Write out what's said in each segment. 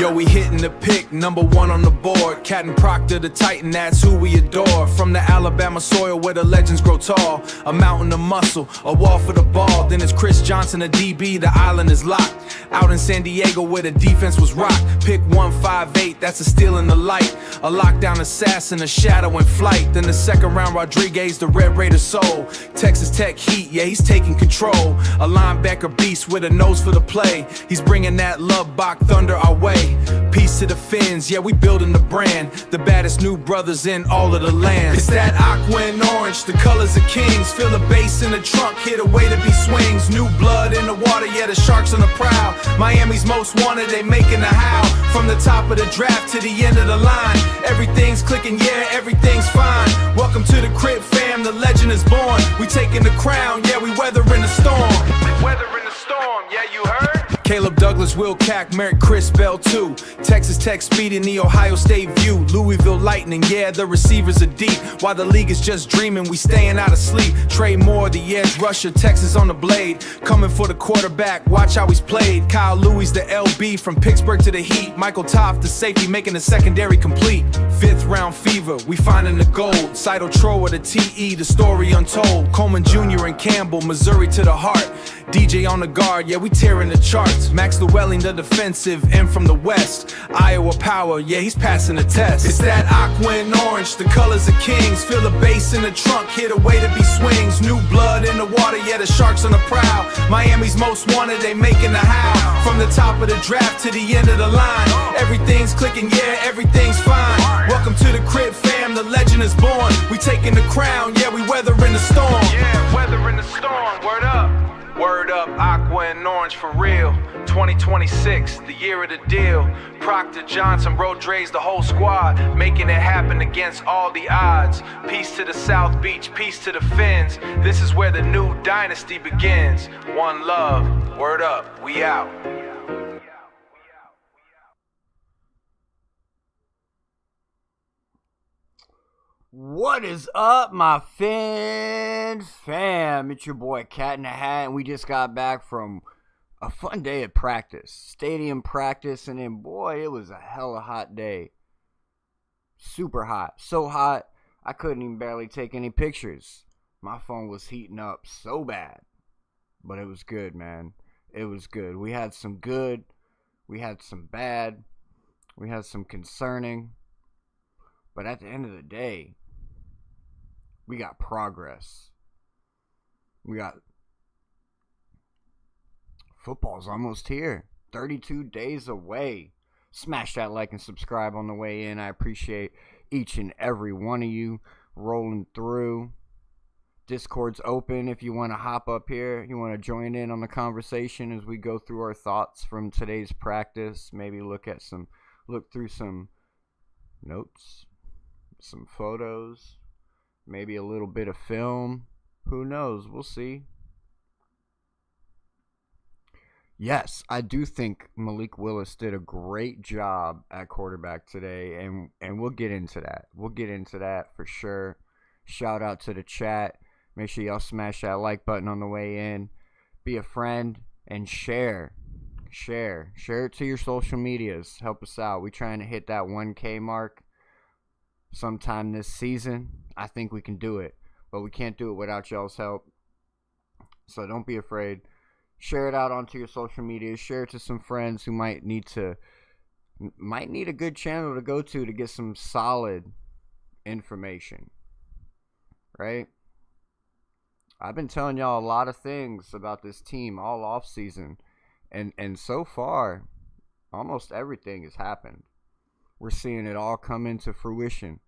Yo, we hitting the pick, number one on the board. Cat and Proctor, the Titan, that's who we adore. From the Alabama soil where the legends grow tall. A mountain of muscle, a wall for the ball. Then it's Chris Johnson, a DB, the island is locked. Out in San Diego where the defense was rocked. Pick 158, that's a steal in the light. A lockdown assassin, a shadow in flight. Then the second round, Rodriguez, the Red Raider soul. Texas Tech Heat, yeah, he's taking control. A linebacker beast with a nose for the play. He's bringing that love Bach thunder our way. Peace to the Phins, yeah, we building the brand. The baddest new brothers in all of the land. It's that aqua and orange, the colors of kings. Feel the bass in the trunk, hear the way to be swings. New blood in the water, yeah, the sharks on the prowl. Miami's most wanted, they making a howl. From the top of the draft to the end of the line. Everything's clicking, yeah, everything's fine. Welcome to the crib, fam, the legend is born. We taking the crown, yeah, we weathering the storm. Weathering the storm, yeah, you heard? Caleb Douglas, Will Cack, Merrick Chris Bell too. Texas Tech speed in the Ohio State view. Louisville Lightning, yeah, the receivers are deep. While the league is just dreaming, we staying out of sleep. Trey Moore, the edge rusher, Texas on the blade. Coming for the quarterback, watch how he's played. Kyle Lewis, the LB from Pittsburgh to the Heat. Michael Toft, the safety, making the secondary complete. Fifth round fever, we finding the gold. Seidel Troa, the TE, the story untold. Coleman Jr. and Campbell, Missouri to the heart. DJ on the guard, yeah, we tearing the charts. Max Llewellyn, the defensive end from the west. Iowa power, yeah, he's passing the test. It's that aqua and orange, the colors of kings. Feel the bass in the trunk, hear the way to be swings. New blood in the water, yeah, the sharks on the prowl. Miami's most wanted, they making the howl. From the top of the draft to the end of the line. Everything's clicking, yeah, everything's fine. Welcome to the crib, fam, the legend is born. We taking the crown, yeah, we weathering the storm. Yeah, weathering the storm, word up. Word up, aqua and orange for real. 2026, the year of the deal. Proctor, Johnson, Rodriguez, the whole squad, making it happen against all the odds. Peace to the South Beach, peace to the Phins. This is where the new dynasty begins. One love, word up, we out. What is up, my Fin fam? It's your boy Cat in the Hat, and we just got back from a fun day at practice. Stadium practice, and then, boy, it was a hella hot day. Super hot. So hot, I couldn't even barely take any pictures. My phone was heating up so bad. But it was good, man. It was good. We had some good. We had some bad. We had some concerning. But at the end of the day, we got progress. We got football's almost here. 32 days away. Smash that like and subscribe on the way in. I appreciate each and every one of you rolling through. Discord's open if you want to hop up here. You want to join in on the conversation as we go through our thoughts from today's practice. Maybe look through some notes, some photos, maybe a little bit of film. Who knows? We'll see. Yes, I do think Malik Willis did a great job at quarterback today, and we'll get into that. We'll get into that for sure. Shout out to the chat. Make sure y'all smash that like button on the way in. Be a friend and share. Share it to your social medias. Help us out. We're trying to hit that 1K mark sometime this season. I think we can do it, but we can't do it without y'all's help. So don't be afraid. Share it out onto your social media. Share it to some friends who might need a good channel to go to get some solid information. Right? I've been telling y'all a lot of things about this team all off season, and so far, almost everything has happened. We're seeing it all come into fruition.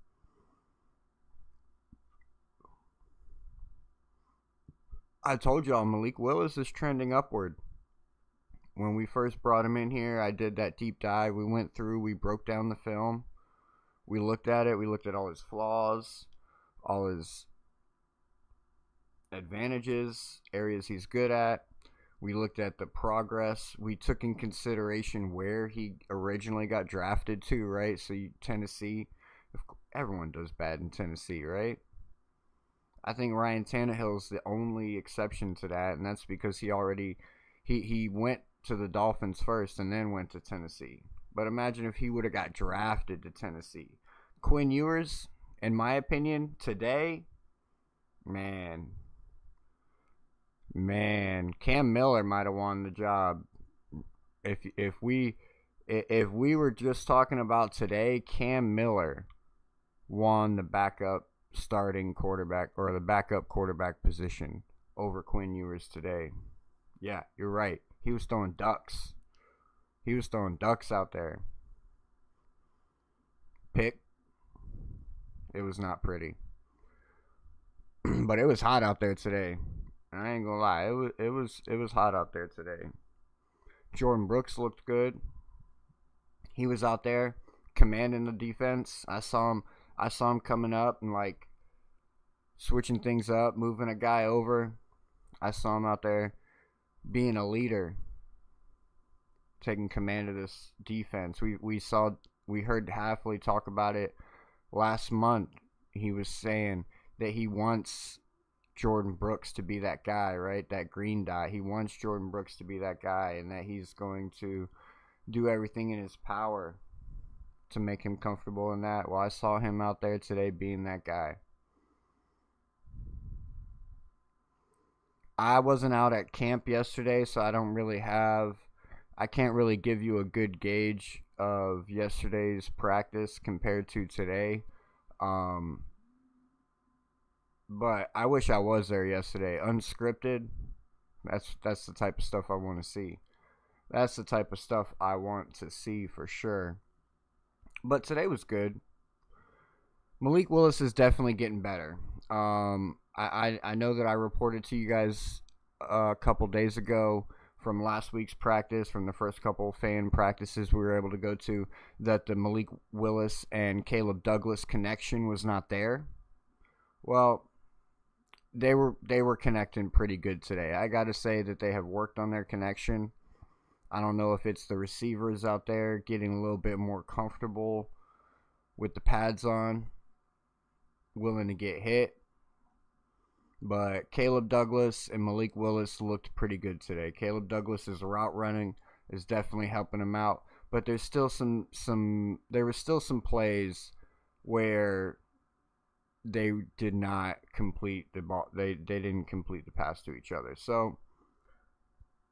I told y'all Malik Willis is trending upward. When we first brought him in here, I did that deep dive. We went through, we broke down the film. We looked at it. We looked at all his flaws, all his advantages, areas he's good at. We looked at the progress. We took in consideration where he originally got drafted to, right? So Tennessee, everyone does bad in Tennessee, right? I think Ryan Tannehill's the only exception to that, and that's because he went to the Dolphins first and then went to Tennessee. But imagine if he would have got drafted to Tennessee. Quinn Ewers, in my opinion, today, man, Cam Miller might have won the job. If we were just talking about today, Cam Miller won the backup starting quarterback or the backup quarterback position over Quinn Ewers today. Yeah, you're right. He was throwing ducks. He was throwing ducks out there. Pick. It was not pretty. But it was hot out there today. I ain't gonna lie. It was hot out there today. Jordan Brooks looked good. He was out there commanding the defense. I saw him coming up and like switching things up, moving a guy over. I saw him out there being a leader, taking command of this defense. We heard Halfley talk about it last month. He was saying that he wants Jordan Brooks to be that guy, right? That green dot. He wants Jordan Brooks to be that guy, and that he's going to do everything in his power to make him comfortable in that. Well, I saw him out there today being that guy. I wasn't out at camp yesterday, so I can't really give you a good gauge of yesterday's practice compared to today. But I wish I was there yesterday. Unscripted, that's the type of stuff I want to see. That's the type of stuff I want to see for sure. But today was good. Malik Willis is definitely getting better. I know that I reported to you guys a couple days ago from last week's practice, from the first couple fan practices we were able to go to, that the Malik Willis and Caleb Douglas connection was not there. Well, they were connecting pretty good today. I got to say that they have worked on their connection. I don't know if it's the receivers out there getting a little bit more comfortable with the pads on, willing to get hit. But Caleb Douglas and Malik Willis looked pretty good today. Caleb Douglas's route running is definitely helping him out. But there's still there were still some plays where they did not complete the ball. They didn't complete the pass to each other. So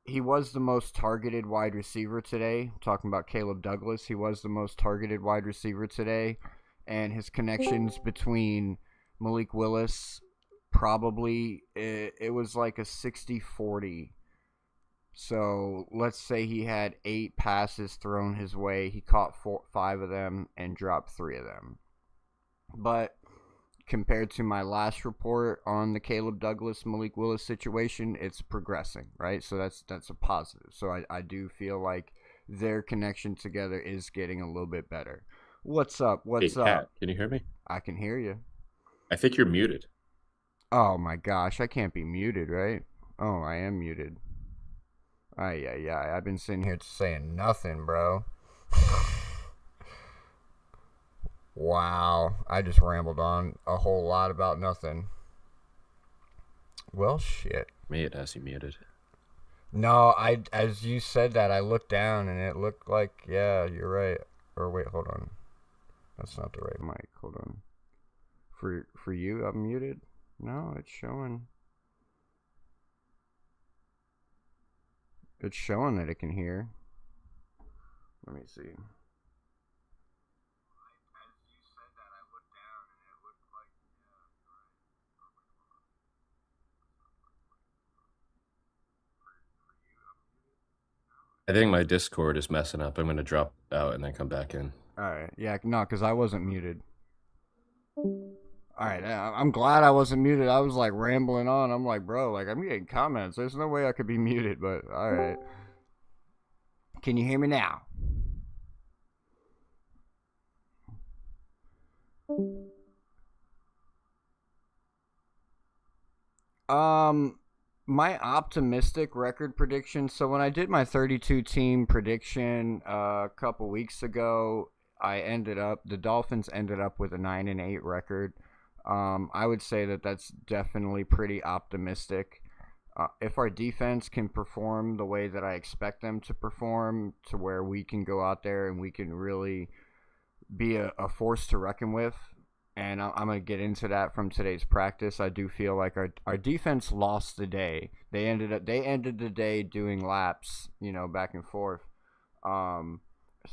he was the most targeted wide receiver today. Talking about Caleb Douglas, he was the most targeted wide receiver today. And his connections between Malik Willis, probably, it was like a 60-40. So let's say he had 8 passes thrown his way. He caught 5 of them and dropped 3 of them. But compared to my last report on the Caleb Douglas Malik Willis situation, it's progressing, right? So that's a positive. So I do feel like their connection together is getting a little bit better. What's up? What's Hey, up? Pat, can you hear me? I can hear you. I think you're muted. Oh my gosh, I can't be muted, right? Oh, I am muted. I've been sitting here saying nothing, bro. Wow, I just rambled on a whole lot about nothing. Well, shit. Me, it has you muted. No, as you said that, I looked down and it looked like, yeah, you're right. Or wait, hold on. That's not the right mic. Hold on. For you, I'm muted? No, it's showing. It's showing that it can hear. Let me see. I think my Discord is messing up. I'm going to drop out and then come back in. Alright, yeah, no, because I wasn't muted. Alright, I'm glad I wasn't muted. I was like rambling on. I'm like, bro, like I'm getting comments. There's no way I could be muted, but alright. Can you hear me now? My optimistic record prediction. So when I did my 32 team prediction a couple weeks ago, the Dolphins ended up with a 9-8 record. I would say that that's definitely pretty optimistic. If our defense can perform the way that I expect them to perform, to where we can go out there and we can really be a force to reckon with, and I'm going to get into that from today's practice. I do feel like our defense lost the day. They ended the day doing laps, back and forth. So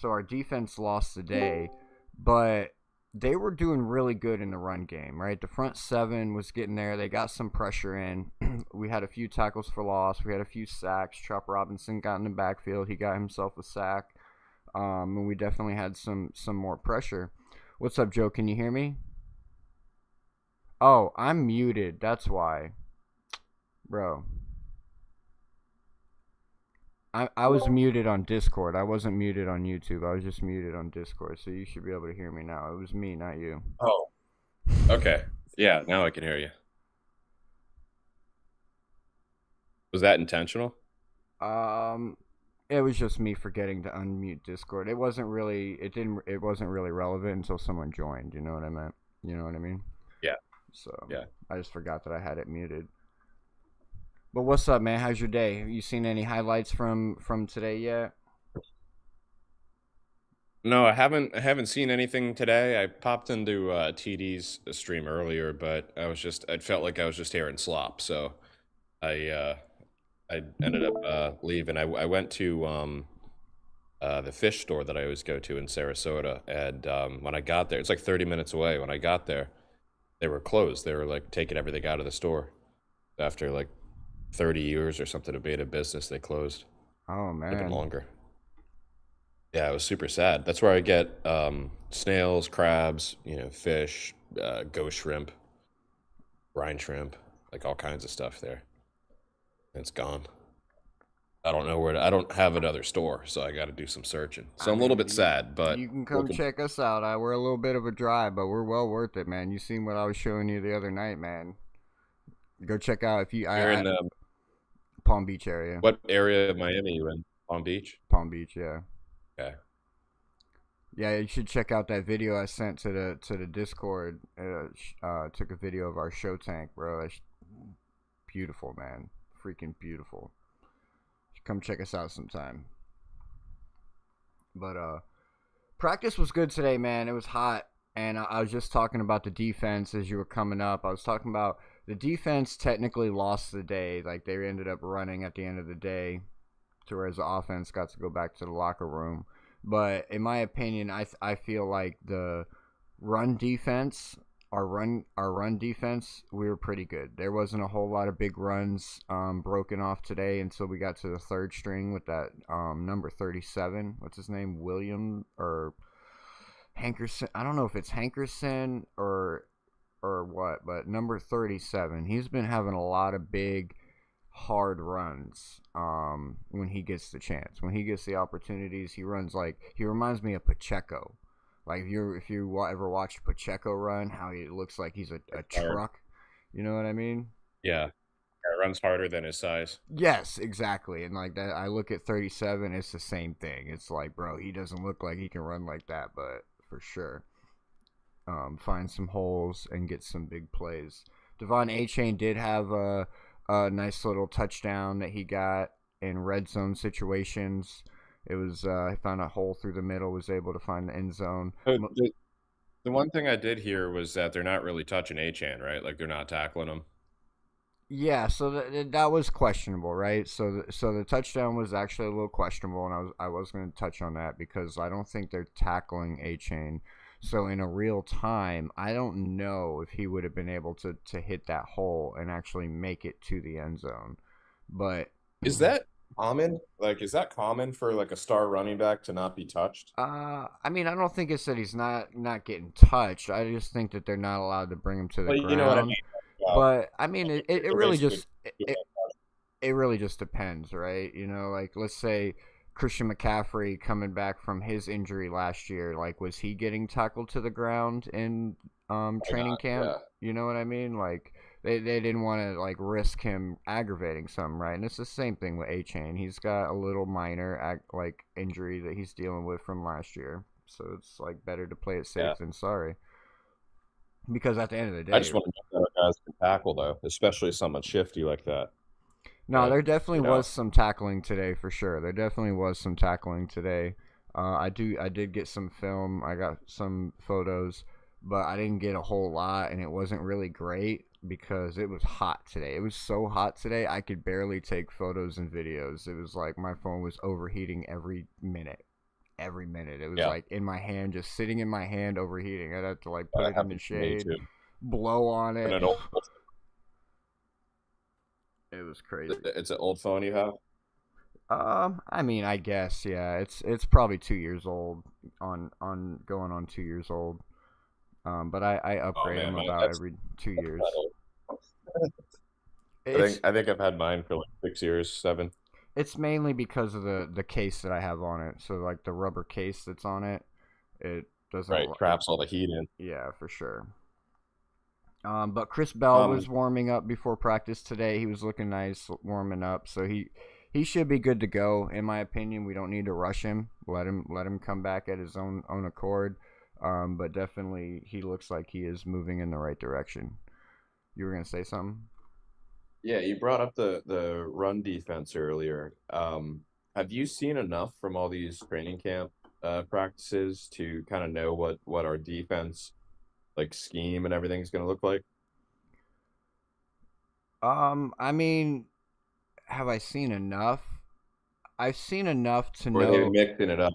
our defense lost the day, but they were doing really good in the run game, right? The front seven was getting there. They got some pressure in. We had a few tackles for loss. We had a few sacks. Chop Robinson got in the backfield. He got himself a sack. And we definitely had some more pressure. What's up, Joe? Can you hear me? Oh, I'm muted. That's why. Bro. I was muted on Discord. I wasn't muted on YouTube. I was just muted on Discord. So you should be able to hear me now. It was me, not you. Oh, okay. Yeah, now I can hear you. Was that intentional? It was just me forgetting to unmute Discord. It wasn't really relevant until someone joined. You know what I meant? You know what I mean? Yeah. So yeah, I just forgot that I had it muted. But what's up, man? How's your day? Have you seen any highlights from today yet? No, I haven't seen anything today. I popped into TD's stream earlier, but I felt like I was just hearing slop, so I ended up leaving. I went to the fish store that I always go to in Sarasota, and when I got there, it's like 30 minutes away. When I got there, they were closed. They were like taking everything out of the store after like 30 years or something of being in business. They closed. Oh man, even longer. Yeah, it was super sad. That's where I get snails, crabs, fish, ghost shrimp, brine shrimp, like all kinds of stuff there. It's gone. I don't know I don't have another store, so I got to do some searching. So I'm a little bit sad, but you can come check us out. We're a little bit of a drive, but we're well worth it, man. You seen what I was showing you the other night, man. Go check out if you. You're in the Palm Beach area. What area of Miami you in? Palm Beach? Palm Beach, yeah. Okay. Yeah, you should check out that video I sent to the Discord. Took a video of our show tank, bro. That's beautiful, man. Freaking beautiful. Come check us out sometime. But practice was good today, man. It was hot, and I was just talking about the defense as you were coming up. I was talking about the defense technically lost the day. Like, they ended up running at the end of the day, to whereas the offense got to go back to the locker room. But in my opinion, I feel like the run defense, our run defense, we were pretty good. There wasn't a whole lot of big runs broken off today until we got to the third string with that number 37. What's his name? William or Hankerson? I don't know if it's Hankerson or what, but number 37. He's been having a lot of big, hard runs when he gets the chance. When he gets the opportunities, he runs he reminds me of Pacheco. Like if you ever watch Pacheco run, how he looks like he's a truck. You know what I mean? Yeah. It runs harder than his size. Yes, exactly. And like that, I look at 37, it's the same thing. It's like, bro, he doesn't look like he can run like that, but for sure. Find some holes and get some big plays. Devon Achane did have a nice little touchdown that he got in red zone situations. It was he found a hole through the middle, was able to find the end zone. The one thing I did hear was that they're not really touching Achane, right? Like, they're not tackling him. Yeah, so that was questionable, right? So the touchdown was actually a little questionable, and I was going to touch on that because I don't think they're tackling Achane. So in a real time, I don't know if he would have been able to hit that hole and actually make it to the end zone. But is that common? Like, is that common for like a star running back to not be touched? I mean, I don't think it's that he's not getting touched. I just think that they're not allowed to bring him to the ground. You know what I mean? But I mean, it really just it really just depends, right? Like, let's say Christian McCaffrey coming back from his injury last year, like, was he getting tackled to the ground in training camp? Yeah. You know what I mean? Like, they didn't want to like risk him aggravating something, right? And it's the same thing with Achane. He's got a little minor injury that he's dealing with from last year, so it's like better to play it safe than sorry. Because at the end of the day, I just want to know how guys can tackle though, especially someone shifty like that. No, there definitely you know, was some tackling today for sure. There definitely was some tackling today. I did get some film. I got some photos, but I didn't get a whole lot, and it wasn't really great because it was hot today. It was so hot today, I could barely take photos and videos. It was like my phone was overheating every minute. Every minute. It was yeah, like in my hand, just sitting in my hand, overheating. I'd have to like put that it in the happens to me shade, too. blow on And it. an old, It was crazy. it's an old phone you have. I mean, I guess, yeah. It's probably 2 years old, on going on 2 years old. But I Oh upgrade man, them mine, about that's every 2 years. that old. It's I think I've had mine for like 6 years, 7. it's mainly because of the case that I have on it. So like the rubber case that's on it, it doesn't. Right, traps all the heat in. Yeah, for sure. But Chris Bell Um, was warming up before practice today. He was looking nice warming up, so he should be good to go. In my opinion, we don't need to rush him. Let him come back at his own accord. But definitely, he looks like he is moving in the right direction. You were gonna say something? yeah, you brought up the run defense earlier. Have you seen enough from all these training camp practices to kind of know what our defense like scheme and everything's going to look like? I mean, have I seen enough? I've seen enough to Or are they know mixing it up?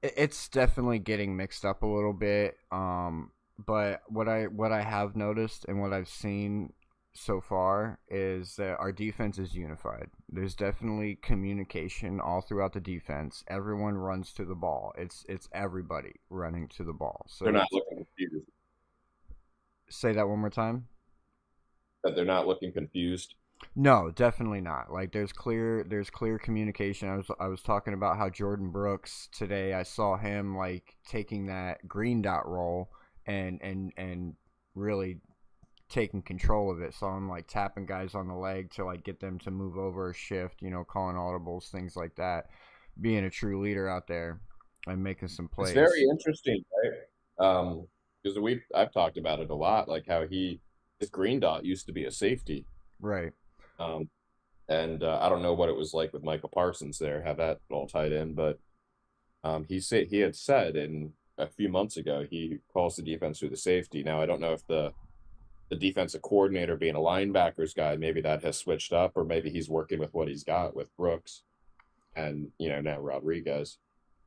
it's definitely getting mixed up a little bit. But what I have noticed and what I've seen so far is that our defense is unified. There's definitely communication all throughout the defense. Everyone runs to the ball. It's everybody running to the ball. So They're not looking confused. say that one more time. That they're not looking confused. No, definitely not. Like there's clear communication. I was talking about how Jordan Brooks today, I saw him like taking that green dot role and really taking control of it. So I'm like tapping guys on the leg to like get them to move over or shift, calling audibles, things like that. Being a true leader out there and making some It's plays. very interesting, right? Because I've talked about it a lot, like how his green dot used to be a safety. Right. Um, and I don't know what it was like with Michael Parsons there, how that all tied in, but he had said in a few months ago he calls the defense through the safety. Now I don't know if the defensive coordinator being a linebackers guy, maybe that has switched up, or maybe he's working with what he's got with Brooks and now Rodriguez.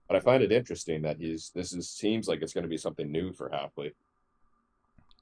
But I find it interesting that seems like it's going to be something new for Halfley.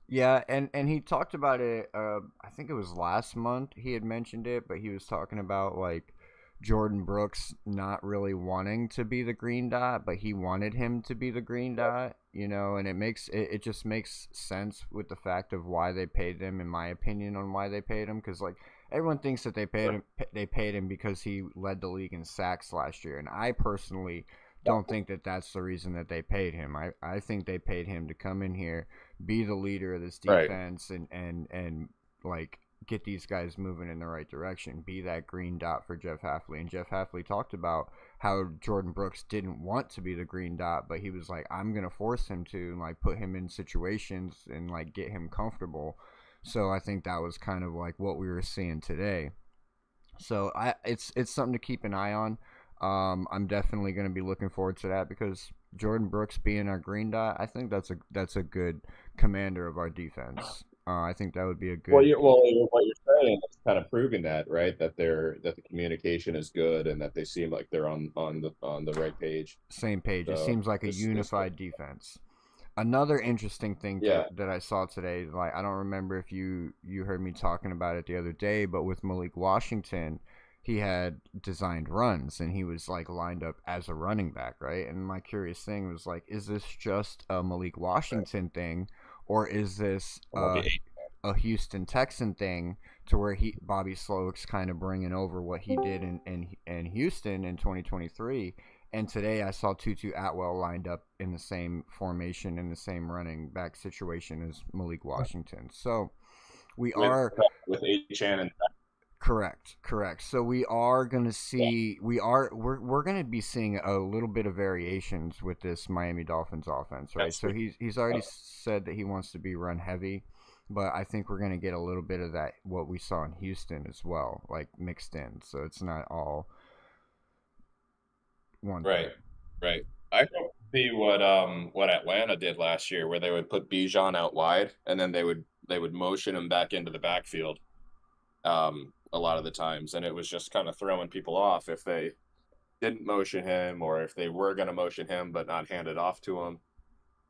Yeah, and he talked about it. I think it was last month he had mentioned it, but he was talking about like Jordan Brooks not really wanting to be the green dot, but he wanted him to be the green dot. And it just makes sense with the fact of why they paid him, in my opinion, on why they paid him, because like everyone thinks that they paid him because he led the league in sacks last year, and I personally don't think that that's the reason that they paid him. I think they paid him to come in here, be the leader of this Right. defense, and like get these guys moving in the right direction, be that green dot for Jeff Halfley. And Jeff Halfley talked about how Jordan Brooks didn't want to be the green dot, but he was like, I'm gonna force him to, and like put him in situations and like get him comfortable. So I think that was kind of like what we were seeing today. So it's something to keep an eye on. I'm definitely going to be looking forward to that because Jordan Brooks being our green dot, I think that's a good commander of our defense. I think that would be a good What you're saying is kind of proving that, right? That the communication is good and that they seem like they're on the right page. same page. It So seems like a this unified defense. Another interesting thing yeah, that I saw today, like I don't remember if you heard me talking about it the other day, but with Malik Washington, he had designed runs and he was like lined up as a running back, right? And my curious thing was like, is this just a Malik Washington thing, or is this a Houston Texan thing to where Bobby Slowick's kind of bringing over what he did in Houston in 2023? And today I saw Tutu Atwell lined up in the same formation, in the same running back situation as Malik Washington. So we with are with H.N. and correct. So we are going to see we're going to be seeing a little bit of variations with this Miami Dolphins offense, right? yes, So he's already said that he wants to be run heavy. but I think we're going to get a little bit of that, what we saw in Houston as well, like mixed in. So it's not all one Right, thing. right. I hope to see what Atlanta did last year, where they would put Bijan out wide, and then they would motion him back into the backfield a lot of the times, and it was just kind of throwing people off if they didn't motion him, or if they were going to motion him but not hand it off to him.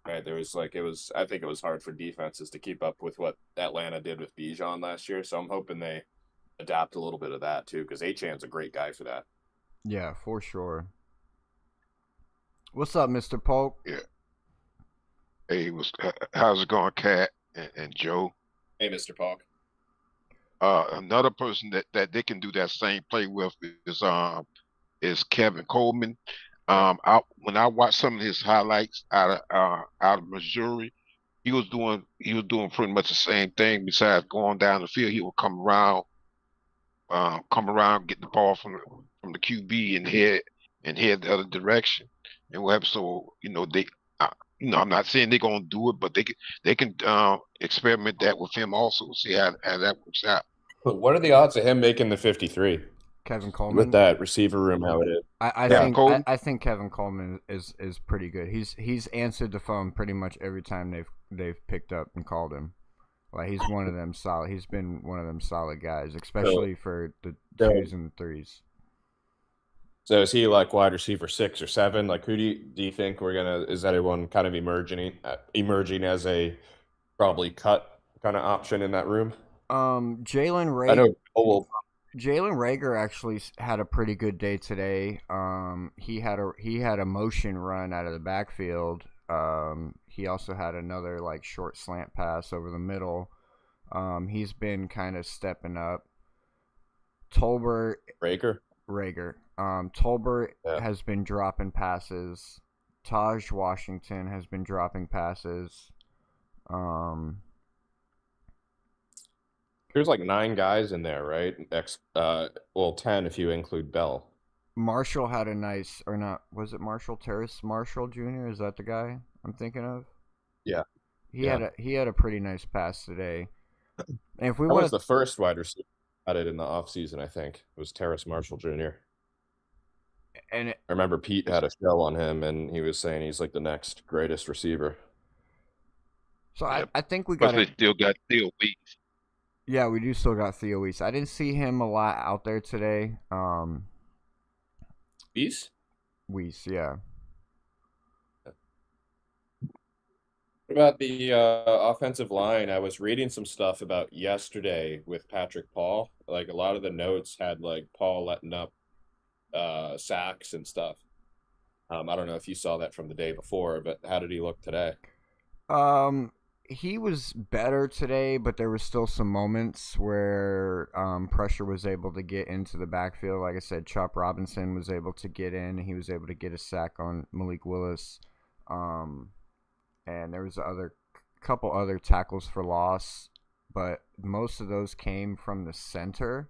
Right, there was like it was. I think it was hard for defenses to keep up with what Atlanta did with Bijan last year. So I'm hoping they adapt a little bit of that too, because Achan's a great guy for that. Yeah, for sure. What's up, Mr. Polk? Yeah. Hey, how's it going, Cat and Joe? Hey, Mr. Polk. Another person that they can do that same play with is Kevin Coleman. When I watched some of his highlights out of Missouri, he was doing pretty much the same thing. Besides going down the field, he would come around, get the ball from the QB and head the other direction. And what happens? So I'm not saying they're gonna do it, but they can experiment that with him also, see how that works out. But what are the odds of him making the 53 Kevin Coleman. with that receiver room? How it is? I think Kevin Coleman is pretty good. He's answered the phone pretty much every time they've picked up and called him. Like he's one of them solid. He's been one of them solid guys, especially for the 2s and 3s. So is he like wide receiver 6 or 7? Like who do you think is anyone kind of emerging as a probably cut kind of option in that room? Jalen I know. Jalen Rager actually had a pretty good day today. He had a motion run out of the backfield. He also had another like short slant pass over the middle. He's been kind of stepping up. Tolbert Rager. Tolbert has been dropping passes. Taj Washington has been dropping passes. There's like 9 guys in there, right? 10 if you include Bell. Marshall had a nice, or not, was it Marshall? Terrace Marshall Jr.? Is that the guy I'm thinking of? Yeah. He had a pretty nice pass today. And if we was the first wide receiver added in the offseason, I think. It was Terrace Marshall Jr. And I remember Pete had a show on him, and he was saying he's like the next greatest receiver. So I think we got. But they still got Theo Weeks. Yeah, we do still got Theo Weeks. I didn't see him a lot out there today. Weeks, yeah. What about the offensive line? I was reading some stuff about yesterday with Patrick Paul. Like a lot of the notes had like Paul letting up sacks and stuff. I don't know if you saw that from the day before, but how did he look today? He was better today, but there were still some moments where pressure was able to get into the backfield. Like I said, Chop Robinson was able to get in. He was able to get a sack on Malik Willis. And there was couple other tackles for loss, but most of those came from the center.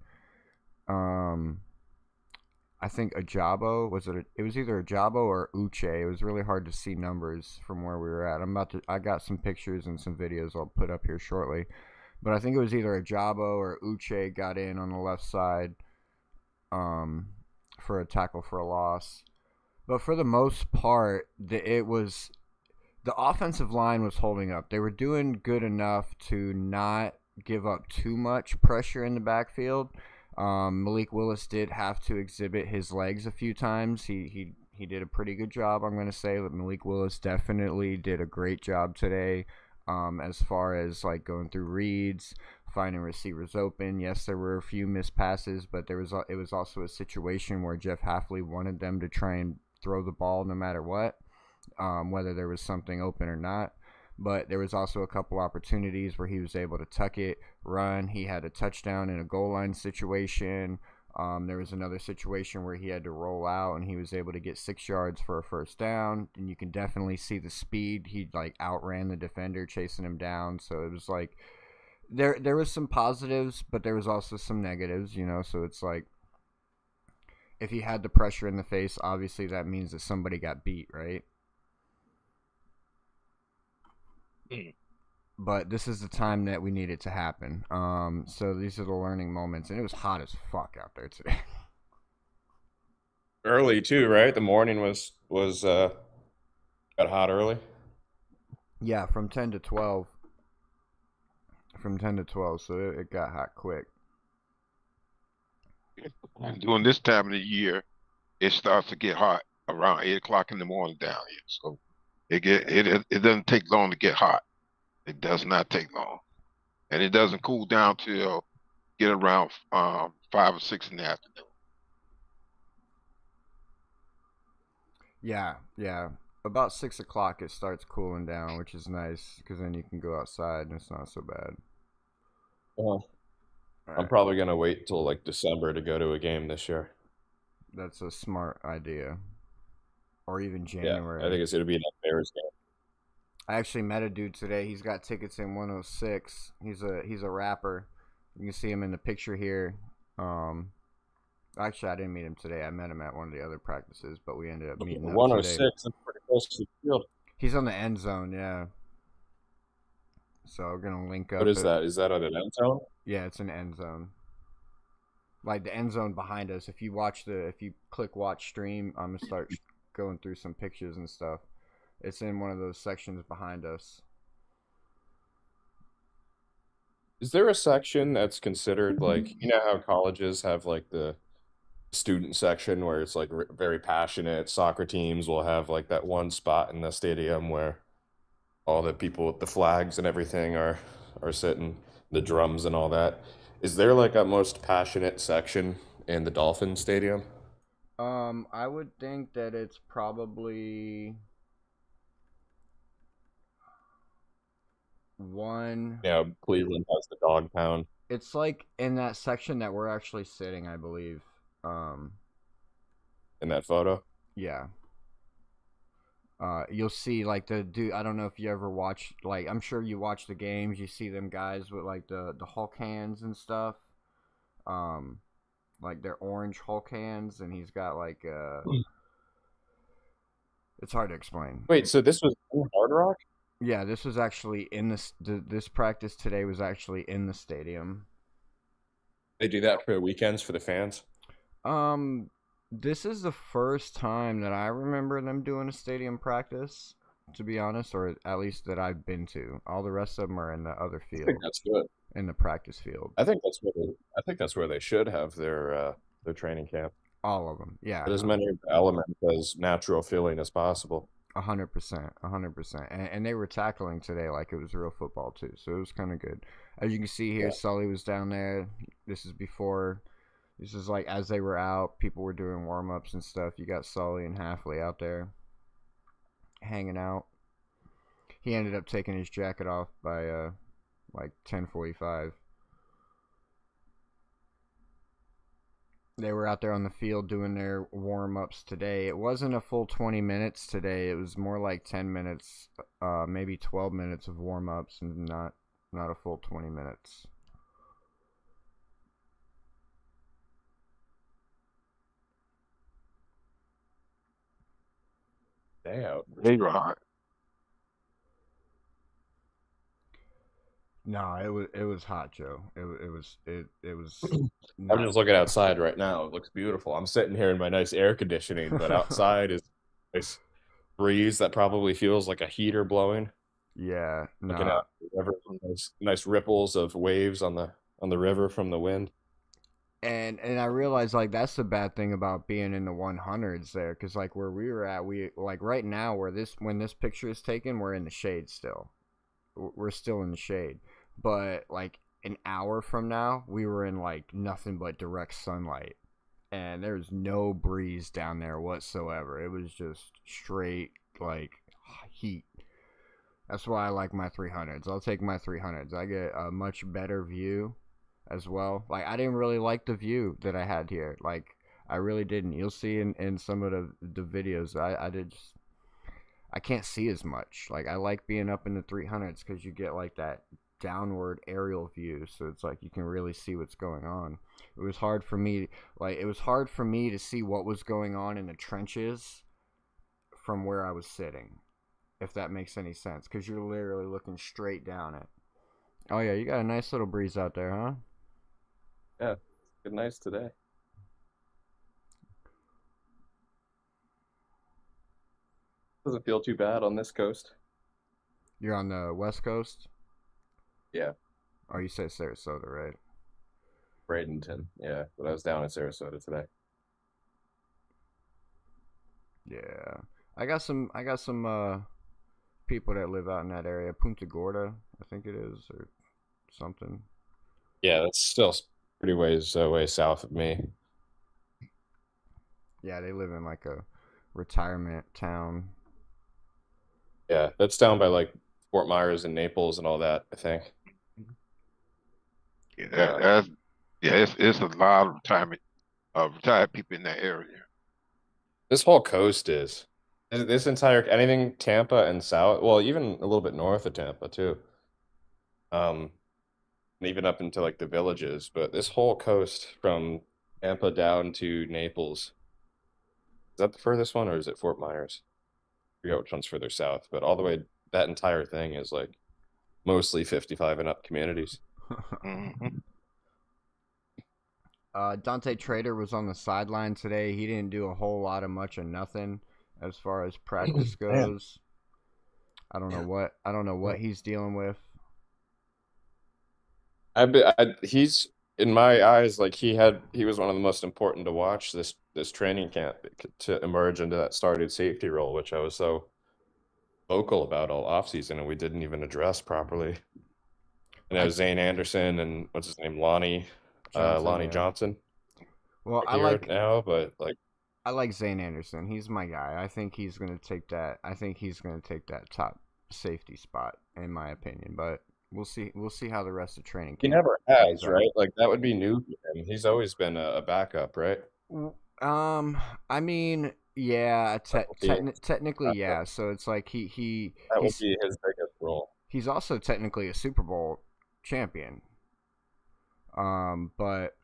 I think Ajabo it was either Ajabo or Uche. It was really hard to see numbers from where we were at. I got some pictures and some videos I'll put up here shortly. But I think it was either Ajabo or Uche got in on the left side for a tackle for a loss. But for the most part, the offensive line was holding up. They were doing good enough to not give up too much pressure in the backfield. Malik Willis did have to exhibit his legs a few times. He did a pretty good job, I'm going to say. Malik Willis definitely did a great job today as far as like going through reads, finding receivers open. Yes, there were a few missed passes, but it was also a situation where Jeff Hafley wanted them to try and throw the ball no matter what, whether there was something open or not. But there was also a couple opportunities where he was able to tuck it, run. He had a touchdown in a goal line situation. There was another situation where he had to roll out, and he was able to get 6 yards for a first down. And you can definitely see the speed. He like outran the defender, chasing him down. So it was like there was some positives, but there was also some negatives. So it's like if he had the pressure in the face, obviously that means that somebody got beat, right? but this is the time that we need it to happen. So these are the learning moments, and it was hot as fuck out there today. Early too, right? The morning was got hot early. Yeah, from 10 to 12. From 10 to 12, so it got hot quick. And during this time of the year, it starts to get hot around 8 o'clock in the morning down here. So it doesn't take long to get hot. It does not take long, and it doesn't cool down till get around 5 or 6 in the afternoon. Yeah, yeah. About 6 o'clock, it starts cooling down, which is nice because then you can go outside and it's not so bad. Well, All I'm right. probably gonna wait till like December to go to a game this year. That's a smart idea. Or even Yeah, I January. think it's gonna be an Bears game. I actually met a dude today. He's got tickets in 106. He's a rapper. You can see him in the picture here. Actually, I didn't meet him today. I met him at one of the other practices, but we ended up meeting up today. 106. That's pretty close to the field. He's on the end zone, yeah. So we're gonna link up. What is that? Is that on an end zone? Yeah, it's an end zone. Like the end zone behind us. If you click watch stream, I'm gonna start going through some pictures and stuff. It's in one of those sections behind us. Is there a section that's considered like how colleges have like the student section where it's like very passionate soccer teams will have like that one spot in the stadium where all the people with the flags and everything are sitting, the drums and all that. Is there like a most passionate section in the Dolphin Stadium? I would think that it's probably one. Yeah, Cleveland has the dog pound It's like in that section that we're actually sitting, I believe. in that photo. Yeah. You'll see like the dude. I don't know if you ever watch. Like, I'm sure you watch the games. You see them guys with like the Hulk hands and stuff. Like their orange Hulk hands, and he's got like It's hard to explain. Wait, so this was in Hard Rock? Yeah, this was actually in this practice today was actually in the stadium. They do that for the weekends for the fans? This is the first time that I remember them doing a stadium practice, to be honest, or at least that I've been to. All the rest of them are in the other I field, think that's good. in the practice field. I think that's where they should have their training camp. All of them, yeah, Put as many elements as natural feeling as possible. 100%, 100%. And they were tackling today like it was real football too, so it was kind of good. As you can see here, Yeah. Sully was down there. This is before. This is like as they were out, people were doing warm ups and stuff. You got Sully and Halfley out there hanging out. He ended up taking his jacket off by like 10:45. They were out there on the field doing their warm ups today. It wasn't a full 20 minutes today. It was more like 10 minutes, maybe 12 minutes of warm ups, and not a full 20 minutes. Day out. They were hot. No, it was hot, Joe. It was. I'm just looking outside right now. It looks beautiful. I'm sitting here in my nice air conditioning, but outside is nice breeze that probably feels like a heater blowing. Yeah, Looking no. out the river, nice ripples of waves on the river from the wind. And I realized like that's the bad thing about being in the 100s there, because like where we were at, we like right now when this picture is taken, we're in the shade still. We're still in the shade, but like an hour from now, we were in like nothing but direct sunlight, and there's no breeze down there whatsoever. It was just straight like heat. That's why I like my 300s. I'll take my 300s. I get a much better view as well. Like I didn't really like the view that I had here. Like I really didn't. You'll see in some of the videos I did just, I can't see as much. Like I like being up in the 300s because you get like that downward aerial view, so it's like you can really see what's going on. It was hard for me to see what was going on in the trenches from where I was sitting. if that makes any sense, because you're literally looking straight down it. Oh yeah, you got a nice little breeze out there, huh? Yeah, good nights today. Doesn't feel too bad on this coast. You're on the West Coast? Yeah, Oh, you said Sarasota, right? Bradenton. Yeah, but I was down in Sarasota today. Yeah. I got some people that live out in that area. Punta Gorda, I think it is, or something. Yeah, that's still pretty way south of me. Yeah, they live in like a retirement town. Yeah, that's down by like Fort Myers and Naples and all that, I think. Yeah, Uh, it's a lot of retired people in that area. this whole coast is. This entire anything Tampa and south, well, even a little bit north of Tampa too. Um, and even up into like the villages, but this whole coast from Tampa down to Naples. Is that the furthest one or is it Fort Myers? I forget which one's further south, but all the way that entire thing is like mostly 55 and up communities. Hmm. Dante Trader was on the sideline today. He didn't do a whole lot of much or nothing as far as practice Man. goes. Yeah. I don't know what he's dealing with. He's in my eyes like he was one of the most important to watch this training camp to emerge into that started safety role, which I was so vocal about all offseason and we didn't even address properly. And that I was Zane Anderson and what's his name, Johnson, Lonnie yeah. Johnson Well, here now, but like I like Zane Anderson. He's my guy. I think he's gonna take that. I think he's gonna take that top safety spot, in my opinion. But we'll see. We'll see how the rest of training he camp never plays has, out. right? Like that would be new for him. He's always been a backup, right? W- I mean, yeah, That will be technically, yeah. So it's like that will be his biggest role. he's also technically a Super Bowl champion. But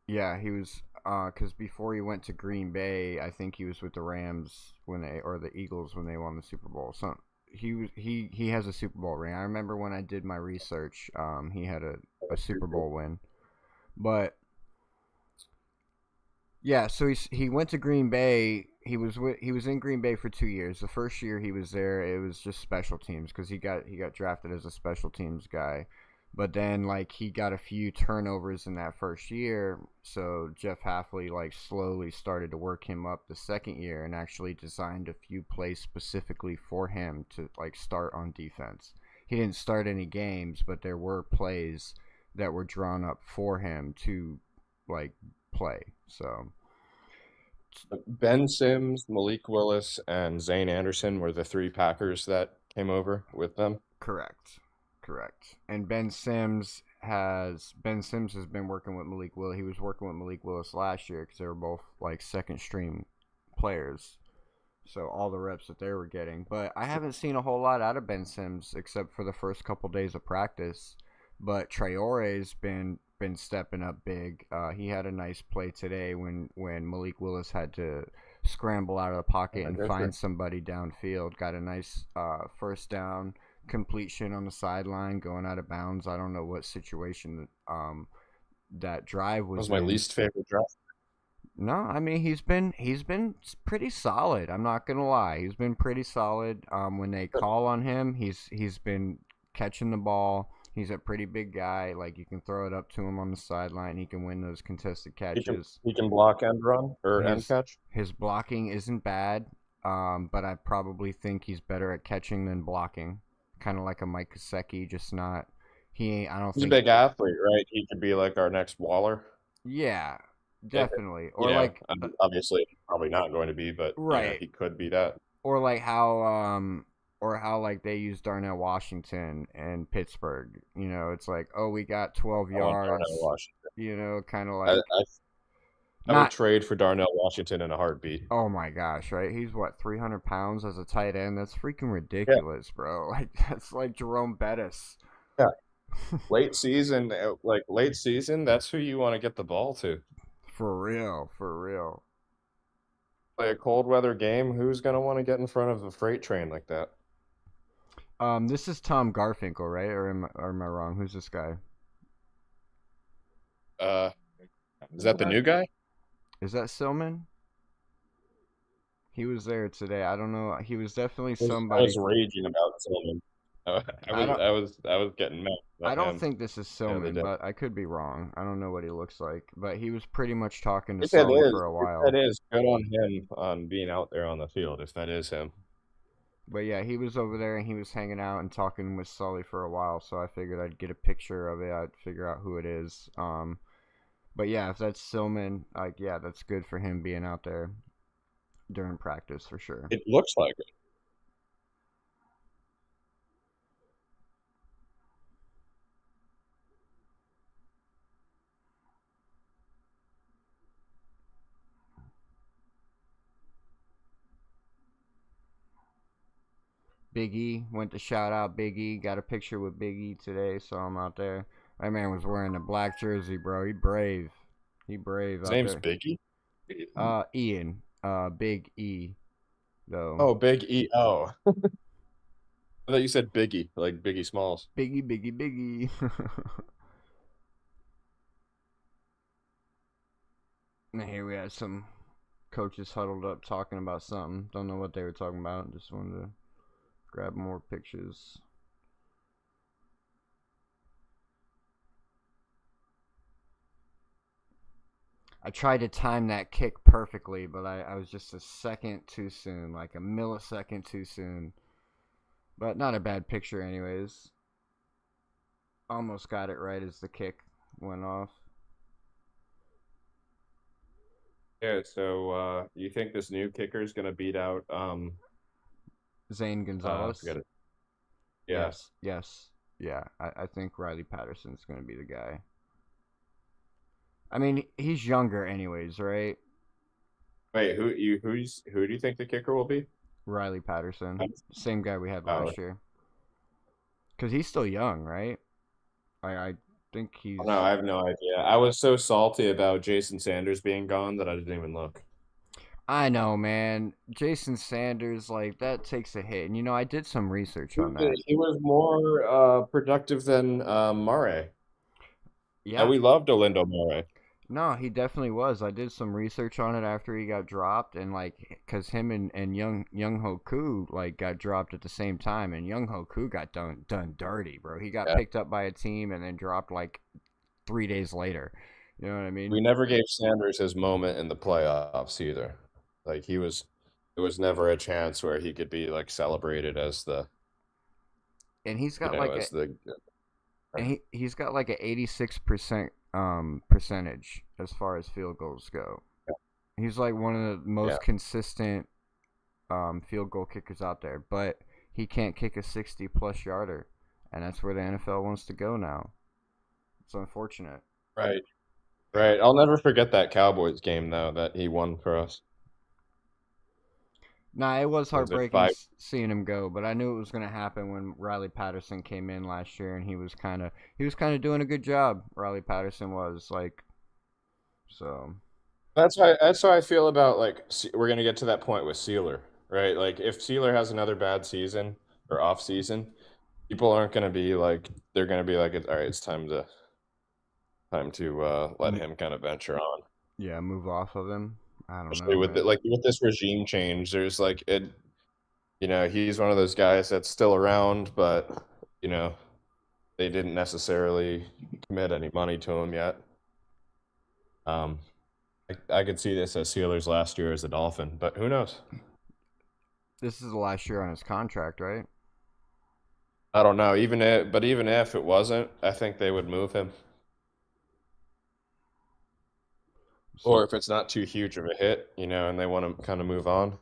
yeah, he was. Because before he went to Green Bay, I think he was with the Rams when they or the Eagles when they won the Super Bowl. So he has a Super Bowl ring. I remember when I did my research, he had a Super Bowl win. But yeah, so he went to Green Bay. He was in Green Bay for 2 years. The first year he was there, it was just special teams because he got drafted as a special teams guy. But then like he got a few turnovers in that first year, so Jeff Halfley like slowly started to work him up the second year and actually designed a few plays specifically for him to like start on defense. He didn't start any games, but there were plays that were drawn up for him to like play. So Ben Sims, Malik Willis, and Zane Anderson were the three Packers that came over with them. correct, correct. And Ben Sims has been working with Malik Willis. He was working with Malik Willis last year because they were both like second stream players. So all the reps that they were getting, but I haven't seen a whole lot out of Ben Sims except for the first couple days of practice. But Traore's been stepping up big. He had a nice play today when Malik Willis had to scramble out of the pocket and find somebody downfield. Got a nice first down completion on the sideline, going out of bounds. I don't know what situation that drive That was was my in. least favorite draft. No, I mean he's been pretty solid. I'm not gonna lie, he's been pretty solid. When they call on him, he's been catching the ball. He's a pretty big guy. Like you can throw it up to him on the sideline. He can win those contested catches. He can block end run or end His catch. his blocking isn't bad. But I probably think he's better at catching than blocking. Kind of like a Mike Gesicki, just not. He ain't. I don't He's a think. big athlete, right? He could be like our next Waller. Yeah, Yeah, definitely. you Or know, like obviously probably not going to be, but you know, right. he could be that. Or like how like they use Darnell Washington and Pittsburgh. You know, it's like, oh, we got 12 I want Darnell yards. Washington. You know, kind of I, like I would not. trade for Darnell Washington in a heartbeat. Oh my gosh, right? He's what 300 pounds as a tight end. That's freaking Yeah, ridiculous, bro. Like that's like Jerome Bettis. yeah. Late season, that's who you want to get the ball to. For real, for real. play a cold weather game, who's gonna want to get in front of a freight train like that? This is Tom Garfinkel, right? Or am I wrong? Who's this guy? Uh, is that the new guy? Is that Silman? He was there today. I don't know. He was definitely I was somebody. raging about Tillman. I I was don't. I was I was getting mad I about don't him think this is the other Silman, day. but I could be wrong. I don't know what he looks like, but he was pretty much talking to If it Sully for a if that while. is, good on him on being out there on the field. If that is him, But yeah, he was over there and he was hanging out and talking with Sully for a while. So I figured I'd get a picture of it. I'd figure out who it is. But yeah, if that's Silman, like yeah, that's good for him being out there during practice for sure. it looks like it. Big E went to shout out Big E. Got a picture with Big E today, so I'm out there. That man was wearing a black jersey, bro. He brave. He brave His out name's there. Biggie. Ian. Big E though. Oh, Big E. Oh, I thought you said Biggie, like Biggie Smalls. Biggie, Biggie, Biggie. And here we had some coaches huddled up talking about something. Don't know what they were talking about. Just wanted to grab more pictures. I tried to time that kick perfectly, but I was just a second too soon, like a millisecond too soon. But not a bad picture, anyways. Almost got it right as the kick went off. Yeah. So, you think this new kicker is gonna beat out Zane I Gonzalez. forget it. Yeah. Yes, yes, yeah. I think Riley Patterson's going to be the guy. I mean, he's younger, anyways, right? Wait, who do you think the kicker will be? Riley Patterson, same guy we had Oh, last year. Because he's still young, right? I think he's. no, I have no idea. I was so salty about Jason Sanders being gone that I didn't even look. I know, man. Jason Sanders, like that takes a hit, and I did some research He on that. he was more productive than Murray. Yeah, And we loved Olindo Murray. no, he definitely was. I did some research on it after he got dropped, and like, cause him and Young Ho Koo like got dropped at the same time, and Young Ho Koo got done dirty, bro. He got Yeah. picked up by a team and then dropped like 3 days later. You know what I We mean? never gave Sanders his moment in the playoffs either. Like there was never a chance where he could be like celebrated as the, And he's you got know, like as the he's got like a 86% percentage as far as field goals go. He's like one of the most yeah. consistent field goal kickers out there, but he can't kick a 60+ yarder, and that's where the NFL wants to go now. It's unfortunate. Right. Right. I'll never forget that Cowboys game though that he won for us. Nah, it was Was it heartbreaking 5? seeing him go, but I knew it was going to happen when Riley Patterson came in last year, and he was kind of doing a good job. Riley Patterson was like, so That's how I feel about like we're gonna get to that point with Sealer, right? Like if Sealer has another bad season or off season, people aren't gonna be like they're gonna be like, all right, it's time to let m- him kind of venture on. yeah, move off of him. I don't Especially know, with man. like with this regime change, there's like it, he's one of those guys that's still around, but you know, they didn't necessarily commit any money to him yet. Um, I could see this as Sealer's last year as a Dolphin, but who knows? This is the last year on his contract, right? I don't know. Even if it wasn't, I think they would move him. Or So if it's not too huge of a hit, and they want to kind of move on.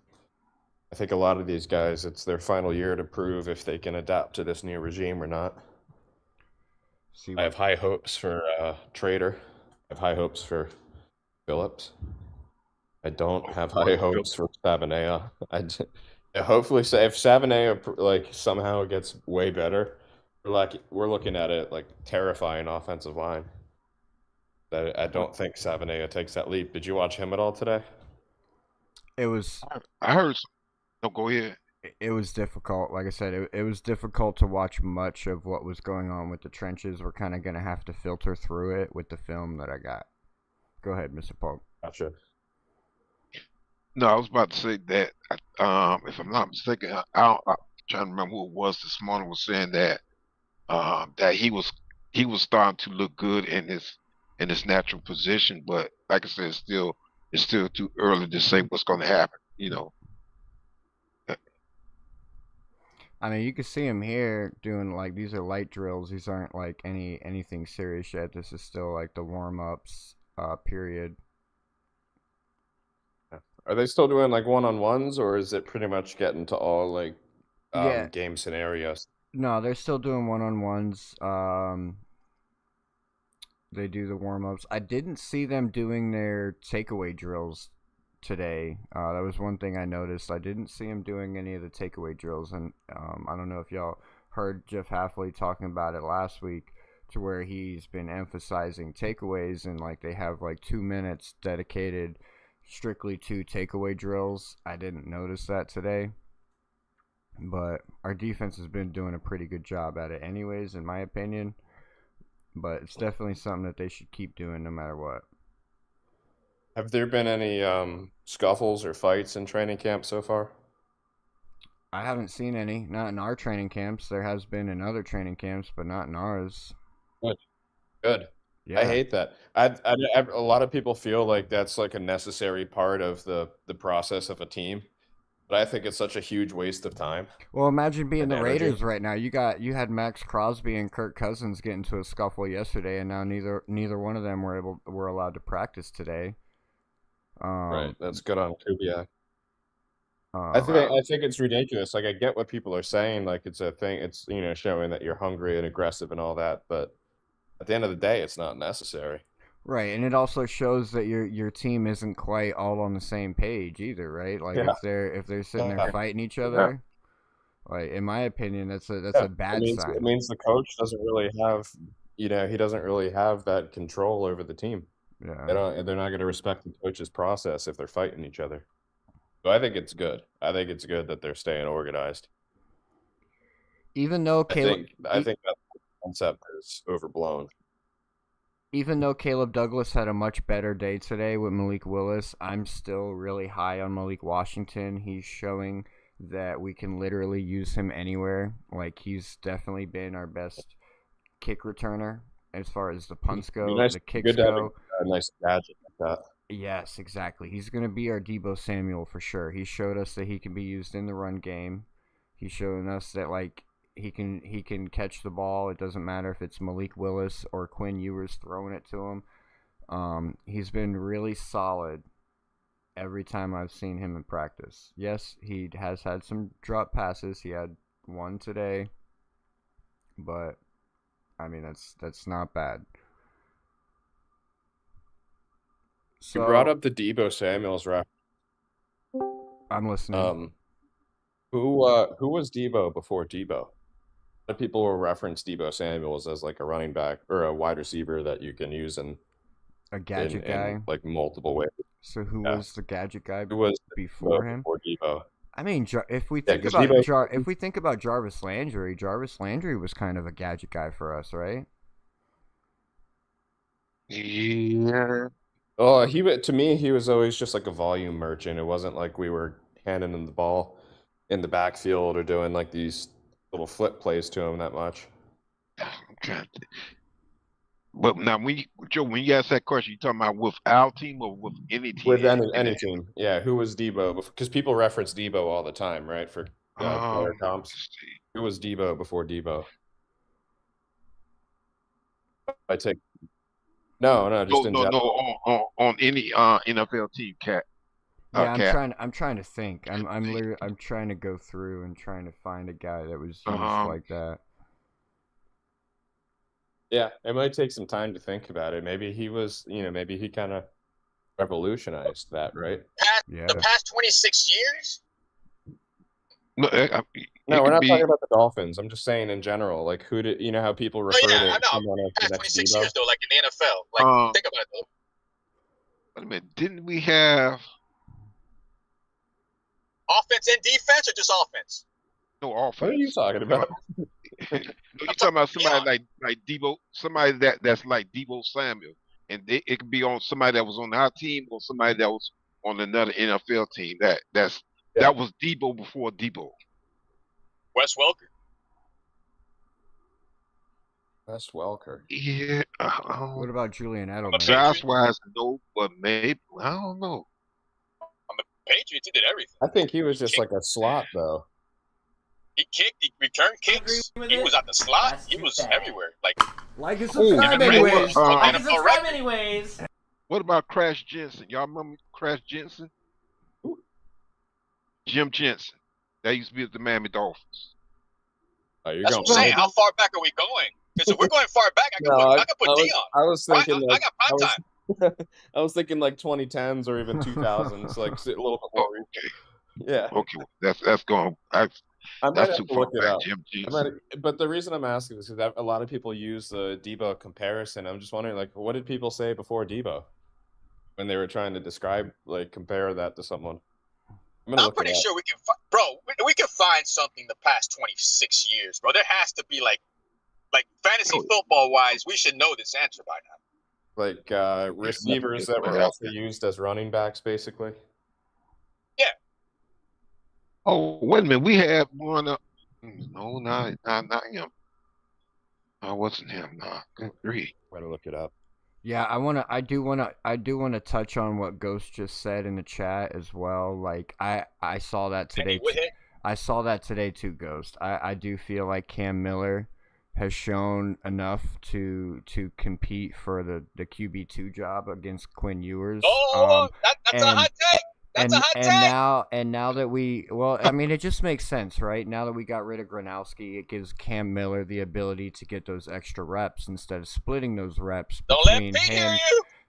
I think a lot of these guys, it's their final year to prove if they can adapt to this new regime or not. see I what have high hopes for Trader. I have high hopes for Phillips. I don't have high hopes for Sabanea. Hopefully, if Sabanea like somehow gets way better, we're looking at it like terrifying offensive line. I don't think Sabanea takes that leap. Did you watch him at all today? It was I heard. No, go ahead. it was difficult. Like I said, it was difficult to watch much of what was going on with the trenches. We're kind of gonna have to filter through it with the film that I got. Go ahead, Mr. Polk. Gotcha. No, I was about to say that. If I'm not mistaken, I'm trying to remember who it was this morning was saying that that he was starting to look good in his natural position, but like I said, it's still too early to say what's going to happen. You know. I mean, you can see him here doing like these are light drills. These aren't like anything serious yet. This is still like the warm ups period. Are they still doing like one-on-ones, or is it pretty much getting to all like Yeah, game scenarios? no, they're still doing one on ones. They do the warm ups. I didn't see them doing their takeaway drills today. That was one thing I noticed. I didn't see him doing any of the takeaway drills, and I don't know if y'all heard Jeff Halfley talking about it last week, to where he's been emphasizing takeaways, and like they have like 2 minutes dedicated strictly to takeaway drills. I didn't notice that today, but our defense has been doing a pretty good job at it, anyways, in my opinion. But it's definitely something that they should keep doing no matter what. Have there been any scuffles or fights in training camp so far? I haven't seen any. Not in our training camps. There has been in other training camps, but not in ours. Good. Good. Yeah. I hate that. A lot of people feel like that's like a necessary part of the process of a team, but I think it's such a huge waste of time Well, imagine being and the energy. Raiders right now. You had Max Crosby and Kirk Cousins get into a scuffle yesterday, and now neither one of them were allowed to practice today. Right. That's good on Kubiak. Uh, I think it's ridiculous. Like I get what people are saying, like it's a thing. It's showing that you're hungry and aggressive and all that, but at the end of the day, it's not necessary. right, and it also shows that your team isn't quite all on the same page either, right? Like Yeah. if they're sitting there Yeah. fighting each Yeah. other, like in my opinion, that's a Yeah. bad It sign. means the coach doesn't really have, he doesn't really have that control over the team. Yeah. They're not going to respect the coach's process if they're fighting each other. So I think it's good. I think it's good that they're staying organized. Even though Caleb, I think that concept is overblown. even though Caleb Douglas had a much better day today with Malik Willis, I'm still really high on Malik Washington. He's showing that we can literally use him anywhere. Like he's definitely been our best kick returner as far as the punts go, Nice, the kicks good to have go. a nice gadget like that. Yes, exactly. He's going to be our Debo Samuel for sure. He showed us that he can be used in the run game. He's showing us that like he can catch the ball. It doesn't matter if it's Malik Willis or Quinn Ewers throwing it to him. He's been really solid every time I've seen him in practice. Yes, he has had some drop passes. He had one today, but I mean that's not bad. You brought up the Debo Samuels ref. I'm listening. Who was Debo before Debo? A lot of people will reference Debo Samuels as like a running back or a wide receiver that you can use in A gadget guy. in like multiple ways. So who Yeah. was the gadget guy Who was before him? before Debo? I mean, if we Yeah, think 'cause about Debo- if we think about Jarvis Landry was kind of a gadget guy for us, right? Yeah. Oh, to me, he was always just like a volume merchant. It wasn't like we were handing him the ball in the backfield or doing like these little flip plays to him that much. God. But now, Joe, when you ask that question, you talking about with our team or with any team? With any team, yeah. Who was Debo? Because people reference Debo all the time, right? For player comps. let's see. Who was Debo before Debo? I take no, just in No, general. on any NFL team, Cat. Yeah, Cat. I'm trying to think. I'm trying to go through and trying to find a guy that was used like that. Yeah, it might take some time to think about it. Maybe he was, maybe he kind of revolutionized that, right? Yeah. The past 26 years? No, No, we're not talking about the Dolphins. I'm just saying in general, like who did how people refer to I know. someone as the Past next 26 Debo? years, though, like in the NFL. Like, think about it, though. Wait a minute. Didn't we have? Offense and defense, or just offense? No What are you offense. talking about? No, you're talking about somebody like Debo, somebody that's like Debo Samuel, and it could be on somebody that was on our team or somebody that was on another NFL team. Yeah. That was Debo before Debo. Wes Welker. Wes Welker. Yeah. What about Julian I'm a Edelman? Patriot. Size wise, no, but maybe I don't know. On the Patriots, he did everything. I think he was just like a slot, though. He kicked. He returned kicks. He was at the slot. He was everywhere. Like and Ooh, subscribe you know anyways. what? Like and NFL subscribe record. anyways. What about Crash Jensen? Y'all remember Crash Jensen? Jim Jensen. That used to be at the Miami Dolphins. Oh, you're That's going. what I'm saying. How far back are we going? Because if we're going far back, I can put Dion. I was thinking I got prime time. I was thinking like 2010s or even 2000s, like a little bit more. Okay. Yeah. Okay. That's going. I might That's have too to far look it back. up. Jim Jensen. But the reason I'm asking is because a lot of people use the Debo comparison. I'm just wondering, like, what did people say before Debo when they were trying to describe, like, compare that to someone? I'm pretty sure we can, we can find something the past 26 years, bro. There has to be like fantasy football wise, we should know this answer by now. Like receivers that were also used as running backs, basically. Yeah. Oh, wait a minute. We had one. No, not him. No, it wasn't him. No, good grief. Gotta look it up. Yeah, I do wanna touch on what Ghost just said in the chat as well. Like I saw that today. I saw that today too, Ghost. I do feel like Cam Miller has shown enough to compete for the QB2 job against Quinn Ewers. That's a hot take. That's a hot take. And now that I mean, it just makes sense, right? Now that we got rid of Gronowski, it gives Cam Miller the ability to get those extra reps instead of splitting those reps between him.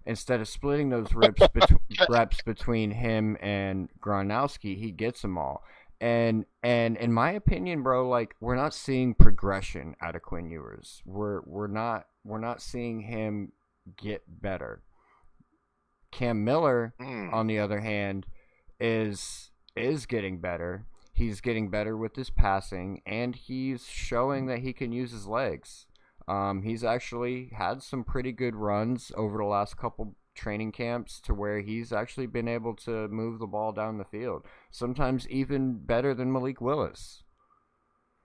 Instead of splitting those reps between him and Gronowski, he gets them all. And in my opinion, bro, like we're not seeing progression out of Quinn Ewers. We're not seeing him get better. Cam Miller, on the other hand, is getting better. He's getting better with his passing, and he's showing that he can use his legs. He's actually had some pretty good runs over the last couple training camps to where he's actually been able to move the ball down the field. Sometimes even better than Malik Willis.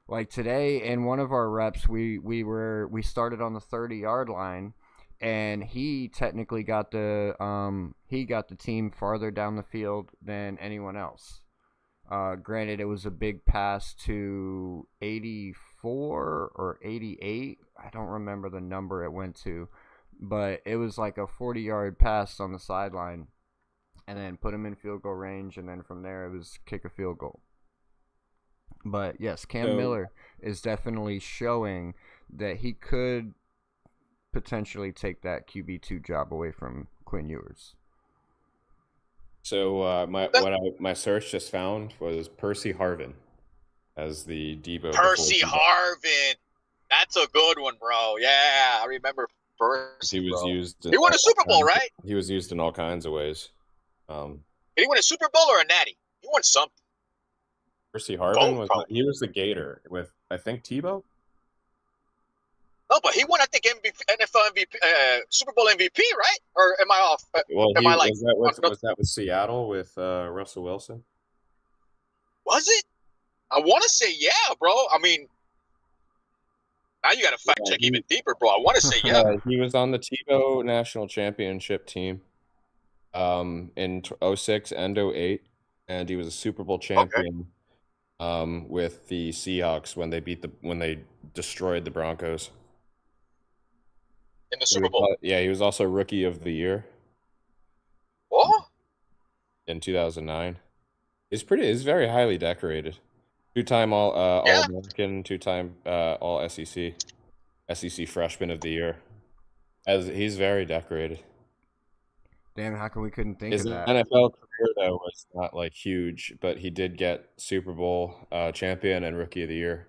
Like today in one of our reps, we started on the 30-yard line, and he technically got the team farther down the field than anyone else. Granted, it was a big pass to 84 or 88. I don't remember the number it went to, but it was like a 40-yard pass on the sideline, and then put him in field goal range, and then from there it was kick a field goal. But yes, Cam Miller is definitely showing that he could potentially take that QB2 job away from Quinn Ewers. So my search just found was Percy Harvin as the Debo. Percy Harvin, that's a good one, bro. Yeah, I remember Percy. He was used. He won a Super Bowl, right? He was used in all kinds of ways. Did he win a Super Bowl or a Natty? He won something. Percy Harvin was the Gator with, I think, Tebow. No, but he won, I think, NFL MVP, Super Bowl MVP, right? Or am I off? Was that with Seattle with Russell Wilson? Was it? I want to say yeah, bro. I mean, now you got to fact check even deeper, bro. I want to say yeah. He was on the Tebow National Championship team in 06 and 08, and he was a Super Bowl champion with the Seahawks when they destroyed the Broncos. In the Super Bowl. He was also Rookie of the Year. What? In 2009. He's very highly decorated. Two-time All-American, two-time All SEC Freshman of the Year. He's very decorated. Damn, how come we couldn't think His of that? NFL career though was not like huge, but he did get Super Bowl champion and Rookie of the Year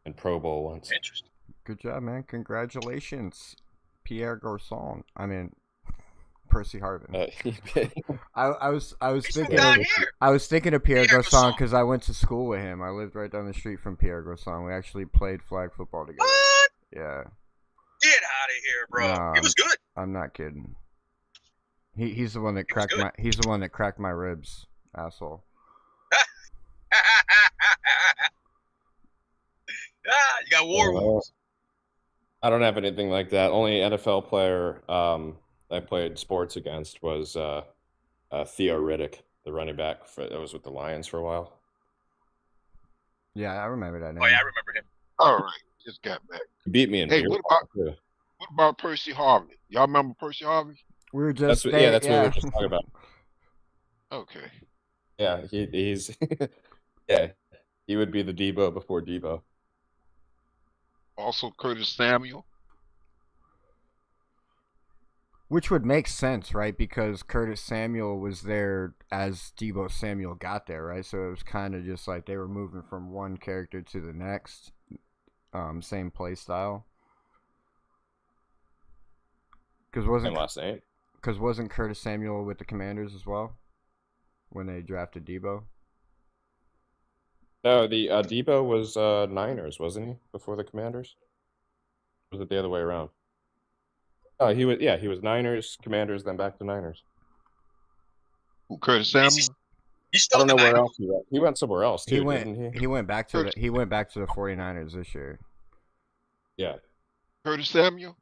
and Pro Bowl once. Interesting. Good job, man. Congratulations, Pierre Garçon. Percy Harvin. I was He's from thinking down of here. I was thinking of Pierre Pierre Garçon Garçon. because I went to school with him. I lived right down the street from Pierre Garçon. We actually played flag football together. What? Yeah. Get out of here, bro. Nah, He was good. I'm not kidding. He's the one that He was good. cracked my ribs, asshole. You got war wounds. I don't have anything like that. Only NFL player I played sports against was Theo Riddick, the running back that was with the Lions for a while. Yeah, I remember that name. Oh yeah, I remember him. All right, just got back. He beat me in Hey, beer what pong, too. What about Percy Harvin? Y'all remember Percy Harvin? We were That's just what we were just talking about. Okay. Yeah, he's yeah, he would be the Debo before Debo. Also, Curtis Samuel. Which would make sense, right? Because Curtis Samuel was there as Debo Samuel got there, right? So it was kind of just like they were moving from one character to the next, same play style. Same last name. Because wasn't Curtis Samuel with the Commanders as well when they drafted Debo? No, the Debo was Niners, wasn't he? Before the Commanders? Or was it the other way around? Oh, he was Niners, Commanders, then back to Niners. Who, Curtis Samuel? He's I still don't know the where Niners. else he went. He went somewhere else too, didn't he? He went back to the 49ers this year. Yeah. Curtis Samuel?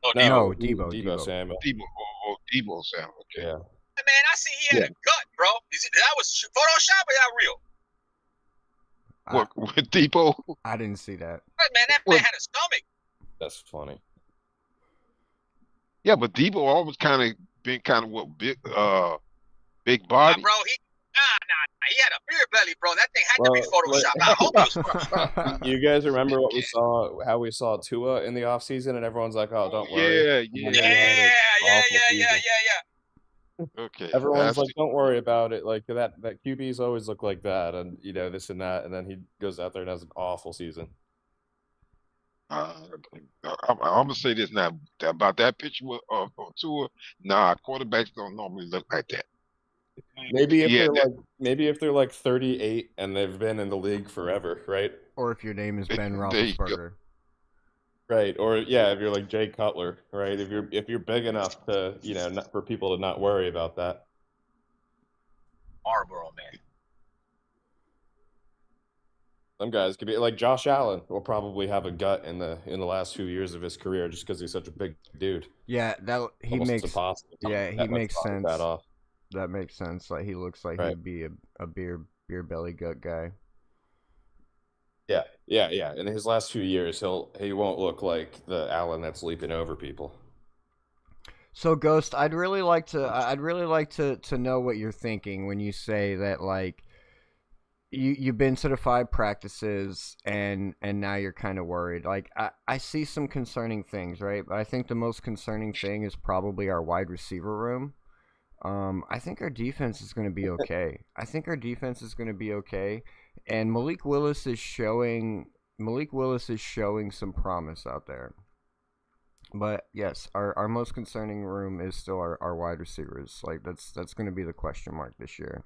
Oh, No, Debo Debo. Samuel. Debo Samuel. Okay. Yeah. Man, I see he had a gut, bro. That was Photoshop or that real? What, with Debo? I didn't see that. Man, that man had a stomach. That's funny. Yeah, but Debo always been what, big Nah, body. bro, he had a beer belly, bro. That thing had to be Photoshopped. I hope it was. You guys remember how we saw Tua in the offseason, and everyone's like, "Oh, don't worry." Yeah. Okay. Everyone's like, "Don't worry about it." Like that QBs always look like that, and this and that, and then he goes out there and has an awful season. I'm gonna say this now about that picture of Tua. Nah, quarterbacks don't normally look like that. Maybe if they're like 38 and they've been in the league forever, right? Or if your name is Ben There you go. Roethlisberger. Right, or if you're like Jay Cutler, right? If you're big enough to, not, for people to not worry about that. Marlboro, man. Some guys could be like Josh Allen will probably have a gut in the last few years of his career just because he's such a big dude. Yeah, he Almost makes impossible. he makes sense. That off. That makes sense. Like he looks like Right. he'd be a beer belly gut guy. Yeah. In his last few years, he won't look like the Allen that's leaping over people. So Ghost, I'd really like to know what you're thinking when you say that, like, you've been to the 5 practices and now you're kind of worried. Like I see some concerning things, right? But I think the most concerning thing is probably our wide receiver room. I think our defense is going to be okay. And Malik Willis is showing some promise out there. But yes, our most concerning room is still our wide receivers. Like that's going to be the question mark this year.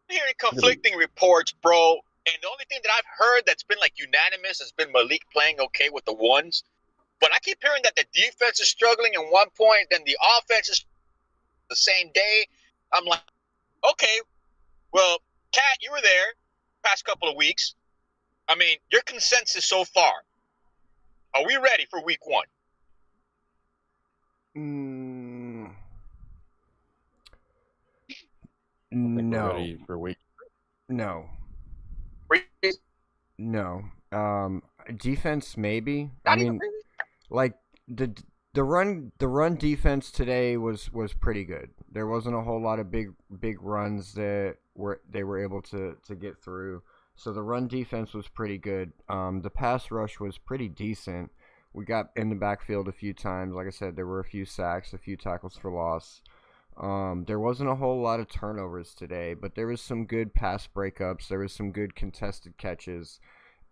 I'm hearing conflicting reports, bro. And the only thing that I've heard that's been like unanimous has been Malik playing okay with the ones. But I keep hearing that the defense is struggling at one point, then the offense is the same day. I'm like, okay, well, Kat, you were there past couple of weeks. I mean, your consensus so far. Are we ready for week 1? No. Ready for week? No. No. Defense maybe. Not I mean, even really? like the run defense today was pretty good. There wasn't a whole lot of big runs that they were able to get through. So the run defense was pretty good. The pass rush was pretty decent. We got in the backfield a few times. Like I said, there were a few sacks, a few tackles for loss. There wasn't a whole lot of turnovers today, but there was some good pass breakups. There was some good contested catches.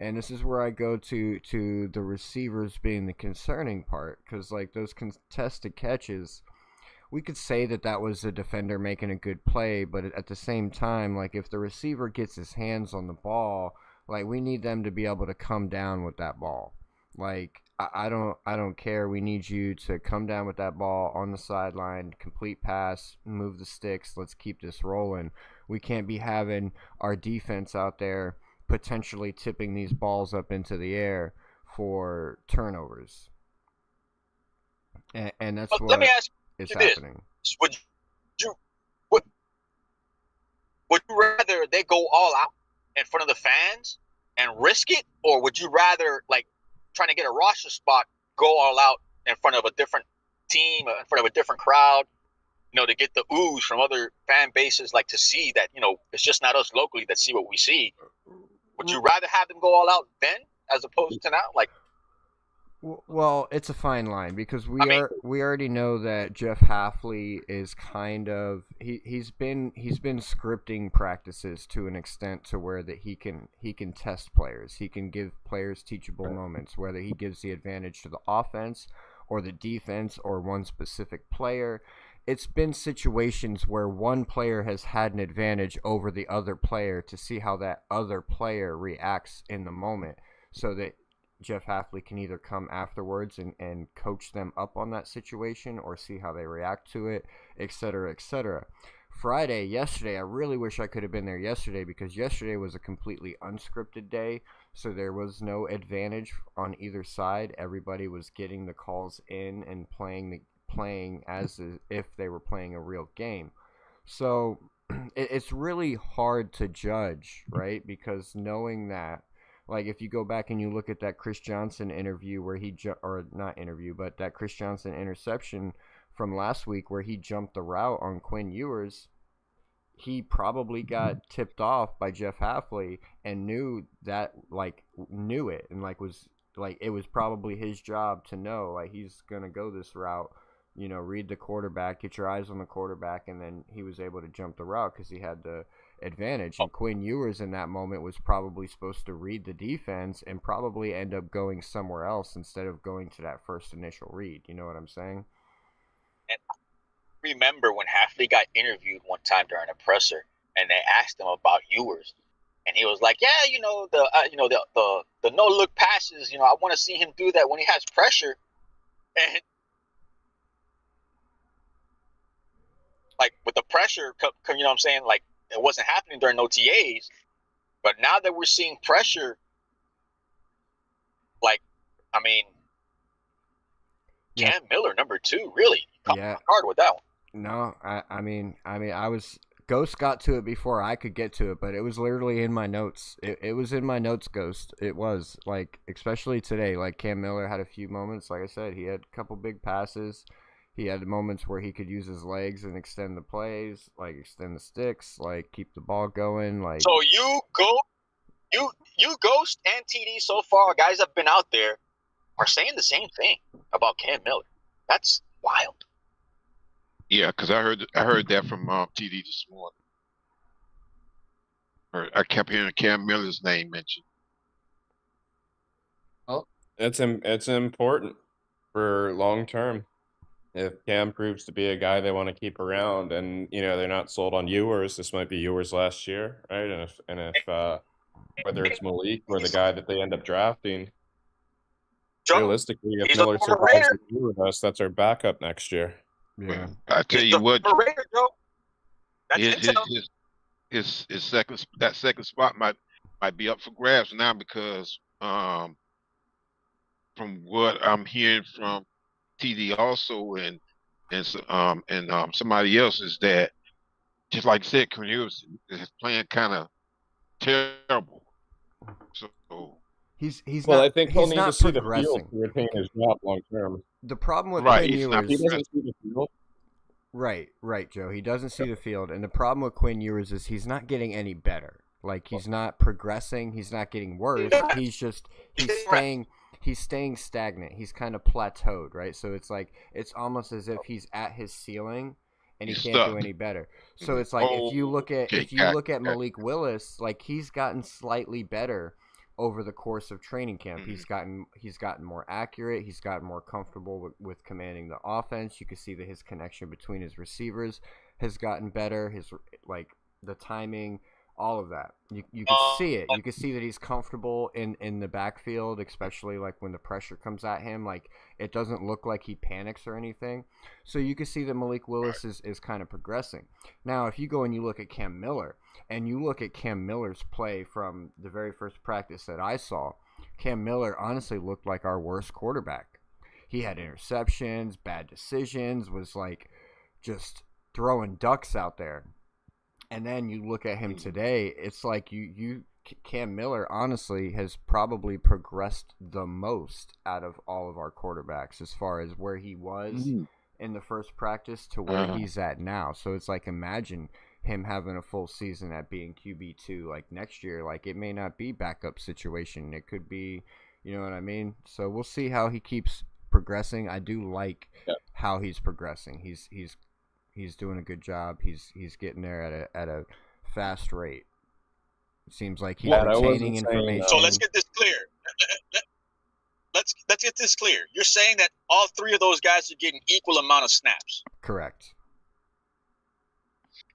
And this is where I go to the receivers being the concerning part, because like those contested catches, we could say that was a defender making a good play, but at the same time, like if the receiver gets his hands on the ball, like we need them to be able to come down with that ball. Like I don't care. We need you to come down with that ball on the sideline, complete pass, move the sticks. Let's keep this rolling. We can't be having our defense out there potentially tipping these balls up into the air for turnovers. And that's But what let me ask is you this: happening. Would you would, would you rather they go all out in front of the fans and risk it, or would you rather like trying to get a roster spot, go all out in front of a different team, in front of a different crowd, to get the ooze from other fan bases, like to see that, it's just not us locally that see what we see. Would you rather have them go all out then as opposed to now? Like, well, it's a fine line because we already know that Jeff Halfley is kind of he's been scripting practices to an extent to where that he can test players. He can give players teachable moments, whether he gives the advantage to the offense or the defense or one specific player. It's been situations where one player has had an advantage over the other player to see how that other player reacts in the moment, so that Jeff Halfley can either come afterwards and coach them up on that situation or see how they react to it, etc., etc. Yesterday, I really wish I could have been there yesterday because yesterday was a completely unscripted day, so there was no advantage on either side. Everybody was getting the calls in and playing as if they were playing a real game. So it's really hard to judge, right? Because knowing that, like if you go back and you look at that Chris Johnson interview where that Chris Johnson interception from last week where he jumped the route on Quinn Ewers, he probably got tipped off by Jeff Halfley and knew it and it was probably his job to know like he's gonna go this route. Read the quarterback, get your eyes on the quarterback, and then he was able to jump the route because he had the advantage. And Quinn Ewers in that moment was probably supposed to read the defense and probably end up going somewhere else instead of going to that first initial read. You know what I'm saying? and I remember when Halfley got interviewed one time during a presser, and they asked him about Ewers, and he was like, "Yeah, the no look passes. I want to see him do that when he has pressure." And like with the pressure, you know what I'm saying? Like it wasn't happening during OTAs, but now that we're seeing pressure, like, I mean, Cam Miller, number 2, really caught hard with that one. No, Ghost got to it before I could get to it, but it was literally in my notes. It was in my notes, Ghost. It was, like, especially today. Like, Cam Miller had a few moments. Like I said, he had a couple big passes. He had moments where he could use his legs and extend the plays, like extend the sticks, like keep the ball going. Like, so you Ghost and TD so far, guys have been out there, are saying the same thing about Cam Miller. That's wild. Yeah, because I heard that from TD this morning. I kept hearing Cam Miller's name mentioned. Well, it's important for long term. If Cam proves to be a guy they want to keep around, and they're not sold on Ewers, this might be Ewers last year, right? And if whether it's Malik or the guy that they end up drafting, realistically, if Miller survives the year with us, that's our backup next year. Yeah, I tell you what, That's his second spot might be up for grabs now because from what I'm hearing from TD also and somebody else is that just like I said, Cornelius is playing kind of terrible. So he's well, not. I think he'll need to see the field to retain his job long term. The problem with Right, Quinn he's Ewers, not He doesn't see the field. Right, Joe. He doesn't see the field, and the problem with Quinn Ewers is he's not getting any better. Like he's not progressing. He's not getting worse. He's staying stagnant. He's kind of plateaued, right? So it's almost as if he's at his ceiling and he He's can't stuck. do any better. So it's like if you look at Malik Willis, like he's gotten slightly better over the course of training camp. He's gotten more accurate. He's gotten more comfortable with commanding the offense. You can see that his connection between his receivers has gotten better. His the timing, all of that. You can see it. You can see that he's comfortable in the backfield, especially like when the pressure comes at him. Like it doesn't look like he panics or anything. So you can see that Malik Willis is kind of progressing. Now, if you go and you look at Cam Miller, and you look at Cam Miller's play from the very first practice that I saw, Cam Miller honestly looked like our worst quarterback. He had interceptions, bad decisions, was like just throwing ducks out there. And then you look at him today, it's like Cam Miller honestly has probably progressed the most out of all of our quarterbacks as far as where he was in the first practice to where he's at now. So it's like, imagine him having a full season at being QB2 like next year. Like it may not be backup situation. It could be, you know what I mean? So we'll see how he keeps progressing. I do like how he's progressing. He's doing a good job. He's getting there at a fast rate. It seems like he's retaining information. So let's get this clear. Let's get this clear. You're saying that all three of those guys are getting equal amount of snaps. Correct.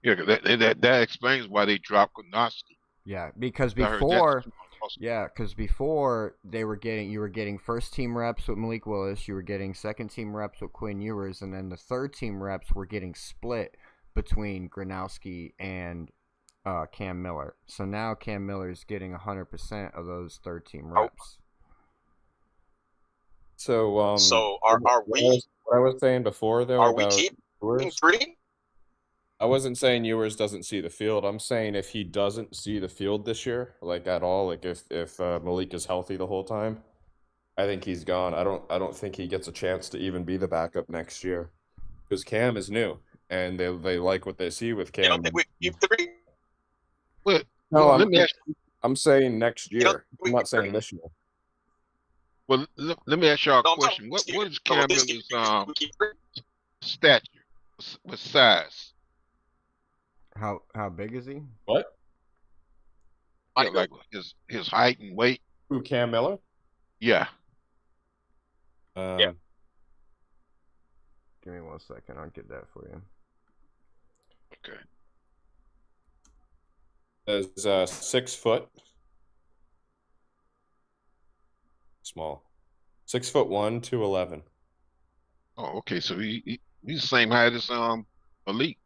Yeah, that explains why they dropped Konoski. Yeah, because before you were getting first team reps with Malik Willis, you were getting second team reps with Quinn Ewers, and then the third team reps were getting split between Gronowski and Cam Miller. So now Cam Miller is getting 100% of those third team reps. So are we? What I was saying before though. Are we keeping three? I wasn't saying Ewers doesn't see the field. I'm saying if he doesn't see the field this year, like at all, like if Malik is healthy the whole time, I think he's gone. I don't think he gets a chance to even be the backup next year, because Cam is new and they like what they see with Cam. You don't think we keep three? Well, no, I'm saying next year. I'm not saying this year. Well, let me ask y'all a question. What is Cam Miller's stature? What size? How big is he? What? Yeah, like his height and weight. Who, Cam Miller? Yeah. Yeah. Give me 1 second. I'll get that for you. Okay. Is 6 foot. Small. 6'1", 211. Oh, okay. So he's the same height as Malik.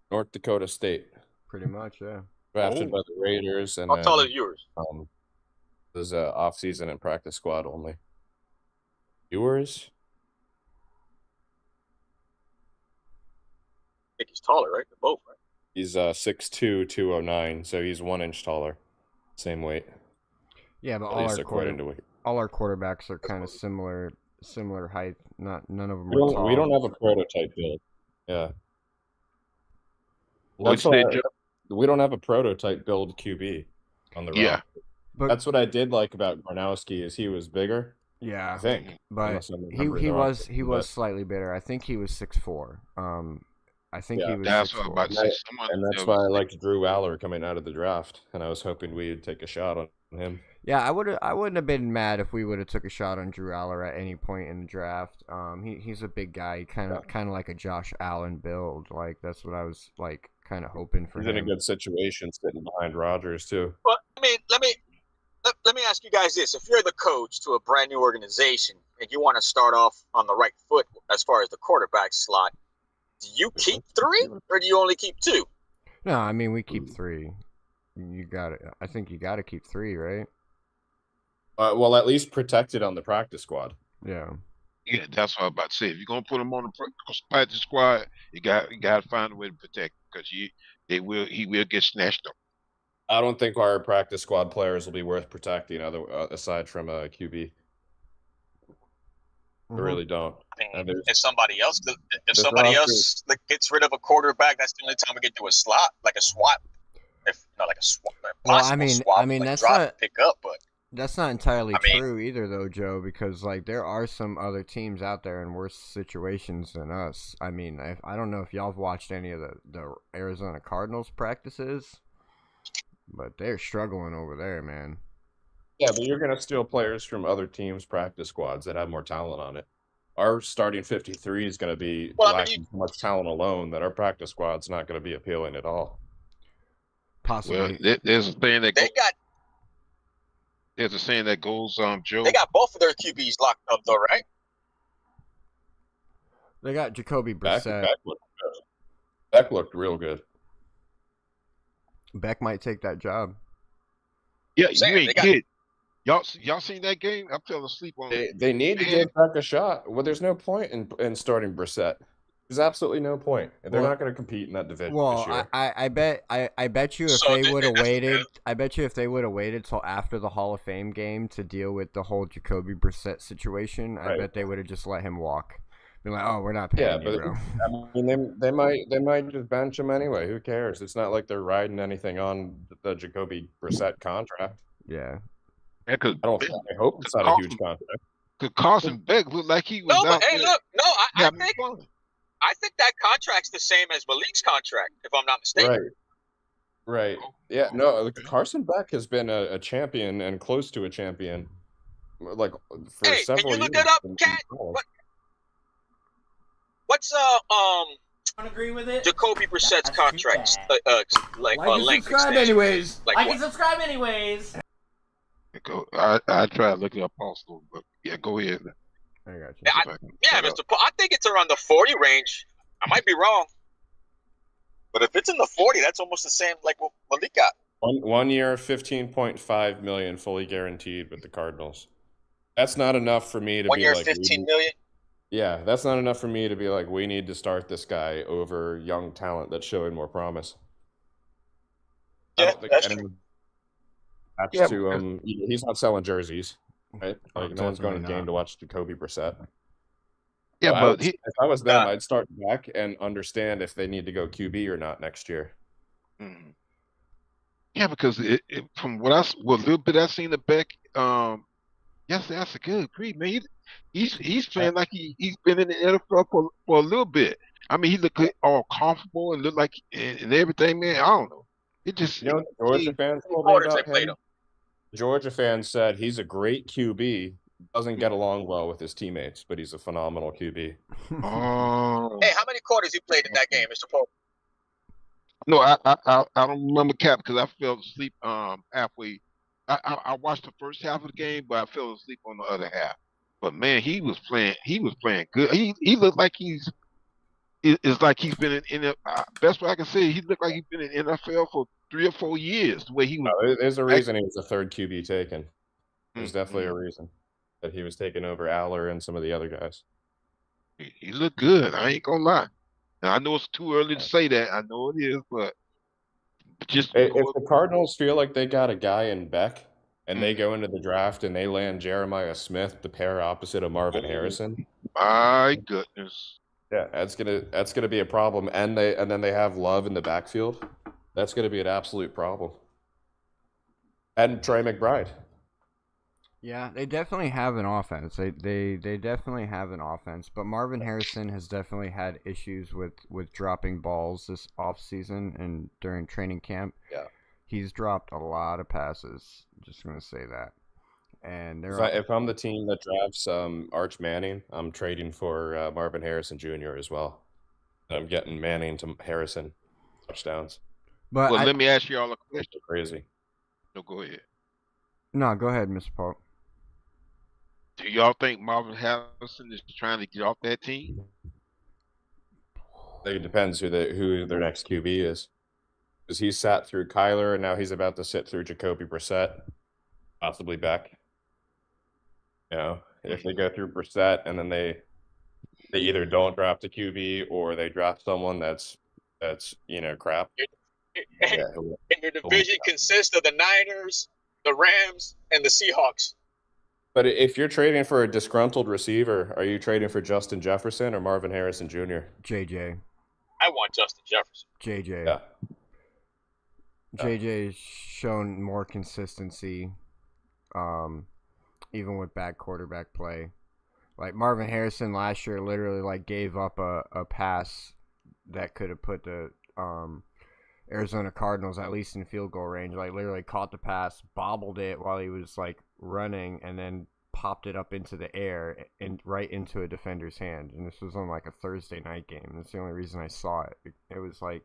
North Dakota State. Pretty much, yeah. Drafted by the Raiders, and how tall is yours? Was off season and practice squad only. Yours? I think he's taller, right? They're both, right? He's 6'2", 209, so he's 1 inch taller. Same weight. Yeah, but At least according to all our quarterbacks are kind of similar height. None of them are tall. We don't have a prototype build. Yeah. We don't have a prototype build QB on the roster. But that's what I did like about Gronowski is he was bigger. Yeah, I think. But he was slightly bigger. I think he was 6'4". I think he was. That's what I'm about to say. And that's why I liked Drew Aller coming out of the draft, and I was hoping we'd take a shot on him. Yeah, I wouldn't have been mad if we would have took a shot on Drew Aller at any point in the draft. He's a big guy, kind of like a Josh Allen build. Like that's what I was like kind of hoping for. He's him. in a good situation, sitting behind Rodgers too. Well, I mean, let me ask you guys this: if you're the coach to a brand new organization and you want to start off on the right foot as far as the quarterback slot, do you keep 3 or do you only keep 2? No, I mean we keep 3. You got it. I think you got to keep 3, right? Well, at least protected on the practice squad. Yeah. Yeah, that's what I'm about to say. If you're gonna put him on the practice squad, you got to find a way to protect because he will get snatched up. I don't think our practice squad players will be worth protecting, aside from a QB. I really don't. I mean, if somebody else gets rid of a quarterback, that's the only time we get to a slot, like a swap. If not like a swap. Well, I mean, like that's drop not pick up, but that's not entirely true either, though, Joe. Because like there are some other teams out there in worse situations than us. I mean, I don't know if y'all have watched any of the Arizona Cardinals practices, but they're struggling over there, man. Yeah, but you're going to steal players from other teams' practice squads that have more talent on it. Our starting 53 is going to be Well, I mean, lacking so much talent alone that our practice squad's not going to be appealing at all. Possibly. Well, there's a saying that they got there's a saying that goes, Joe. they got both of their QBs locked up though, right? They got Jacoby Beck Brissett. looked good. Beck looked real good. Beck might take that job. Yeah, Saying, you they ain't got- kid. Y'all seen that game? I fell asleep on it. They need to give Beck a shot. Well, there's no point in starting Brissett. There's absolutely no point. They're not going to compete in that division this year. I bet you if So they would have that's- waited, I bet you if they would have waited till after the Hall of Fame game to deal with the whole Jacoby Brissett situation, I Right. bet they would have just let him walk. Be like, oh, we're not paying you, bro. I mean, they might just bench him anyway. Who cares? It's not like they're riding anything on the Jacoby Brissett contract. Yeah. Yeah, cause I hope it's not a huge contract. Cause Carson Beck looked like he was No, out but hey, there look, no, I having think fun. that contract's the same as Malik's contract, if I'm not mistaken. Right. Yeah. No, Carson Beck has been a champion and close to a champion, like for Hey, several can you look years. it up, in Cat? college. What's Don't agree with it. Jacoby Brissett's That's too contract bad. like Like and length subscribe extension? anyways. Like Like what? and subscribe anyways. I try to look it up also, but yeah, go ahead. I got you. Yeah, yeah, Mr. Paul, I think it's around the 40 range. I might be wrong, but if it's in the 40, that's almost the same like what Malik got. 1 year, $15.5 million fully guaranteed with the Cardinals. That's not enough for me to 1 be year, like 15 million. Yeah, that's not enough for me to be like, we need to start this guy over young talent that's showing more promise. I Yeah, don't think that's anyone attached Yeah, to him. He's not selling jerseys, right? Oh, Like no one's going to the definitely game to watch Jacoby Brissett. Yeah, So but if I was them, I'd start back and understand if they need to go QB or not next year. Mhm. Yeah, because from what what little bit I seen of Beck, yes, that's a good agree, man. He's playing like he's been in the NFL for a little bit. I mean, he looked all comfortable and looked like and everything, man. I don't know. It just You know what Georgia fans told me Quarters they about played him? him. Georgia fans said he's a great QB, doesn't get along well with his teammates, but he's a phenomenal QB. oh Hey, how many quarters he played in that game, Mr. Paul? no, I don't remember Cap because I fell asleep halfway. I watched the first half of the game, but I fell asleep on the other half. But man, he was playing good. He looked like it's like he's been in the best way I can say. He looked like he's been in NFL for 3 or 4 years. The way he was. There's a reason he was the third QB taken. There's definitely a Mhm. reason that he was taken over Aller and some of the other guys. He looked good. I ain't gonna lie. And I know it's too early to say that. I know it is, but just If the Cardinals feel like they got a guy in Beck and they Mhm. go into the draft and they land Jeremiah Smith, the pair opposite of Marvin Harrison, my goodness. yeah, that's gonna be a problem. And then they have Love in the backfield. That's gonna be an absolute problem. And Trey McBride. Yeah, they definitely have an offense. They definitely have an offense, but Marvin Harrison has definitely had issues with dropping balls this offseason and during training camp. Yeah. He's dropped a lot of passes. Just going to say that. And If I'm the team that drafts Arch Manning, I'm trading for Marvin Harrison Jr. as well. I'm getting Manning to Harrison touchdowns. But Well, let me ask you all a question. Crazy. No, go ahead. No, go ahead, Mr. Paul. Do y'all think Marvin Harrison is trying to get off that team? It depends who their next QB is. Because he sat through Kyler and now he's about to sit through Jacoby Brissett, possibly Beck. You know, if they go through Brissett and then they either don't draft a QB or they draft someone that's crap. And your division consists of the Niners, the Rams, and the Seahawks. But if you're trading for a disgruntled receiver, are you trading for Justin Jefferson or Marvin Harrison Jr.? JJ. I want Justin Jefferson. JJ. Yeah. JJ's shown more consistency, even with bad quarterback play. Like Marvin Harrison last year literally like gave up a pass that could have put the Arizona Cardinals, at least in field goal range. Like literally caught the pass, bobbled it while he was like running, and then popped it up into the air and right into a defender's hand. And this was on like a Thursday night game. That's the only reason I saw it. It was like,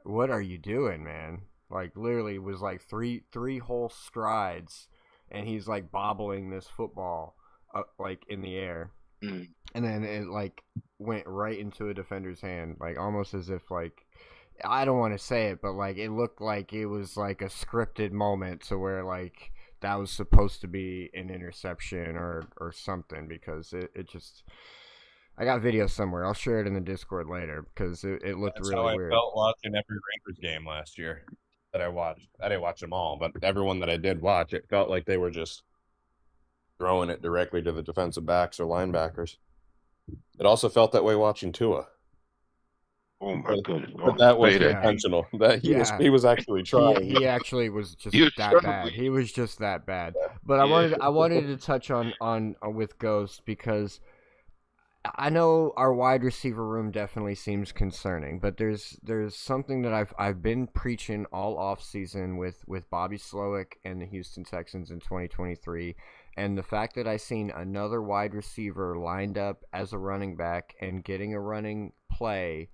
what are you doing, man? Like literally, it was like three whole strides, and he's like bobbling this football up like in the air. And then it like went right into a defender's hand, like almost as if like, I don't want to say it, but like it looked like it was like a scripted moment to where like that was supposed to be an interception or something, because it just, I got video somewhere. I'll share it in the Discord later because it looked That's really how weird. I felt watching every Rangers game last year that I watched. I didn't watch them all, but everyone that I did watch, it felt like they were just throwing it directly to the defensive backs or linebackers. It also felt that way watching Tua. Oh my goodness! But that was Yeah. intentional. That Yeah. he was actually trying. He actually was just He was that trying to bad. win. He was just that bad. But Yeah. I wanted to touch on with Ghost, because I know our wide receiver room definitely seems concerning, but there's something that I've been preaching all off season with Bobby Slowick and the Houston Texans in 2023, and the fact that I seen another wide receiver lined up as a running back and getting a running play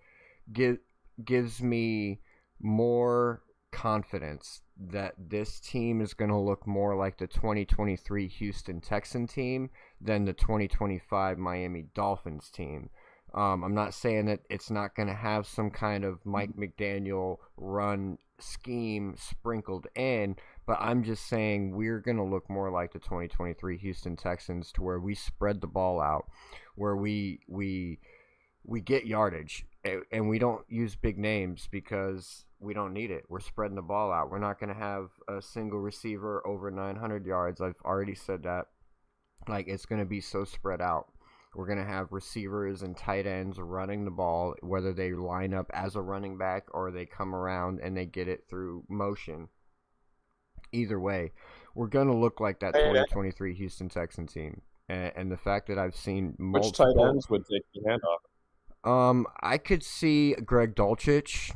gives me more confidence that this team is going to look more like the 2023 Houston Texan team than the 2025 Miami Dolphins team. I'm not saying that it's not going to have some kind of Mike McDaniel run scheme sprinkled in, but I'm just saying we're going to look more like the 2023 Houston Texans, to where we spread the ball out, where we get yardage, and we don't use big names because we don't need it. We're spreading the ball out. We're not going to have a single receiver over 900 yards. I've already said that. Like, it's going to be so spread out. We're going to have receivers and tight ends running the ball, whether they line up as a running back or they come around and they get it through motion. Either way, we're going to look like that 2023 Houston Texan team. And the fact that I've seen multiple... Which tight ends would take the handoff? I could see Greg Dulcich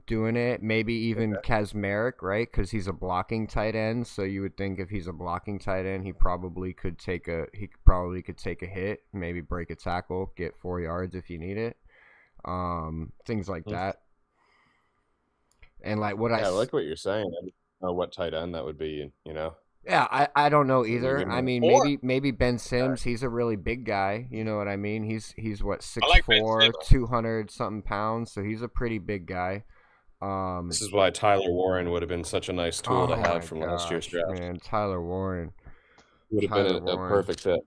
doing it. Maybe even Kazmarek, right? Because he's a blocking tight end. So you would think if he's a blocking tight end, he probably could take a hit, maybe break a tackle, get 4 yards if you need it. Things like that. And like what I like what you're saying. I don't know what tight end that would be. You know. Yeah, I don't know either. I mean, Or- maybe Ben Sims. He's a really big guy. You know what I mean? He's what, I like Ben 6'4", Sims. 200 something pounds. So he's a pretty big guy. This is why Tyler Warren would have been such a nice tool to my have from last year's gosh, draft. man, Tyler Warren, Would have been a perfect fit.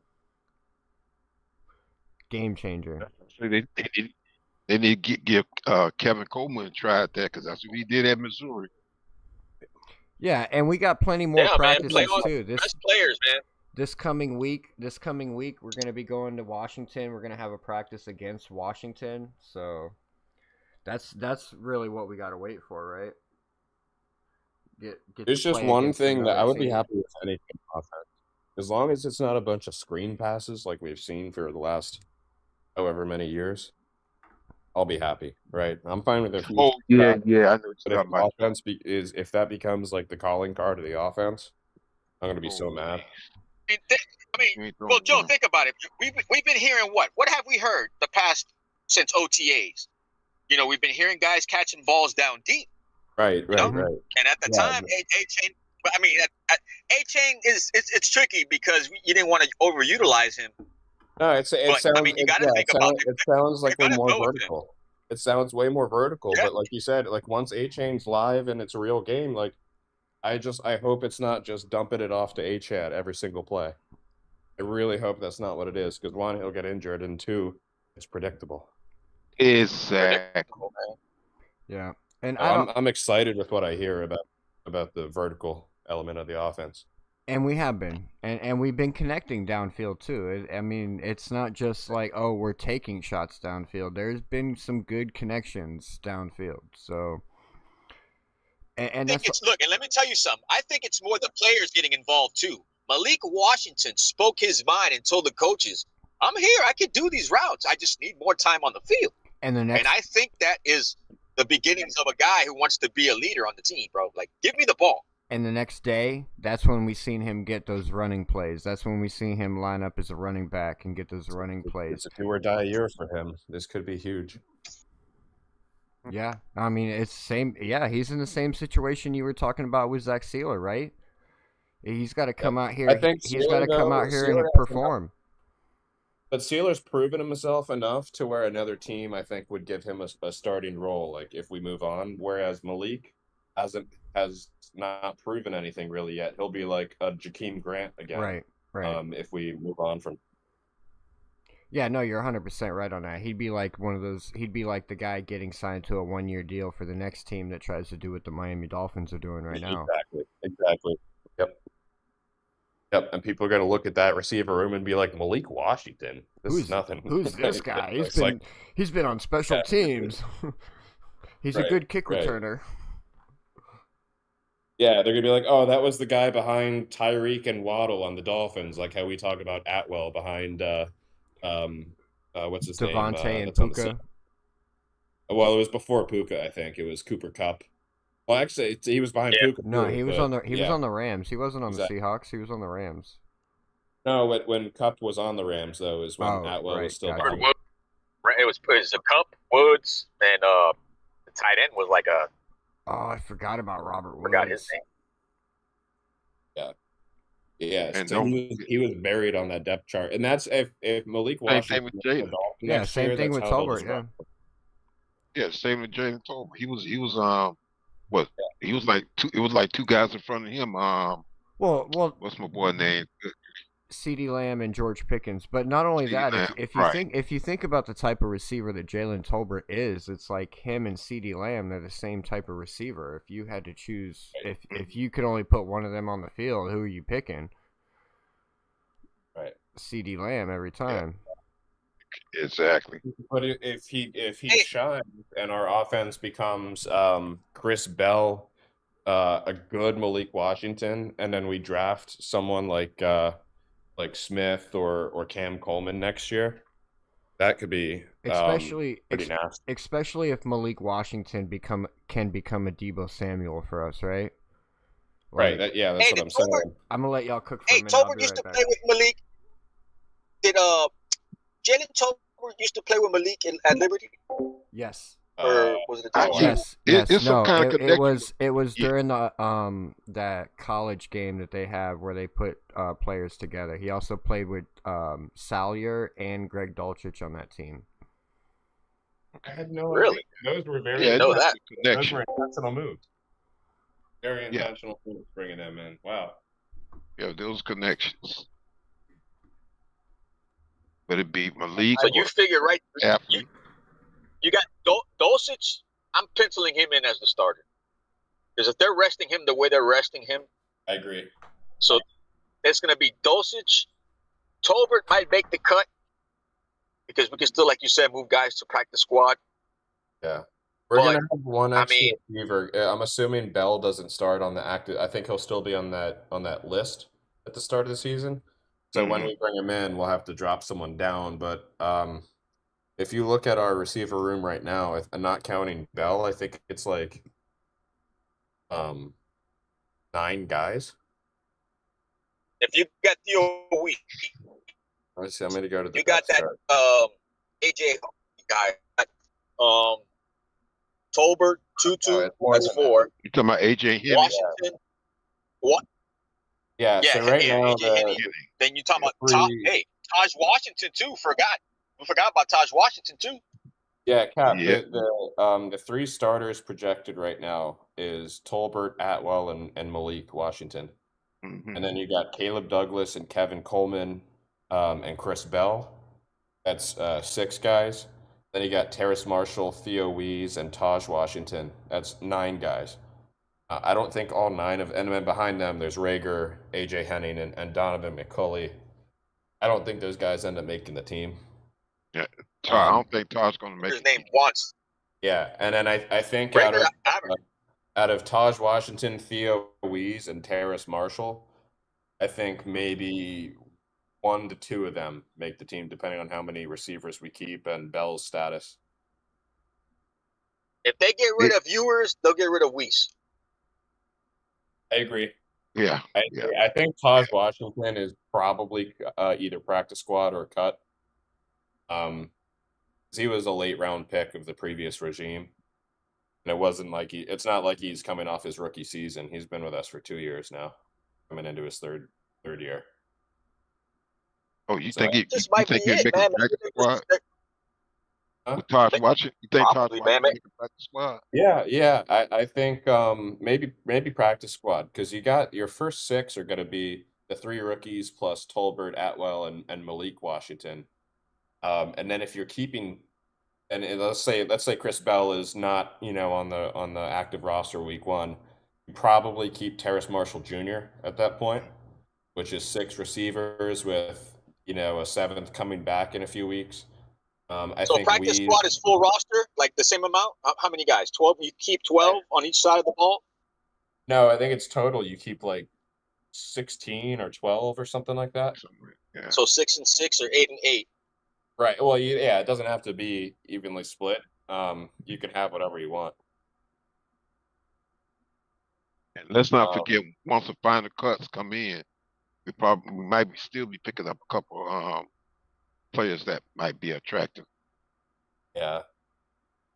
game changer. So they need to give Kevin Coleman a try at that, because that's what he did at Missouri. Yeah, and we got plenty more Yeah, man, practices play on too. best players, man. This coming week, we're gonna be going to Washington. We're gonna have a practice against Washington. So that's really what we got to wait for, right? Get There's to just play one against thing that another I would be team. happy with anything offense. As long as it's not a bunch of screen passes like we've seen for the last however many years, I'll be happy, right? I'm fine with it. Oh yeah, I know what But you're if talking about. offense if that becomes like the calling card of the offense, I'm gonna be so mad. I mean, well, Joe, think about it. We've been hearing what? What have we heard the past since OTAs? You know, we've been hearing guys catching balls down deep. Right. know? Right. And at the Yeah, time, A-Chain, but I mean, A-Chain it's tricky because you didn't want to overutilize him. No, it But, sounds. I mean, you got to yeah, think it about sounds, it sounds like you we're gotta more go with him. vertical. It sounds way more vertical, Yeah. but like you said, like once A-Chain's live and it's a real game, like I hope it's not just dumping it off to A-Chat every single play. I really hope that's not what it is, because one, he'll get injured, and two, it's predictable. Exactly. Yeah, and I'm excited with what I hear about the vertical element of the offense. And we have been, and we've been connecting downfield too. I mean, it's not just like, oh, we're taking shots downfield. There's been some good connections downfield. So, and I think that's look, and let me tell you something. I think it's more the players getting involved too. Malik Washington spoke his mind and told the coaches, "I'm here. I can do these routes. I just need more time on the field." and the next And I think that is the beginnings of a guy who wants to be a leader on the team, bro. Like, give me the ball. And the next day, that's when we seen him get those running plays. That's when we seen him line up as a running back and get those running plays. It's a do or die year for him. This could be huge. Yeah, I mean, it's same. Yeah, he's in the same situation you were talking about with Zach Sealer, right? He's got to come out here. I think he's got to come out here Sealer and has perform. But Sealer's proven himself enough to where another team, I think, would give him a starting role, like if we move on. Whereas Malik has not proven anything really yet. He'll be like a Jakeem Grant again. Right. If we move on from. Yeah, no, you're 100% right on that. He'd be like one of those. He'd be like the guy getting signed to a 1-year deal for the next team that tries to do what the Miami Dolphins are doing right now. Exactly. Yep. And people are going to look at that receiver room and be like, Malik Washington. This is nothing. Who's this guy? He's been on special Yeah. teams. He's a good kick returner. Yeah, they're gonna be like, oh, that was the guy behind Tyreek and Waddle on the Dolphins, like how we talk about Atwell behind what's his name? Devontae and that's on the Puka. Well, it was before Puka, I think. It was Cooper Kupp. Well, actually, he was behind Puka. No, too, he was but, on the Rams. He wasn't on Exactly. the Seahawks. He was on the Rams. No, when Kupp was on the Rams, though, is when Atwell was still gotcha. behind. It was a Cup, Woods, and the tight end was like a. Oh, I forgot about Robert Woods. Forgot his name. Yeah, And so he was buried on that depth chart, and that's if Malik Same Washington. thing with Jalen. Yeah, same thing with Tolbert. Yeah. Yeah, same with Jalen Tolbert. He was what? He was like two. It was like two guys in front of him. Well, What's my boy name? CeeDee Lamb and George Pickens. But not only CeeDee that, Lamb, if you think about the type of receiver that Jalen Tolbert is, it's like him and CeeDee Lamb. They're the same type of receiver. If you had to choose, if you could only put one of them on the field, who are you picking? Right. CeeDee Lamb every time. Exactly. But if he shines and our offense becomes Chris Bell, a good Malik Washington, and then we draft someone like Smith or Cam Coleman next year, that could be pretty nasty. Especially if Malik Washington can become a Debo Samuel for us, right? Right. That's what I'm saying. I'm gonna let y'all cook for a minute. Tolbert used to play with Malik. Did Jalen Tolbert used to play with Malik at Liberty? Yes. Or was it? Yes. It's some kind of connection. It was during the that college game that they have where they put players together. He also played with Salyer and Greg Dulcich on that team. I had no Really? idea. Those were very that those were intentional moves. Very intentional moves bringing them in. Wow. Yeah, those connections. But it be Malik. So you figure right. After. You got Dulcich. I'm penciling him in as the starter because if they're resting him the way they're resting him, I agree. So it's going to be Dulcich. Tolbert might make the cut because we can still, like you said, move guys to practice squad. Yeah. We're going to have one extra receiver. I'm assuming Bell doesn't start on the active. I think he'll still be on that list at the start of the season. So when we bring him in, we'll have to drop someone down. But if you look at our receiver room right now, I'm not counting Bell, I think it's like 9 guys. If you got Theo Week, Let's see. I'm going to go to the. you got that AJ guy, Tolbert, Tutu. That's 4. You talking about AJ Henry? Washington. What? Yeah. So right now, then you talk about Taj Washington too. We forgot about Taj Washington too. Yeah, Cap. Yeah. The 3 starters projected right now is Tolbert, Atwell, and Malik Washington. Mm-hmm. And then you got Caleb Douglas and Kevin Coleman and Chris Bell. That's 6 guys. Then you got Terrace Marshall, Theo Wees, and Taj Washington. That's 9 guys. I don't think all 9 of, and then behind them there's Rager, AJ Henning, and Donovan McCulley. I don't think those guys end up making the team. Yeah, I don't think Taj's going to make his name once. Yeah, and then I think out of Taj Washington, Theo Wees, and Terrace Marshall, I think maybe 1 to 2 of them make the team, depending on how many receivers we keep and Bell's status. If they get rid of Ewers, they'll get rid of Weiss. I agree. Yeah. I Yeah. agree. I think Taj Washington is probably either practice squad or cut. 'Cause he was a late round pick of the previous regime. And it wasn't like it's not like he's coming off his rookie season. He's been with us for 2 years now, coming into his third year. Oh, you So think I- you This might be think he'd it, make man. a practice squad Huh? with Todd Washington? You think Todd Probably, man. Washington make a practice squad? Yeah. I think maybe practice squad, because you got your first 6 are going to be the 3 rookies plus Tolbert, Atwell, and Malik Washington. And then if you're keeping, and let's say Chris Bell is not on the active roster week 1, you probably keep Terrace Marshall Jr. at that point, which is 6 receivers with a 7th coming back in a few weeks. I So think practice squad is full roster, like the same amount? How many guys? 12? You keep 12 on each side of the ball? No, I think it's total. You keep like 16 or 12 or something like that. Yeah. So 6 and 6 or 8 and 8. Right. Well, it doesn't have to be evenly split. You can have whatever you want. And let's not forget, once the final cuts come in, we might still be picking up a couple players that might be attractive. Yeah.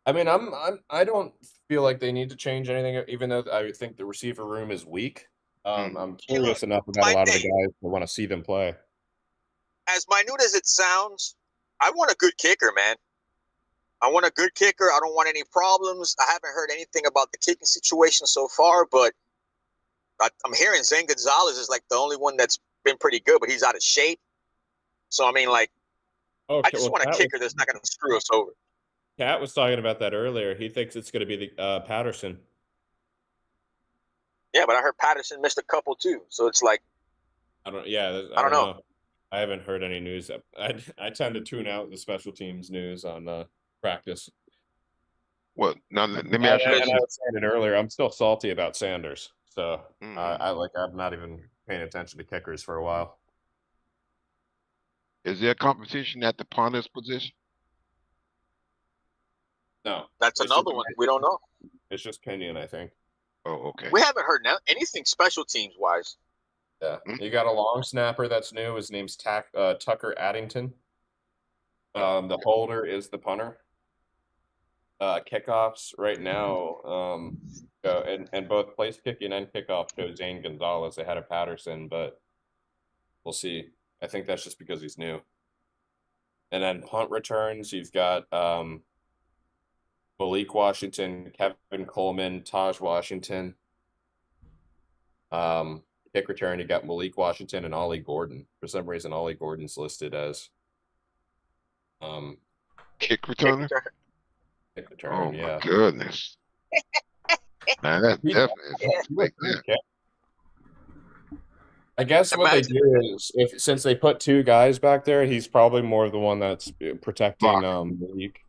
I mean, I don't feel like they need to change anything, even though I think the receiver room is weak. I'm curious enough about a lot of the guys to want to see them play. As minute as it sounds, I want a good kicker, man. I want a good kicker. I don't want any problems. I haven't heard anything about the kicking situation so far, but I'm hearing Zane Gonzalez is like the only one that's been pretty good, but he's out of shape. So, I mean, like, I just want a kicker that's not going to screw us over. Kat was talking about that earlier. He thinks it's going to be the Patterson. Yeah, but I heard Patterson missed a couple too. So it's like, I don't know. I haven't heard any news. I tend to tune out the special teams news on practice. Well, now let me ask you. And I was saying it earlier. I'm still salty about Sanders, so I'm not even paying attention to kickers for a while. Is there competition at the punter's position? No, that's another one. We don't know. It's just Pinion, I think. Oh, okay. We haven't heard anything special teams wise. Yeah, you got a long snapper that's new. His name's Tucker Addington. The holder is the punter. Kickoffs right now, and both place kicking and kickoff show Zane Gonzalez ahead of Patterson, but we'll see. I think that's just because he's new. And then punt returns, you've got Malik Washington, Kevin Coleman, Taj Washington. Kick return, you got Malik Washington and Ollie Gordon. For some reason, Ollie Gordon's listed as kick returner. Kick return, oh my goodness! Man, that's definitely slick. Yeah. I guess what they do is, since they put 2 guys back there, he's probably more of the one that's protecting Malik.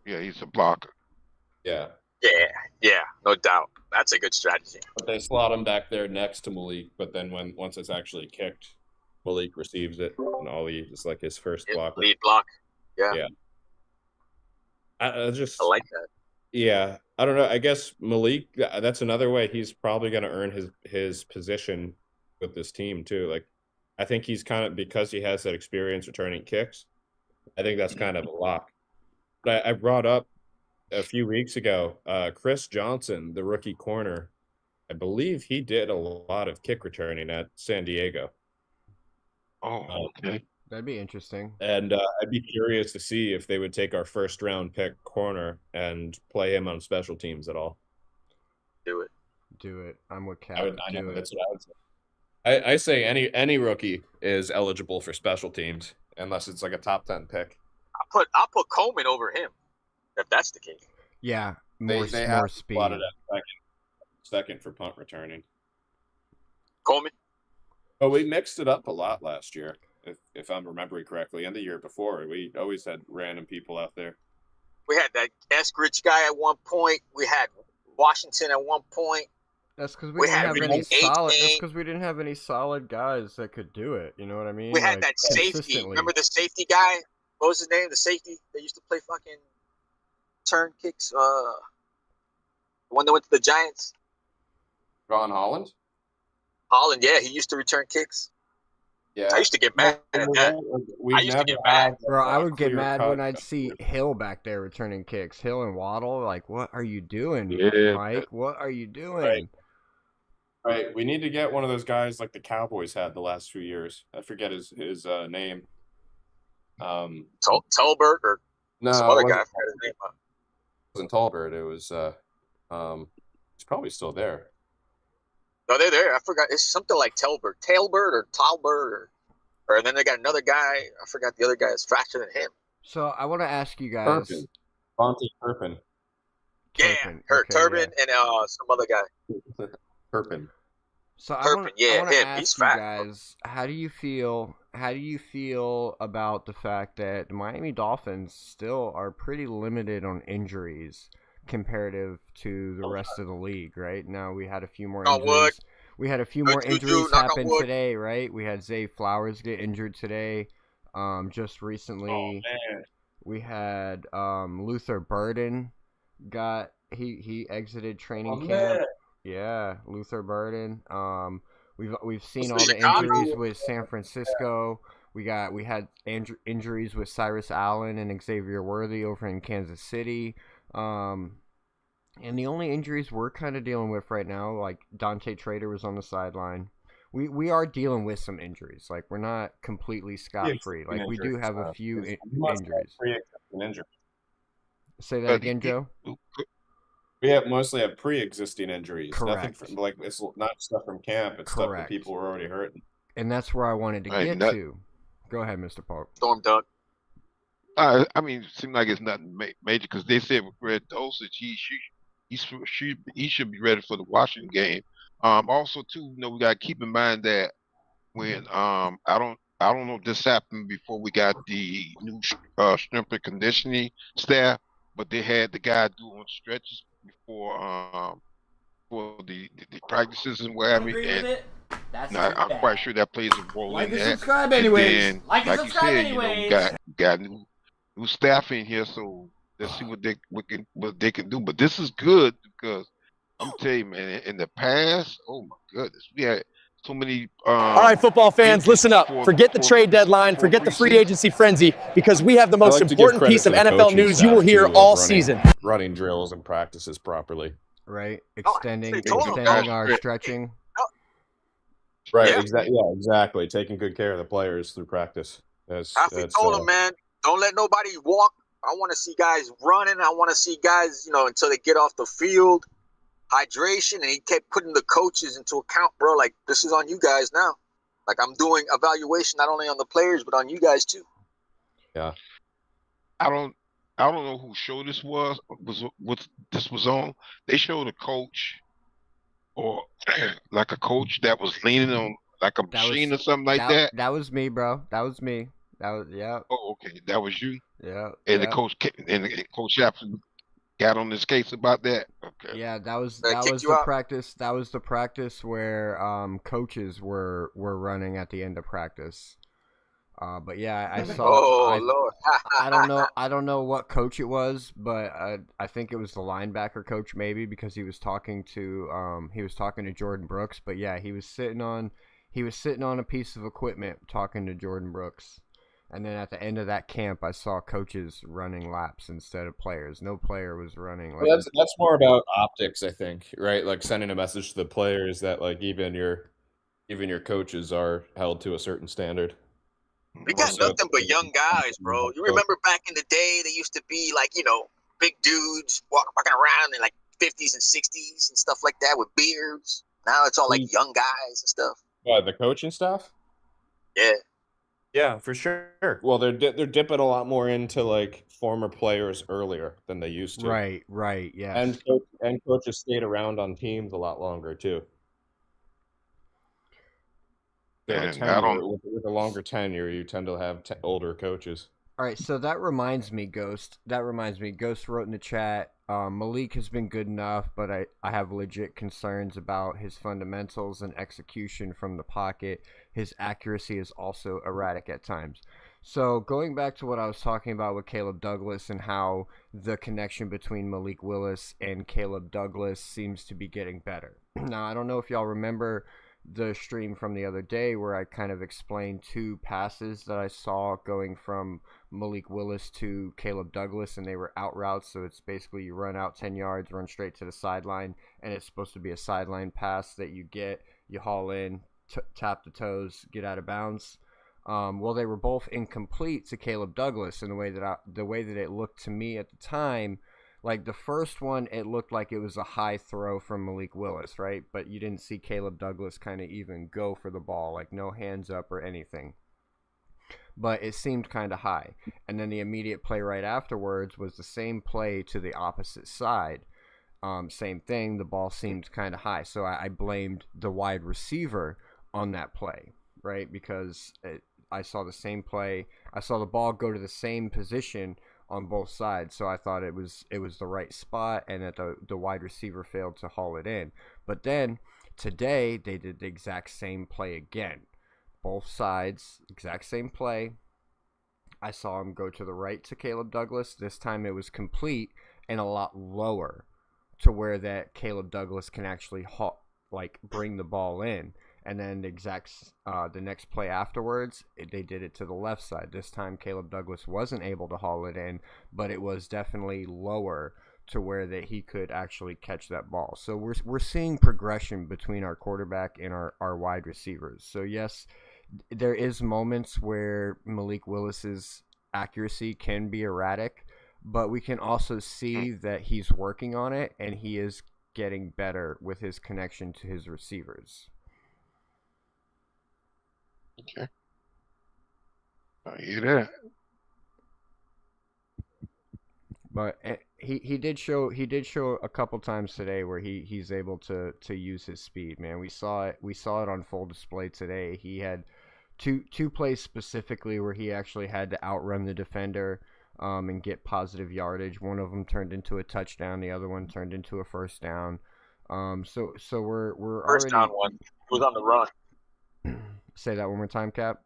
Yeah, he's a blocker. Yeah, no doubt. That's a good strategy. But they slot him back there next to Malik, but then once it's actually kicked, Malik receives it, and Ollie is like his first blocker. Lead block. Yeah. I like that. Yeah, I don't know. I guess Malik, that's another way he's probably going to earn his position with this team too. Like, I think he's kind of, because he has that experience returning kicks, I think that's kind of a lock. But I brought up a few weeks ago, Chris Johnson, the rookie corner, I believe he did a lot of kick returning at San Diego. Oh, okay. That'd be interesting. And I'd be curious to see if they would take our first round pick corner and play him on special teams at all. Do it. I'm with Cat. That's what I would say. I say any rookie is eligible for special teams unless it's like a top 10 pick. I'll put Coleman over him if that's the case. Yeah, more speed. Slotted at second for punt returning. Coleman. But we mixed it up a lot last year, if I'm remembering correctly, and the year before. We always had random people out there. We had that Eskridge guy at one point. We had Washington at one point. That's because we didn't have any solid. That's because we didn't have any solid guys that could do it. You know what I mean? We had that safety. Remember the safety guy? What was his name? The safety that used to play fucking turn kicks. The one that went to the Giants. Ron Holland. Holland, yeah, he used to return kicks. Yeah, I used to get mad at that. We've I used to never get mad. had, Bro, I would get mad clear-cut- when I'd see Hill back there returning kicks. Hill and Waddle, like, what are you doing, Yeah. Mike? What are you doing? Right. Right, we need to get one of those guys like the Cowboys had the last few years. I forget his name. Tolbert or No, some it other guy. I wasn't, forgot his name. wasn't Tolbert. It was he's probably still there. No, they're there. I forgot. It's something like Talbert or Talbert, or then they got another guy. I forgot the other guy is faster than him. So I want to ask you guys. Turpin. Bonte Turpin. Yeah, Turbin and some other guy. Turpin. So I Turpin, want yeah, to him. ask He's you fat. guys, how do you feel about the fact that the Miami Dolphins still are pretty limited on injuries comparative to the rest of the league, right? Now we had a few more Knock injuries. wood. We had a few Good more juju, injuries knock on happen wood. today, right? We had Zay Flowers get injured today. Just recently, Oh man. we had Luther Burden he exited training camp. Man. Yeah, Luther Burden. We've seen all Let's the see, Chicago. injuries with San Francisco. We had injuries with Cyrus Allen and Xavier Worthy over in Kansas City. And the only injuries we're kind of dealing with right now, like Dante Trader was on the sideline. We are dealing with some injuries. Like, we're not completely scot-free. Like, we do have a few injuries. Injuries. Say that again, Joe? We mostly have pre-existing injuries. Correct. Nothing like it's not stuff from camp. It's stuff that people were already hurting. And that's where I wanted to Right, get to. Go ahead, Mr. Park. Storm Duck. I mean, it seems like it's nothing major because they said with Red Dosage, he should be ready for the Washington game. Also too, we got to keep in mind that when I don't know if this happened before we got the new strength and conditioning staff, but they had the guy doing stretches before for the practices and what have you. Agree with And it? That's now, too I'm bad. quite sure that plays a role Like in and that. subscribe And anyways. then, Like and you subscribe said, anyways. got new staff in here, so let's see what they can do. But this is good because I'm telling you, man, in the past, oh my goodness, we had so many. All right, football fans, listen up. Forget the trade deadline, forget the free agency frenzy, because we have the most important piece of NFL news you will hear all season. Running drills and practices properly. Right? Oh, Extending they told him, our guys. stretching. Right. Yeah. Exactly. Taking good care of the players through practice. Alfie told him, man, don't let nobody walk. I want to see guys running. I want to see guys, until they get off the field. Hydration, and he kept putting the coaches into account, bro. Like, this is on you guys now. Like, I'm doing evaluation not only on the players but on you guys too. Yeah. I don't know who show this was what this was on. They showed a coach or like a coach that was leaning on like a machine or something like that. That was me, bro. That was me. Yeah. Oh, okay, that was you. Yeah. And yeah. Coach Shapson got on this case about that. Okay. Yeah, that was kicked you the out? practice. That was the practice where coaches were running at the end of practice. But yeah, I saw. Oh Lord! I don't know what coach it was, but I think it was the linebacker coach maybe because he was talking to Jordan Brooks. But yeah, he was sitting on a piece of equipment talking to Jordan Brooks. And then at the end of that camp, I saw coaches running laps instead of players. No player was running. Well, that's more about optics, I think, right? Like sending a message to the players that like even your coaches are held to a certain standard. We got Also, nothing but young guys, bro. You remember back in the day, they used to be like, big dudes walking around in like 50s and 60s and stuff like that with beards. Now it's all like young guys and stuff. The coaching staff? Yeah. Yeah, for sure. Well, they're dipping a lot more into like former players earlier than they used to. Right, yeah. And coaches stayed around on teams a lot longer too. With a longer tenure, you tend to have older coaches. All right, so that reminds me, Ghost. Ghost wrote in the chat, Malik has been good enough, but I have legit concerns about his fundamentals and execution from the pocket. His accuracy is also erratic at times. So going back to what I was talking about with Caleb Douglas and how the connection between Malik Willis and Caleb Douglas seems to be getting better. Now, I don't know if y'all remember the stream from the other day where I kind of explained two passes that I saw going from Malik Willis to Caleb Douglas, and they were out routes. So it's basically you run out 10 yards, run straight to the sideline, and it's supposed to be a sideline pass that you get, you haul in, tap the toes, get out of bounds. Well, they were both incomplete to Caleb Douglas in the way that it looked to me at the time. Like the first one, it looked like it was a high throw from Malik Willis, right? But you didn't see Caleb Douglas kind of even go for the ball, like no hands up or anything. But it seemed kind of high. And then the immediate play right afterwards was the same play to the opposite side. Same thing, the ball seemed kind of high. So I blamed the wide receiver on that play, right? Because I saw the same play. I saw the ball go to the same position on both sides, so I thought it was the right spot, and that the wide receiver failed to haul it in. But then today they did the exact same play again, both sides, exact same play. I saw him go to the right to Caleb Douglas. This time it was complete and a lot lower, to where that Caleb Douglas can actually bring the ball in. And then the next play afterwards, they did it to the left side. This time, Caleb Douglas wasn't able to haul it in, but it was definitely lower to where that he could actually catch that ball. So we're seeing progression between our quarterback and our wide receivers. So yes, there is moments where Malik Willis's accuracy can be erratic, but we can also see that he's working on it, and he is getting better with his connection to his receivers. Okay. I hear that. But he did show a couple times today where he's able to use his speed, man. We saw it on full display today. He had two plays specifically where he actually had to outrun the defender and get positive yardage. One of them turned into a touchdown, the other one turned into a first down. So we're First already... down one was on the run. Say that one more time, Cap.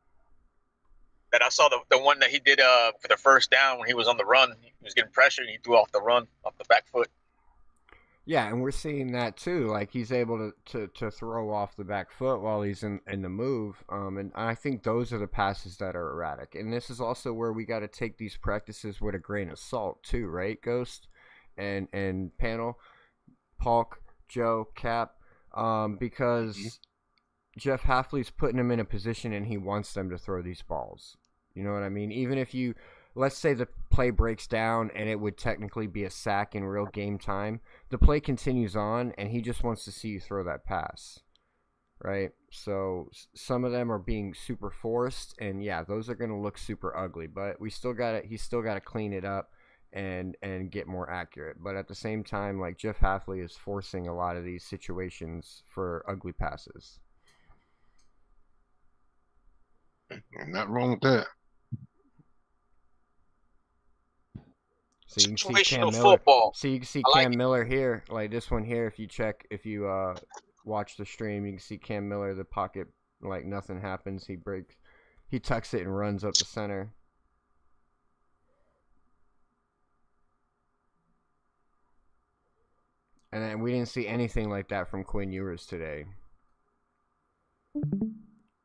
And I saw the one that he did for the first down when he was on the run. He was getting pressure and he threw off the run, off the back foot. Yeah, and we're seeing that too. Like he's able to throw off the back foot while he's in the move. And I think those are the passes that are erratic. And this is also where we got to take these practices with a grain of salt too, right, Ghost? And panel, Paulk, Joe, Cap, because Jeff Hafley's putting him in a position and he wants them to throw these balls. You know what I mean? Even if let's say the play breaks down and it would technically be a sack in real game time, the play continues on and he just wants to see you throw that pass, right? So some of them are being super forced, and yeah, those are going to look super ugly, but he's still got to clean it up and get more accurate. But at the same time, like Jeff Hafley is forcing a lot of these situations for ugly passes. Not wrong with that. So you can see Cam Miller. Football. So you can see I Cam like Miller here, like this one here. If you watch the stream, you can see Cam Miller, the pocket, like nothing happens. He tucks it and runs up the center. And then we didn't see anything like that from Quinn Ewers today.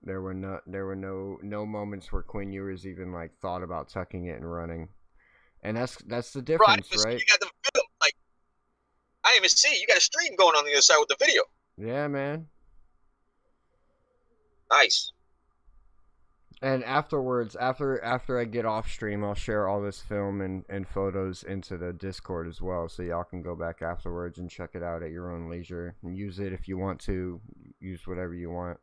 There were no moments where Quinn Ewers even like thought about tucking it and running. And that's the difference, Bro, right? you got the video. Like, I didn't even see it. You got a stream going on the other side with the video. Yeah, man. Nice. And afterwards, after I get off stream, I'll share all this film and photos into the Discord as well, so y'all can go back afterwards and check it out at your own leisure and use it if you want to. Use whatever you want.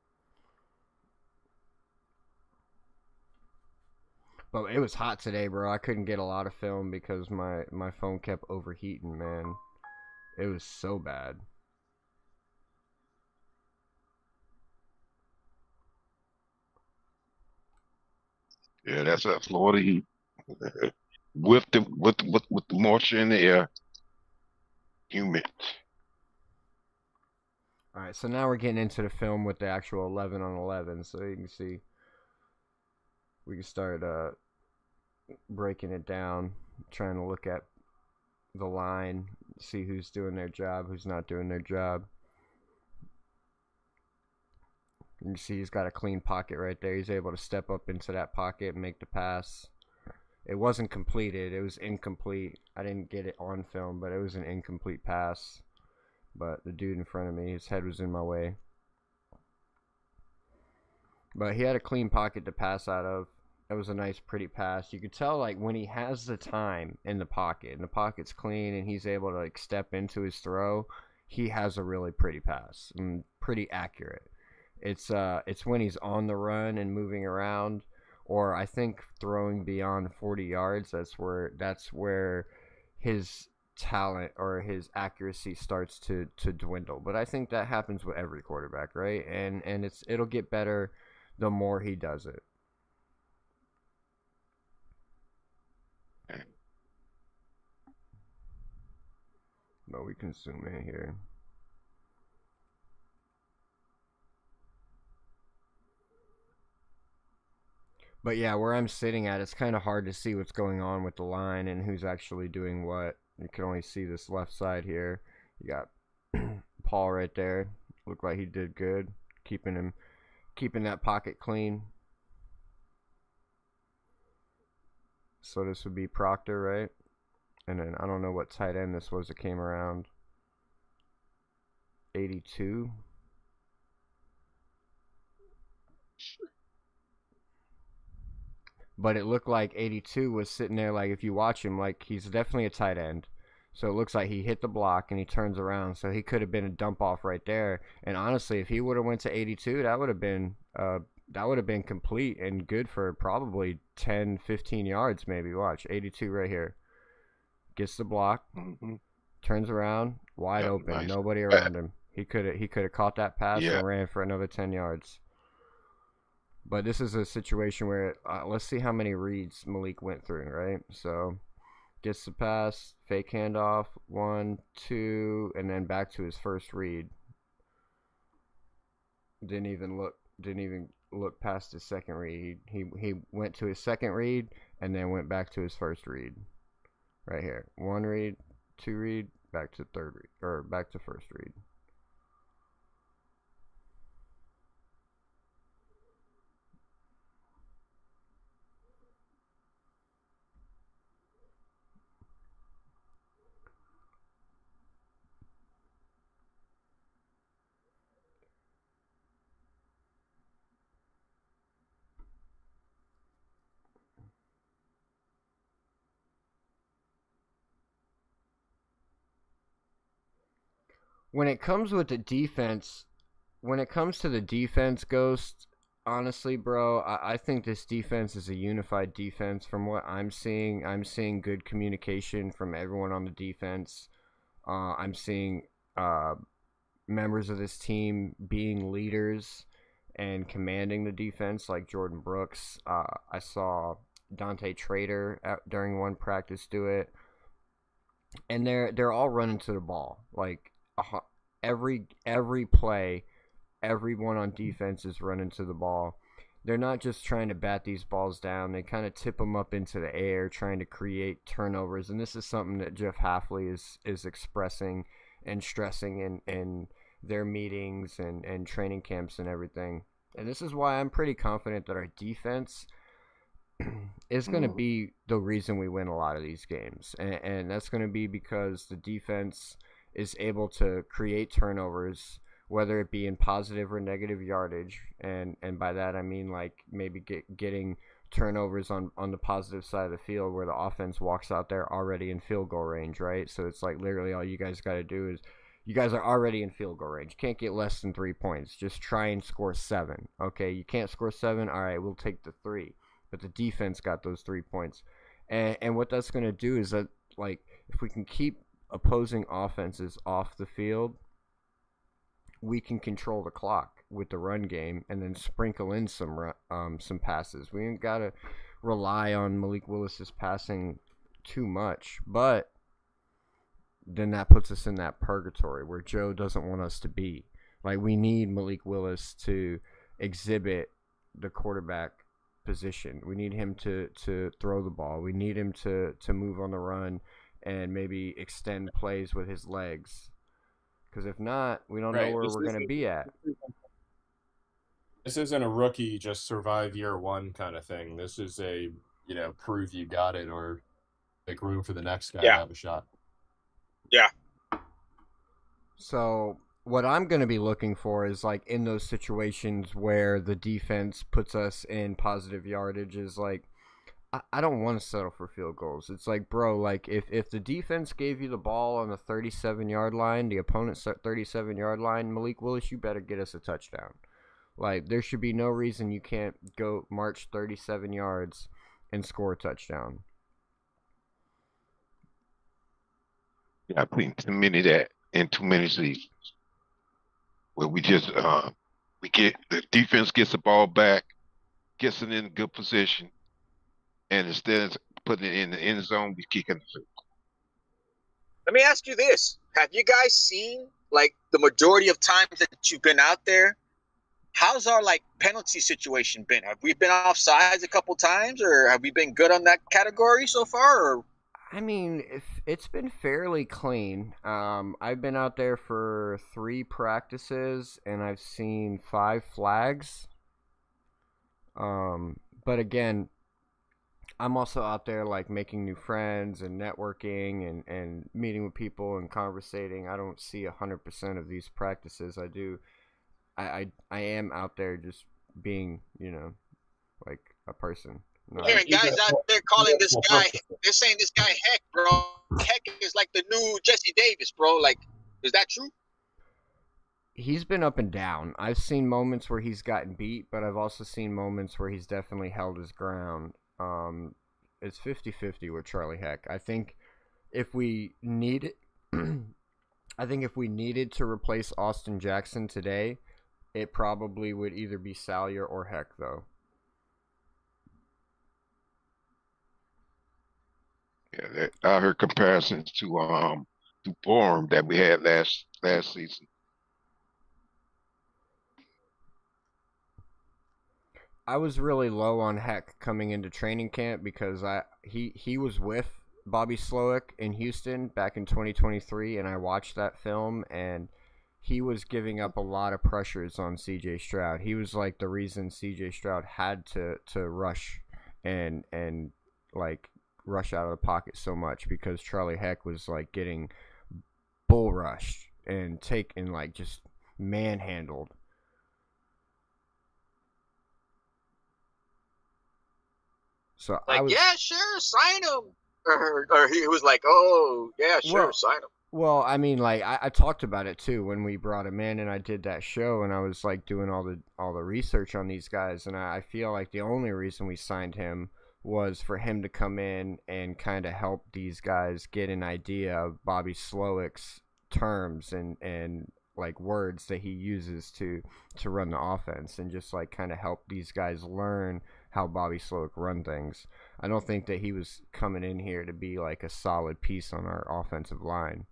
But it was hot today, bro. I couldn't get a lot of film because my phone kept overheating, man. It was so bad. Yeah, that's that Florida heat. with the moisture in the air, humid. All right, so now we're getting into the film with the actual 11 on 11, so you can see we can start breaking it down, trying to look at the line, see who's doing their job, who's not doing their job. You see he's got a clean pocket right there. He's able to step up into that pocket and make the pass. It wasn't completed. It was incomplete. I didn't get it on film, but it was an incomplete pass. But the dude in front of me, his head was in my way. But he had a clean pocket to pass out of. That was a nice, pretty pass. You could tell, like, when he has the time in the pocket, and the pocket's clean, and he's able to, like, step into his throw, he has a really pretty pass and pretty accurate. It's when he's on the run and moving around, or I think throwing beyond 40 yards. That's where his talent or his accuracy starts to dwindle. But I think that happens with every quarterback, right? And it'll get better the more he does it. But we can zoom in here. But yeah, where I'm sitting at, it's kind of hard to see what's going on with the line and who's actually doing what. You can only see this left side here. You got Paul right there. Looked like he did good, keeping that pocket clean. So this would be Proctor, right? And then I don't know what tight end this was that came around. 82. But it looked like 82 was sitting there, like, if you watch him, like, he's definitely a tight end. So it looks like he hit the block and he turns around. So he could have been a dump off right there. And honestly, if he would have went to 82, that would have been complete and good for probably 10, 15 yards maybe. Watch, 82 right here. Gets the block, turns around, wide open, nice. Nobody around him. He could have caught that pass and ran for another 10 yards. But this is a situation where, let's see how many reads Malik went through, right? So, gets the pass, fake handoff, 1, 2, and then back to his first read. Didn't even look past his second read. He went to his second read and then went back to his first read. Right here. 1 read, 2 read, back to third read, or back to first read. When it comes to the defense, Ghost, honestly, bro, I think this defense is a unified defense. From what I'm seeing good communication from everyone on the defense. I'm seeing members of this team being leaders and commanding the defense, like Jordan Brooks. I saw Dante Trader during one practice do it, and they're all running to the ball, like. Every play, everyone on defense is running to the ball. They're not just trying to bat these balls down. They kind of tip them up into the air, trying to create turnovers. And this is something that Jeff Hafley is expressing and stressing in their meetings and training camps and everything. And this is why I'm pretty confident that our defense is going to be the reason we win a lot of these games. And that's going to be because the defense is able to create turnovers, whether it be in positive or negative yardage, and by that I mean like maybe getting turnovers on the positive side of the field where the offense walks out there already in field goal range, right? So it's like literally all you guys got to do is you guys are already in field goal range. You can't get less than 3 points. Just try and score 7. Okay, you can't score 7. All right, we'll take the 3. But the defense got those 3 points, and what that's going to do is that, like, if we can keep opposing offenses off the field, we can control the clock with the run game and then sprinkle in some passes. We ain't got to rely on Malik Willis's passing too much, but then that puts us in that purgatory where Joe doesn't want us to be. Like, we need Malik Willis to exhibit the quarterback position. We need him to throw the ball. We need him to move on the run and maybe extend plays with his legs. Because if not, we don't know where we're going to be at. This isn't a rookie just survive year one kind of thing. This is a, prove you got it or make room for the next guy to have a shot. Yeah. So what I'm going to be looking for is like in those situations where the defense puts us in positive yardage is like, I don't want to settle for field goals. It's like, bro, like if the defense gave you the ball on the 37-yard line, the opponent's 37-yard line, Malik Willis, you better get us a touchdown. Like, there should be no reason you can't go march 37 yards and score a touchdown. Yeah, I've seen too many of that in too many seasons where we just we get the defense gets the ball back, gets it in a good position, and instead of putting it in the end zone, we kick in the field. Let me ask you this: have you guys seen, like, the majority of times that you've been out there? How's our penalty situation been? Have we been offsides a couple times, or have we been good on that category so far? Or I mean, it's been fairly clean. I've been out there for 3 practices, and I've seen 5 flags. But again, I'm also out there making new friends and networking and meeting with people and conversating. I don't see 100% of these practices. I do. I am out there just being, like a person. I'm hearing guys out there calling this guy, they're saying this guy Heck, bro. Heck is like the new Jesse Davis, bro. Like, is that true? He's been up and down. I've seen moments where he's gotten beat, but I've also seen moments where he's definitely held his ground. It's 50-50 with Charlie Heck. I think if we needed to replace Austin Jackson today, it probably would either be Salyer or Heck, though. Yeah, I heard comparisons to Bourne that we had last season. I was really low on Heck coming into training camp because he was with Bobby Slowick in Houston back in 2023, and I watched that film, and he was giving up a lot of pressures on C.J. Stroud. He was like the reason C.J. Stroud had to rush and rush out of the pocket so much, because Charlie Heck was getting bull rushed and just manhandled. So yeah, sure, sign him. Or he was like, oh, yeah, sure, sign him. Well, I mean, I talked about it too when we brought him in, and I did that show, and I was doing all the research on these guys, and I feel like the only reason we signed him was for him to come in and kind of help these guys get an idea of Bobby Slowick's terms and words that he uses to run the offense, and just kind of help these guys learn how Bobby Slowick run things. I don't think that he was coming in here to be a solid piece on our offensive line,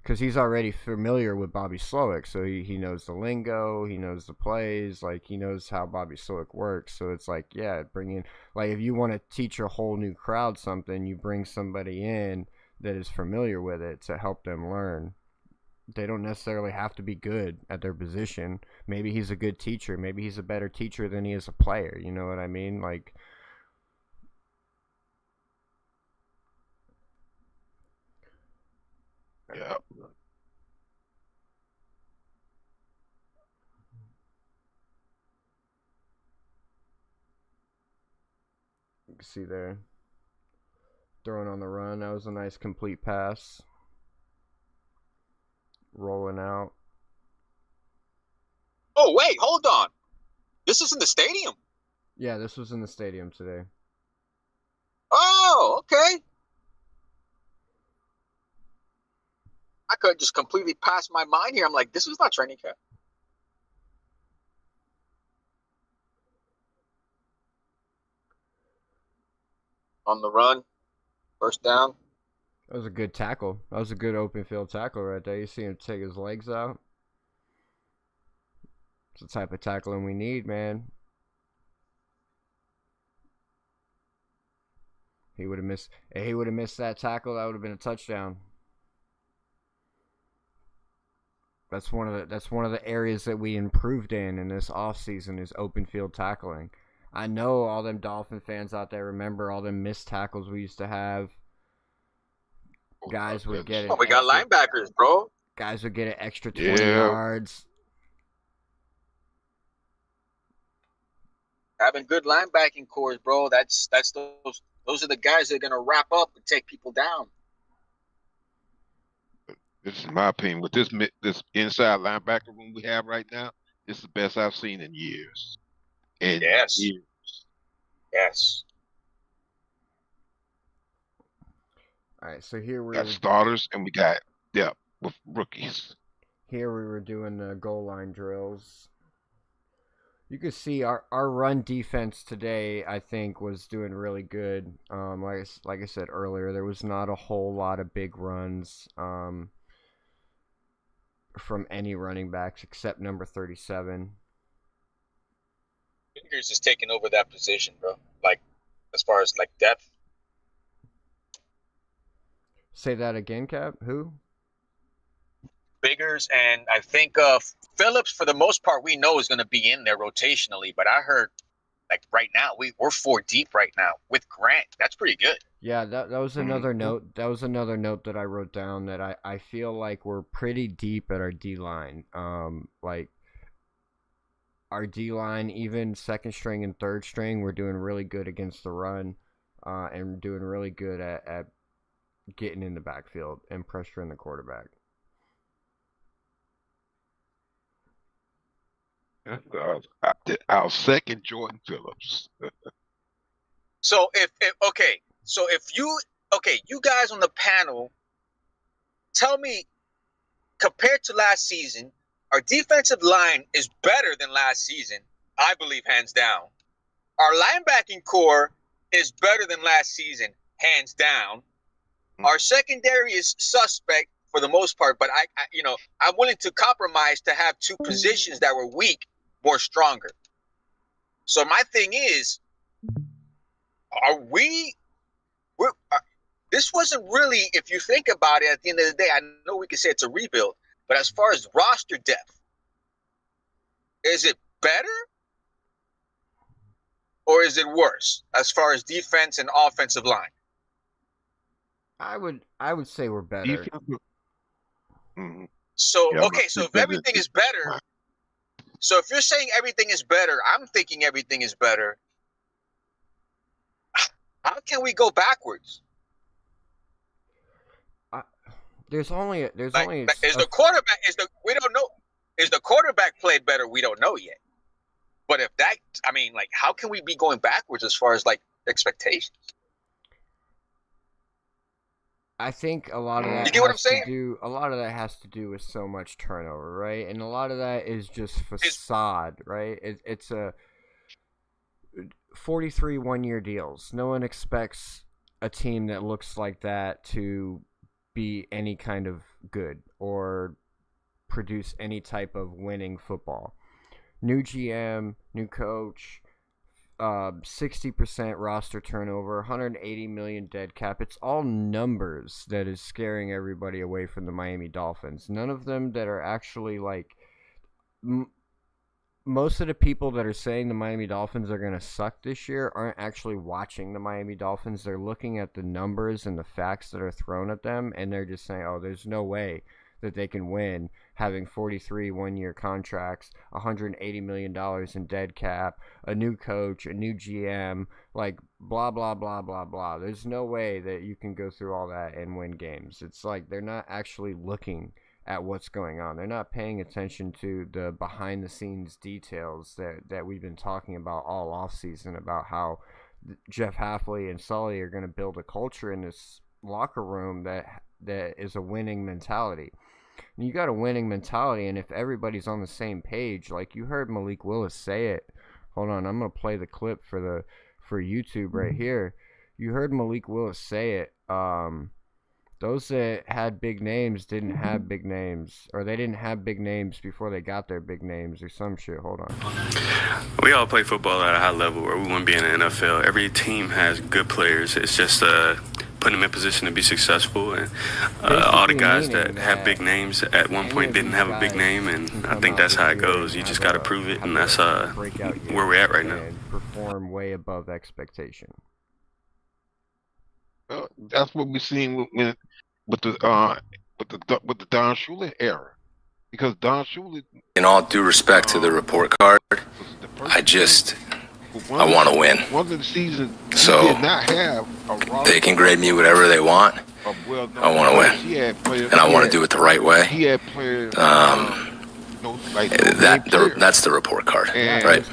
because he's already familiar with Bobby Slowick, so he knows the lingo, he knows the plays, he knows how Bobby Slowick works. So it's bring in, if you want to teach a whole new crowd something, you bring somebody in that is familiar with it to help them learn. They don't necessarily have to be good at their position. Maybe he's a good teacher. Maybe he's a better teacher than he is a player. You know what I mean? Yeah. You can see there, throwing on the run. That was a nice complete pass. Rolling out. Oh, wait, hold on. This is in the stadium? Yeah, this was in the stadium today. Oh, okay. I could just completely pass my mind here. I'm like, this was not training camp. On the run. First down. That was a good tackle. That was a good open field tackle right there. You see him take his legs out. It's the type of tackling we need, man. He would have missed. If he would have missed that tackle, that would have been a touchdown. That's one of the areas that we improved in this offseason is open field tackling. I know all them Dolphin fans out there remember all them missed tackles we used to have. Guys would get it. Oh, we got linebackers, bro. Guys would get an extra 20 yards. Having good linebacking cores, bro. That's those are the guys that are gonna wrap up and take people down. This is my opinion. With this inside linebacker room we have right now, this is the best I've seen in years. Yes. Years. Yes. All right, so here We got starters and we got depth with rookies. Here we were doing the goal line drills. You could see our run defense today, I think, was doing really good. Like I said earlier, there was not a whole lot of big runs from any running backs except number 37. Fingers is taking over that position, bro. Like, as far as like depth. Say that again, Cap. Who? Biggers, and I think Phillips, for the most part, we know is going to be in there rotationally. But I heard, like right now, we're 4 deep right now with Grant. That's pretty good. Yeah, that was another note. That was another note that I wrote down that I feel like we're pretty deep at our D line. Like our D line, even second string and third string, we're doing really good against the run, and doing really good at getting in the backfield and pressuring the quarterback. Our second Jordan Phillips. So if you guys on the panel, tell me, compared to last season, our defensive line is better than last season. I believe hands down. Our linebacking core is better than last season, hands down. Our secondary is suspect for the most part, but I'm willing to compromise to have 2 positions that were weak more stronger. So my thing is, this wasn't really, if you think about it, at the end of the day, I know we can say it's a rebuild, but as far as roster depth, is it better or is it worse as far as defense and offensive line? I would say we're better. So if everything is better, so if you're saying everything is better, I'm thinking everything is better. How can we go backwards? There's only is the quarterback played better? We don't know yet. But if that, how can we be going backwards as far as like expectations? I think a lot of that. You get what I'm saying? A lot of that has to do with so much turnover, right? And a lot of that is just facade, right? It's a 43 one-year deals. No one expects a team that looks like that to be any kind of good or produce any type of winning football. New GM, new coach, 60% roster turnover, 180 million dead cap. It's all numbers that is scaring everybody away from the Miami Dolphins. None of them that are actually like most of the people that are saying the Miami Dolphins are going to suck this year aren't actually watching the Miami Dolphins. They're looking at the numbers and the facts that are thrown at them, and they're just saying, oh, there's no way that they can win having 43 one-year contracts, $180 million in dead cap, a new coach, a new GM, like blah, blah, blah, blah, blah. There's no way that you can go through all that and win games. It's like they're not actually looking at what's going on. They're not paying attention to the behind-the-scenes details that we've been talking about all offseason about how Jeff Hafley and Sully are going to build a culture in this locker room that is a winning mentality. And you got a winning mentality, and if everybody's on the same page, like you heard Malik Willis say it. Hold on, I'm going to play the clip for YouTube right here. You heard Malik Willis say it. Those that had big names didn't have big names, or they didn't have big names before they got their big names, or some shit. Hold on. We all play football at a high level where we want to be in the NFL. Every team has good players. It's just putting them in position to be successful. And all the guys that have big names at one point didn't have a big name, and I think that's how it goes. You just got to prove it, and that's where we're at right now. Perform way above expectation. That's what we're seeing with the Don Shula era, because Don Shula. In all due respect to the report card, I want to win. One of the seasons, so did not have they can grade me whatever they want. I want to win, and I want to do it the right way. He had players. That's the report card, right?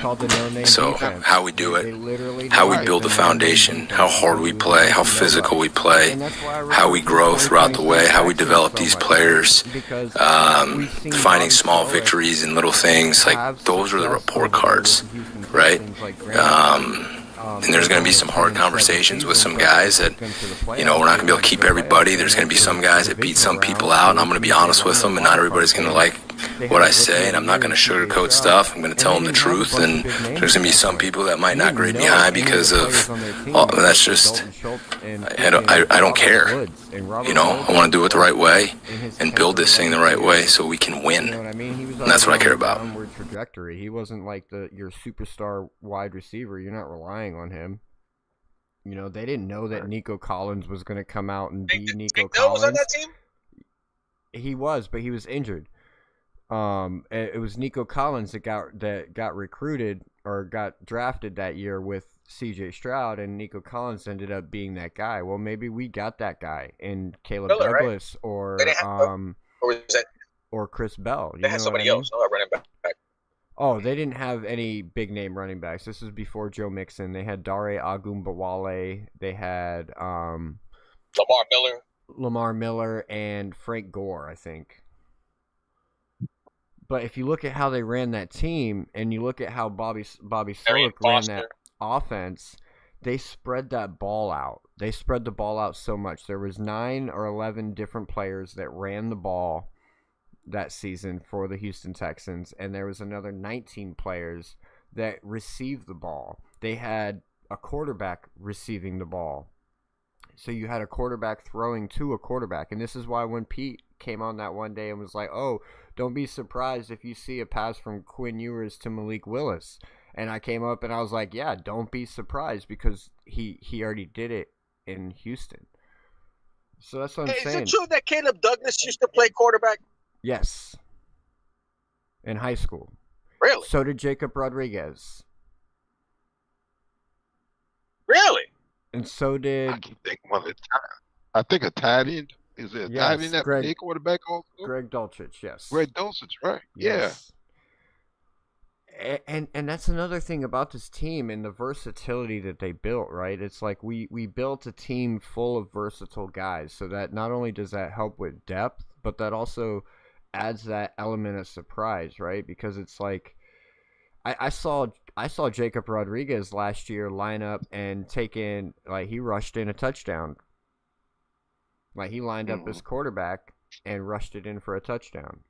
So how we do it, how we build the foundation, how hard we play, how physical we play, how we grow throughout the way, how we develop these players, finding small victories and little things, like those are the report cards, right? And there's going to be some hard conversations with some guys that, we're not going to be able to keep everybody. There's going to be some guys that beat some people out, and I'm going to be honest with them, and not everybody's going to like what I say, and I'm not going to sugarcoat stuff. I'm going to tell them the truth, and there's going to be some people that might not grade me high because of, that's just, I don't care. I want to do it the right way and build this thing the right way so we can win. And that's what I care about. Trajectory. He wasn't like your superstar wide receiver. You're not relying on him. They didn't know that Nico Collins was going to come out and be Nico Collins. Was on that team? He was, but he was injured. It was Nico Collins that got recruited or got drafted that year with C.J. Stroud, and Nico Collins ended up being that guy. Well, maybe we got that guy in Caleb Douglas, right? or Chris Bell. They had somebody else, running back. Oh, they didn't have any big name running backs. This was before Joe Mixon. They had Dare Agumbawale. They had Lamar Miller, and Frank Gore, I think. But if you look at how they ran that team, and you look at how Bobby Slowick ran that offense, they spread that ball out. They spread the ball out so much. There was 9 or 11 different players that ran the ball that season for the Houston Texans, and there was another 19 players that received the ball. They had a quarterback receiving the ball. So you had a quarterback throwing to a quarterback, and this is why when Pete came on that one day and was like, oh, don't be surprised if you see a pass from Quinn Ewers to Malik Willis. And I came up and I was like, yeah, don't be surprised, because he already did it in Houston. So that's what I'm saying. Is it true that Caleb Douglas used to play quarterback? Yes. In high school. Really? So did Jacob Rodriguez. Really? And so did... I keep thinking I think a tight end. Is it a tight end that play quarterback also? Greg Dulcich, yes. Greg Dulcich, right. Yes. Yeah. And that's another thing about this team and the versatility that they built, right? It's like we built a team full of versatile guys, so that not only does that help with depth, but that also adds that element of surprise, right? Because it's like I saw Jacob Rodriguez last year line up and take in, like, he rushed in a touchdown. Like, he lined up as quarterback and rushed it in for a touchdown.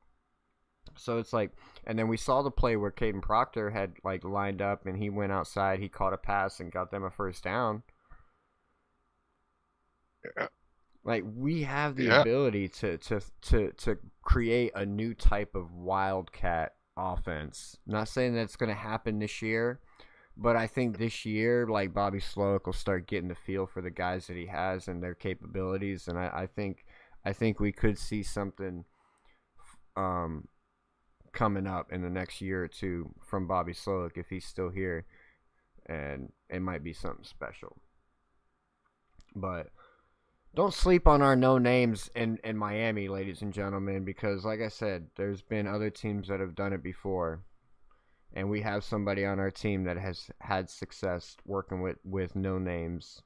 So it's like, and then we saw the play where Caden Proctor had, like, lined up and he went outside, he caught a pass and got them a first down. Yeah. Like, we have the ability to create a new type of wildcat offense. Not saying that's going to happen this year, but I think this year, like, Bobby Slowick will start getting the feel for the guys that he has and their capabilities, and I think we could see something coming up in the next year or two from Bobby Slowick if he's still here, and it might be something special. But don't sleep on our no names in Miami, ladies and gentlemen, because like I said, there's been other teams that have done it before. And we have somebody on our team that has had success working with no names.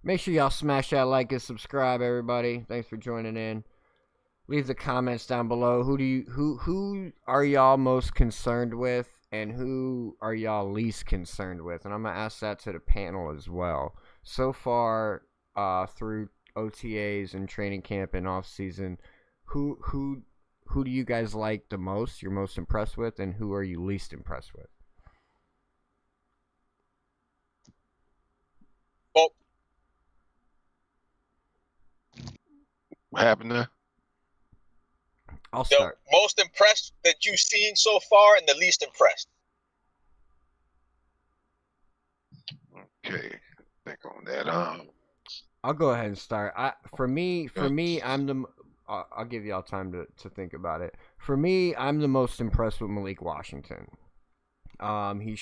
Make sure y'all smash that like and subscribe, everybody. Thanks for joining in. leave the comments down below. Who are y'all most concerned with, and who are y'all least concerned with? And I'm gonna ask that to the panel as well. So far, through OTAs and training camp and off season, who do you guys like the most? You're most impressed with, and who are you least impressed with? Well, What happened there? I'll start. The most impressed that you've seen so far, and the least impressed. Okay, think on that. I'll go ahead and start. For me, I'm the. I'll give y'all time to think about it. For me, I'm the most impressed with Malik Washington. He's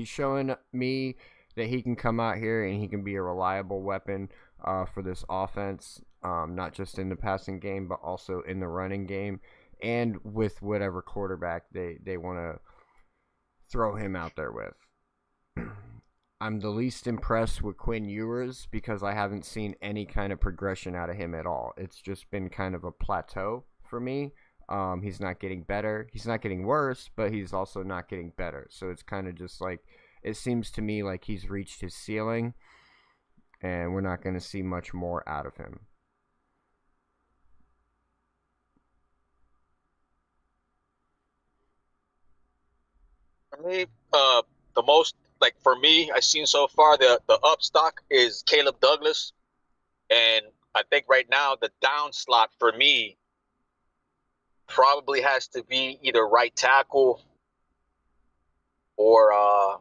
showing me that he can come out here and he can be a reliable weapon for this offense, not just in the passing game, but also in the running game and with whatever quarterback they want to throw him out there with. I'm the least impressed with Quinn Ewers because I haven't seen any kind of progression out of him at all. It's just been kind of a plateau for me. He's not getting better. He's not getting worse, but he's also not getting better. So it's kind of just like, it seems to me like he's reached his ceiling and we're not going to see much more out of him. For me, the most, like for me, I've seen so far, the up stock is Caleb Douglas. And I think right now the down slot for me probably has to be either right tackle or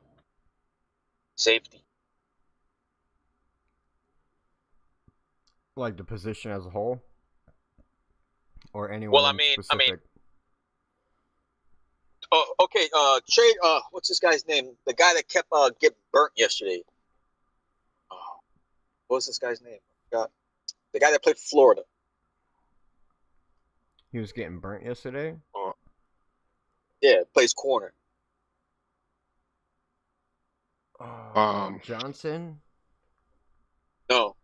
safety. Like the position as a whole? Or anyone Well, I mean, specific? Oh, okay. Trade. What's this guy's name? The guy that kept getting burnt yesterday. What was this guy's name? The guy that played for Florida. He was getting burnt yesterday? Yeah, plays corner. Johnson? No.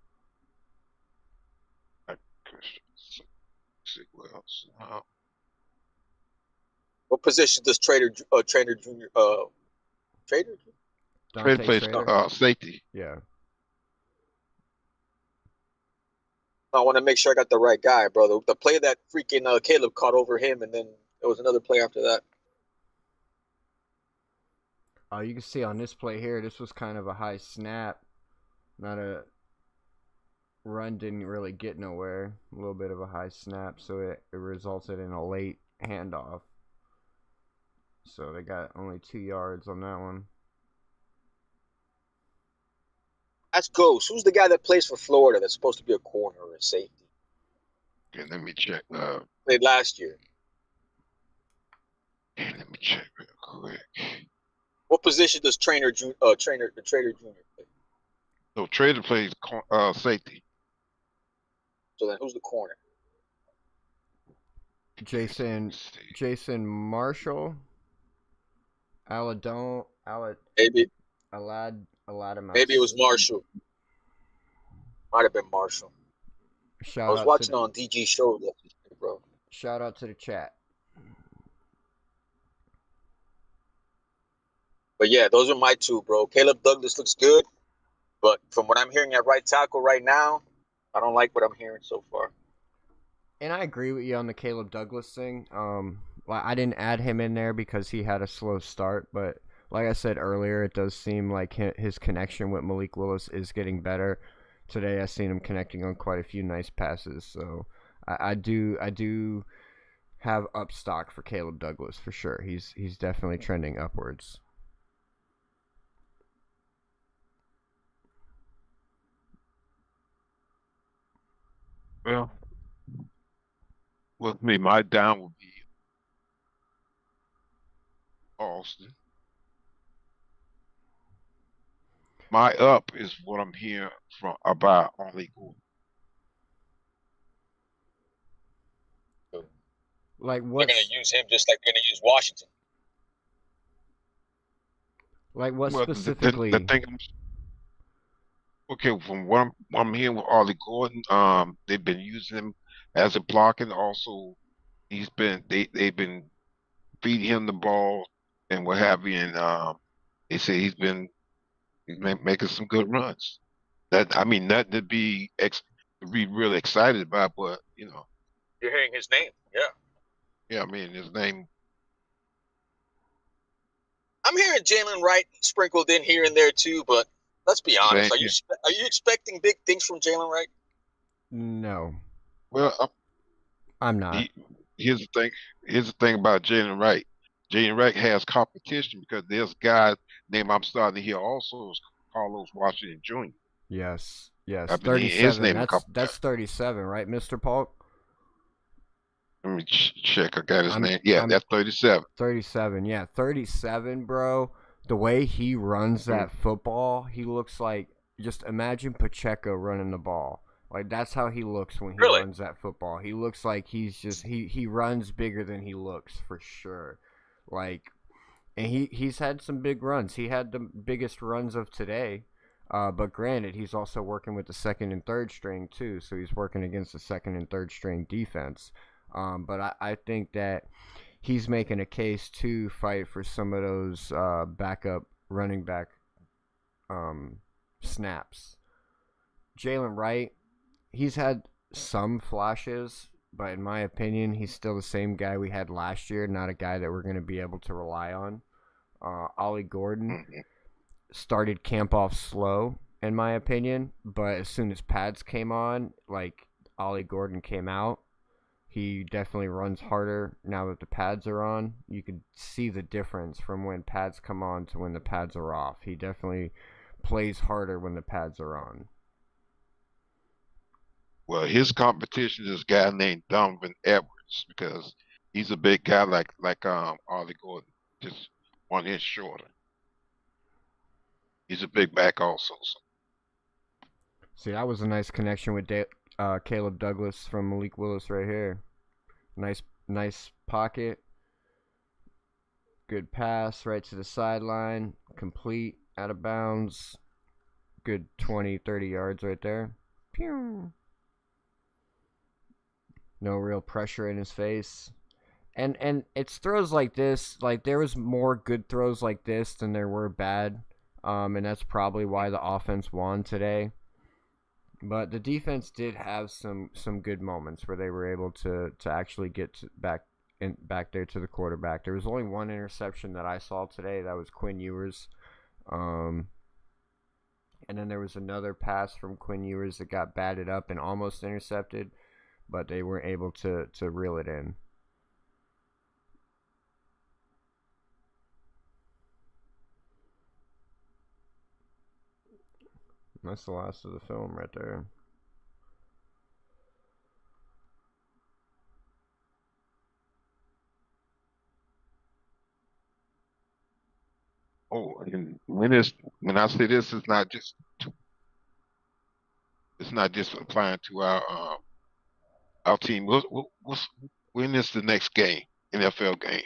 What position does Trader Junior? Trader plays safety. Yeah. I want to make sure I got the right guy, brother. The play that freaking Caleb caught over him, and then there was another play after that. You can see on this play here, this was kind of a high snap. Not a run, didn't really get nowhere. A little bit of a high snap, so it resulted in a late handoff. So they got only 2 yards on that one. That's Ghost. Who's the guy that plays for Florida that's supposed to be a corner or a safety? Okay, let me check. Played last year. Okay, let me check real quick. What position does Trader Junior play? So Trader plays safety. So then who's the corner? Jason Marshall. Maybe. Aladamas. Maybe it was Marshall. Might have been Marshall. I was watching on DG show, bro. Shout out to the chat. But yeah, those are my two, bro. Caleb Douglas looks good, but from what I'm hearing at right tackle right now, I don't like what I'm hearing so far. And I agree with you on the Caleb Douglas thing. I didn't add him in there because he had a slow start, but like I said earlier, it does seem like his connection with Malik Willis is getting better. Today, I've seen him connecting on quite a few nice passes, so I do have up stock for Caleb Douglas for sure. He's definitely trending upwards. Well, with me, my down would be Austin. My up is what I'm hearing about Ollie Gordon. Like what? They're gonna use him just like they're gonna use Washington. Like what specifically? The thing, okay, from what I'm hearing with Ollie Gordon, they've been using him as a blocking, also they've been feeding him the ball and what have you, and they say making some good runs. That I mean, nothing to be really excited about, but you're hearing his name. Yeah, I mean his name. I'm hearing Jalen Wright sprinkled in here and there too, but let's be honest. Are you expecting big things from Jalen Wright? No. Well, I'm not. Here's the thing. Here's the thing about Jalen Wright. Jalen Wright has competition because there's guys name I'm starting to hear also is Carlos Washington Jr. Yes. I believe his 37. name That's 37, right, Mr. Polk? Let me check. I got his name. Yeah, that's 37. 37, yeah. 37, bro. The way he runs that football, he looks like, just imagine Pacheco running the ball. Like, that's how he looks when he runs that football. He looks like he runs bigger than he looks, for sure. Like, and he's had some big runs. He had the biggest runs of today. But granted, he's also working with the second and third string, too. So he's working against the second and third string defense. But I think that he's making a case to fight for some of those backup running back snaps. Jalen Wright, he's had some flashes, but in my opinion, he's still the same guy we had last year, not a guy that we're going to be able to rely on. Ollie Gordon started camp off slow, in my opinion, but as soon as pads came on, like Ollie Gordon came out, he definitely runs harder now that the pads are on. You could see the difference from when pads come on to when the pads are off. He definitely plays harder when the pads are on. Well, his competition is a guy named Donovan Edwards because he's a big guy like Ollie Gordon, just 1 inch shorter. He's a big back also. So. See, that was a nice connection with Caleb Douglas from Malik Willis right here. Nice pocket. Good pass right to the sideline. Complete, out of bounds. Good 20, 30 yards right there. Pew! No real pressure in his face. And it's throws like this. Like, there was more good throws like this than there were bad. And that's probably why the offense won today. But the defense did have some good moments where they were able to actually get back there to the quarterback. There was only one interception that I saw today. That was Quinn Ewers. And then there was another pass from Quinn Ewers that got batted up and almost intercepted, but they weren't able to reel it in. That's the last of the film right there. Oh, and when I say this, it's not just applying to our team. When is the next game, NFL game?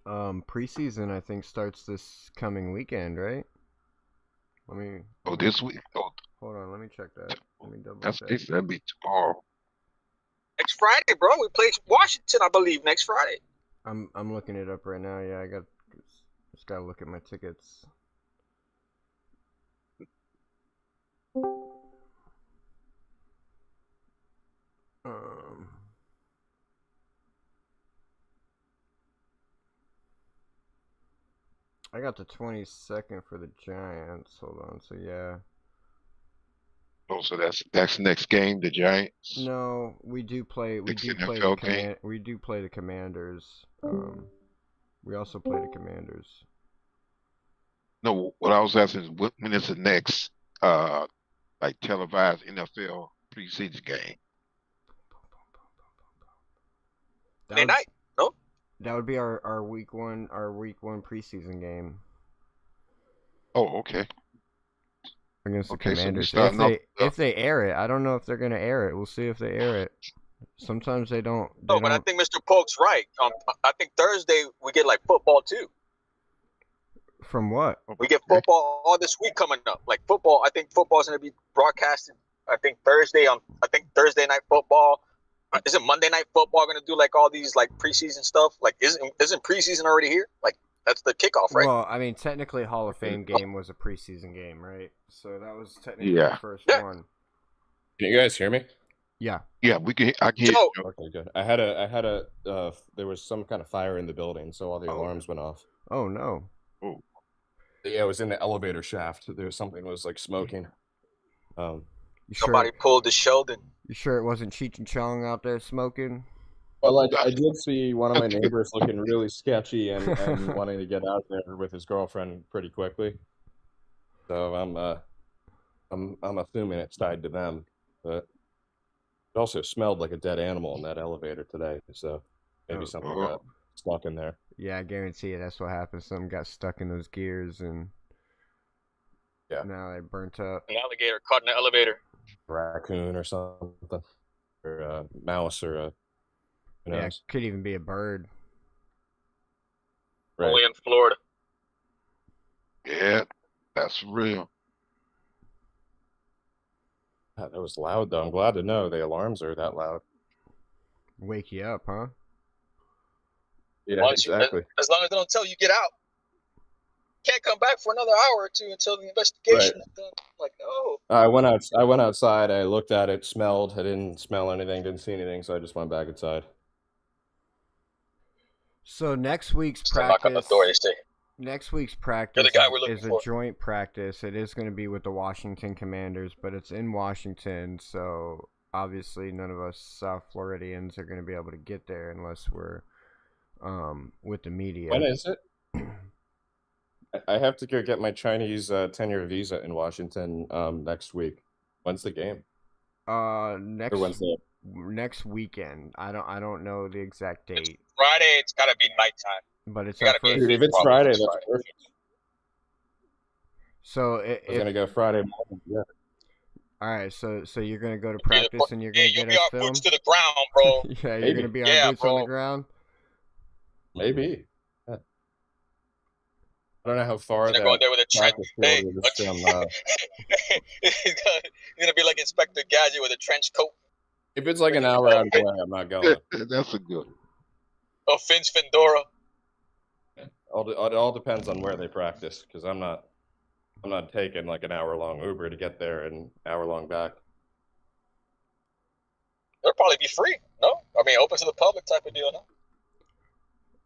Preseason I think starts this coming weekend, right? This week. Oh, hold on, let me check that. Let me double check. That'd be tomorrow. Next Friday, bro. We play Washington, I believe, next Friday. I'm looking it up right now. Yeah, just gotta look at my tickets. I got the 22nd for the Giants. Hold on. So yeah. Oh, so that's next game, the Giants. No, we do play the Commanders. We also play the Commanders. No, what I was asking is when is the next like televised NFL preseason game? Night. No. That would be our week one preseason game. Oh, okay. Against the Commanders. So if they air it, I don't know if they're gonna air it. We'll see if they air it. Sometimes they don't. But I think Mr. Polk's right. I think Thursday we get like football too. From what? We get football all this week coming up. Like football, I think football is gonna be broadcasted I think Thursday night football. Isn't Monday night football going to do like all these like preseason stuff? Like, isn't preseason already here? Like, that's the kickoff, right? Well, I mean, technically, Hall of Fame game was a preseason game, right? So that was technically the first one. Can you guys hear me? Yeah. Yeah, we can. I can hear you. Okay, good. I had a. There was some kind of fire in the building, so all the alarms went off. Oh no. Oh. Yeah, it was in the elevator shaft. There was something was like smoking. Somebody pulled the Sheldon. You sure it wasn't Cheech and Chong out there smoking? Well, I did see one of my neighbors looking really sketchy and wanting to get out there with his girlfriend pretty quickly. So I'm assuming it's tied to them, but it also smelled like a dead animal in that elevator today. So maybe something got stuck in there. Yeah, I guarantee you that's what happened. Something got stuck in those gears and now they burnt up. An alligator caught in the elevator. Raccoon or something, or a mouse, or a it could even be a bird. Right. Only in Florida. Yeah, that's real. That was loud, though. I'm glad to know the alarms are that loud. Wake you up, huh? Yeah, exactly. As long as they don't tell you get out. Can't come back for another hour or two until the investigation is done. Like, oh. I went outside. I looked at it, smelled. I didn't smell anything, didn't see anything, so I just went back inside. So next week's practice. Next week's practice is a joint practice. It is going to be with the Washington Commanders, but it's in Washington, so obviously none of us South Floridians are going to be able to get there unless we're with the media. When is it? I have to go get my Chinese 10-year visa in Washington next week. When's the game? Next weekend. I don't know the exact date. It's Friday. It's got to be nighttime. But it's if it's Friday, that's perfect. So we're gonna go Friday morning. Yeah. All right. So you're gonna go to practice and you're gonna get us our filmed. Boots to the ground, bro. Yeah, you're gonna be our boots on the ground. Maybe. Yeah. I don't know how far that. Go there with a trench. Hey, he's gonna be like Inspector Gadget with a trench coat. If it's like an hour out of the way, I'm not going. That's a good one. Oh, Phins Fendora. It all depends on where they practice, because I'm not taking like an hour-long Uber to get there and hour-long back. It'll probably be free, no? I mean, open to the public type of deal, no?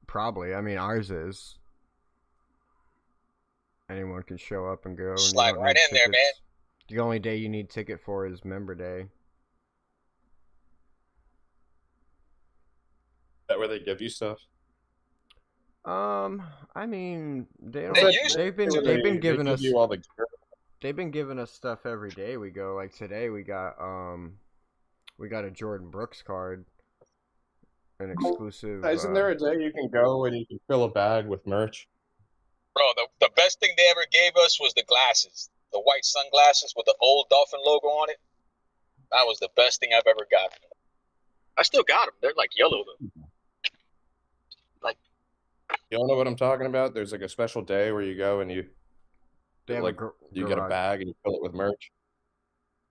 Probably. I mean, ours is. Anyone can show up and go. Slide right in there, man. The only day you need ticket for is member day. Is that where they give you stuff? I mean, they've been giving us all the gear. They've been giving us stuff every day we go. Like today, we got a Jordan Brooks card, an exclusive. Isn't there a day you can go and you can fill a bag with merch? Bro, the best thing they ever gave us was the glasses, the white sunglasses with the old Dolphin logo on it. That was the best thing I've ever got. I still got them. They're like yellow though. Like, you don't know what I'm talking about? There's like a special day where you go and you get a bag and you fill it with merch.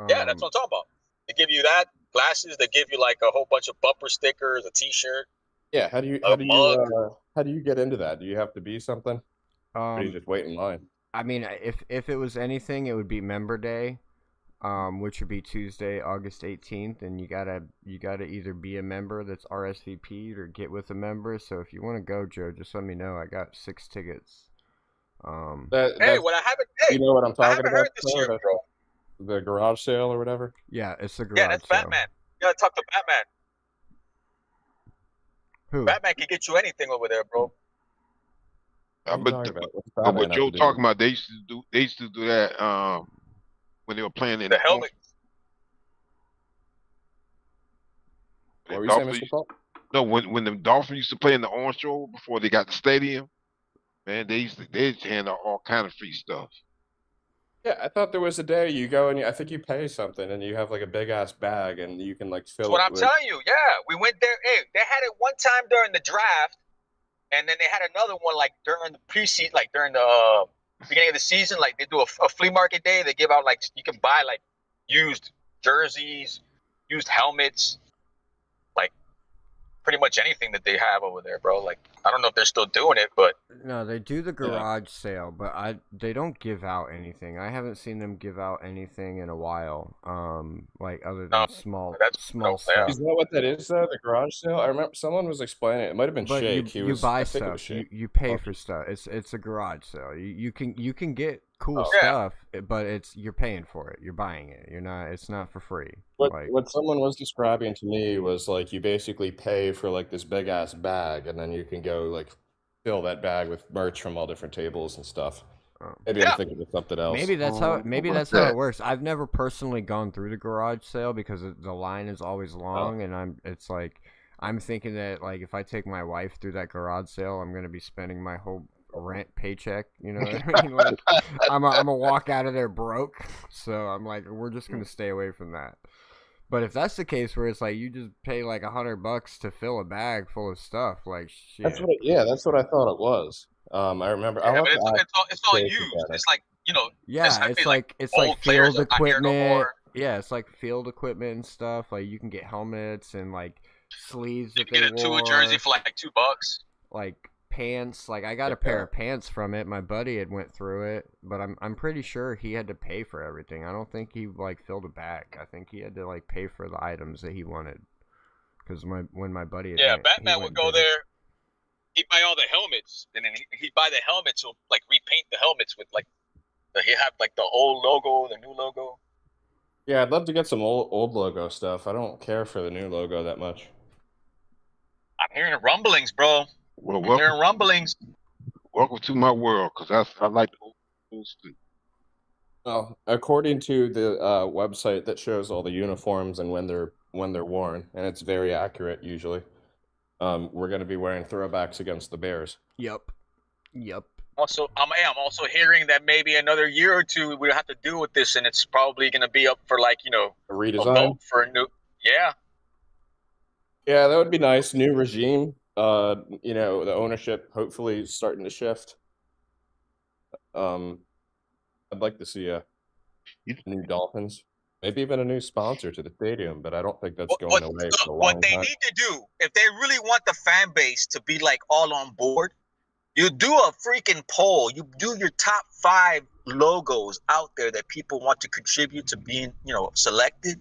Yeah, that's what I'm talking about. They give you that, glasses. They give you like a whole bunch of bumper stickers, a T-shirt. Yeah, how do you get into that? Do you have to be something? Or do you just wait in line? I mean, if it was anything, it would be Member Day, which would be Tuesday, August 18th, and you gotta either be a member that's RSVP'd or get with a member. So if you want to go, Joe, just let me know. I got 6 tickets. What I haven't. Hey, you know what I'm talking about? Heard this year, bro. The garage sale or whatever. Yeah, it's the garage. Yeah, that's sale. Batman. You gotta talk to Batman. Who? Batman can get you anything over there, bro. But what Joe talking about, they used to do that when they were playing in the helmet. What were you saying, Mr. Paul? No, when the Dolphins used to play in the Orange Bowl before they got the stadium, man, they used to hand out all kind of free stuff. Yeah, I thought there was a day you go and I think you pay something and you have like a big ass bag and you can like fill it. That's what I'm telling you. Yeah, we went there. Hey, they had it one time during the draft. And then they had another one like during the preseason, like during the beginning of the season, like they do a flea market day. They give out like you can buy like used jerseys, used helmets, like pretty much anything that they have over there, bro. Like, I don't know if they're still doing it, but no, they do the garage sale, but they don't give out anything. I haven't seen them give out anything in a while. Like other than small stuff. Is that what that is though? The garage sale? I remember someone was explaining it. It might have been But Shake. you buy stuff. You pay for stuff. It's a garage sale. You can get cool stuff, but you're paying for it. You're buying it. It's not for free. What someone was describing to me was like you basically pay for like this big ass bag, and then you can go like fill that bag with merch from all different tables and stuff. Maybe I'm thinking of something else. Maybe that's how it works. I've never personally gone through the garage sale because the line is always long, and I'm thinking that like if I take my wife through that garage sale, I'm gonna be spending my whole rent paycheck. You know what I mean? Like, I'm gonna walk out of there broke. So I'm like, we're just gonna stay away from that. But if that's the case, where it's like you just pay like $100 to fill a bag full of stuff, like shit. That's what I thought it was. I remember. Yeah, it's all used. It's like it's like field equipment. Yeah, it's like field equipment and stuff. Like you can get helmets and like sleeves. You can get a jersey for like $2. Like pants. Like I got a pair of pants from it. My buddy had went through it, but I'm pretty sure he had to pay for everything. I don't think he like filled a bag. I think he had to like pay for the items that he wanted. Because when my buddy had Batman would go there. He'd buy all the helmets, and then he'd buy the helmets, so like repaint the helmets with like he'd have like the old logo, the new logo. Yeah, I'd love to get some old logo stuff. I don't care for the new logo that much. I'm hearing rumblings, bro. Well, I'm hearing rumblings. Welcome to my world, because I like the old school. Well, according to the website that shows all the uniforms and when they're worn, and it's very accurate usually. We're going to be wearing throwbacks against the Bears. Yep. Also, I'm also hearing that maybe another year or two we'll have to deal with this, and it's probably going to be up for like a redesign, a vote for a new. Yeah. Yeah, that would be nice. New regime. The ownership hopefully starting to shift. I'd like to see a new Dolphins. Maybe even a new sponsor to the stadium, but I don't think that's going away for a long time. What they need to do, if they really want the fan base to be like all on board, you do a freaking poll. You do your top 5 logos out there that people want to contribute to being, selected.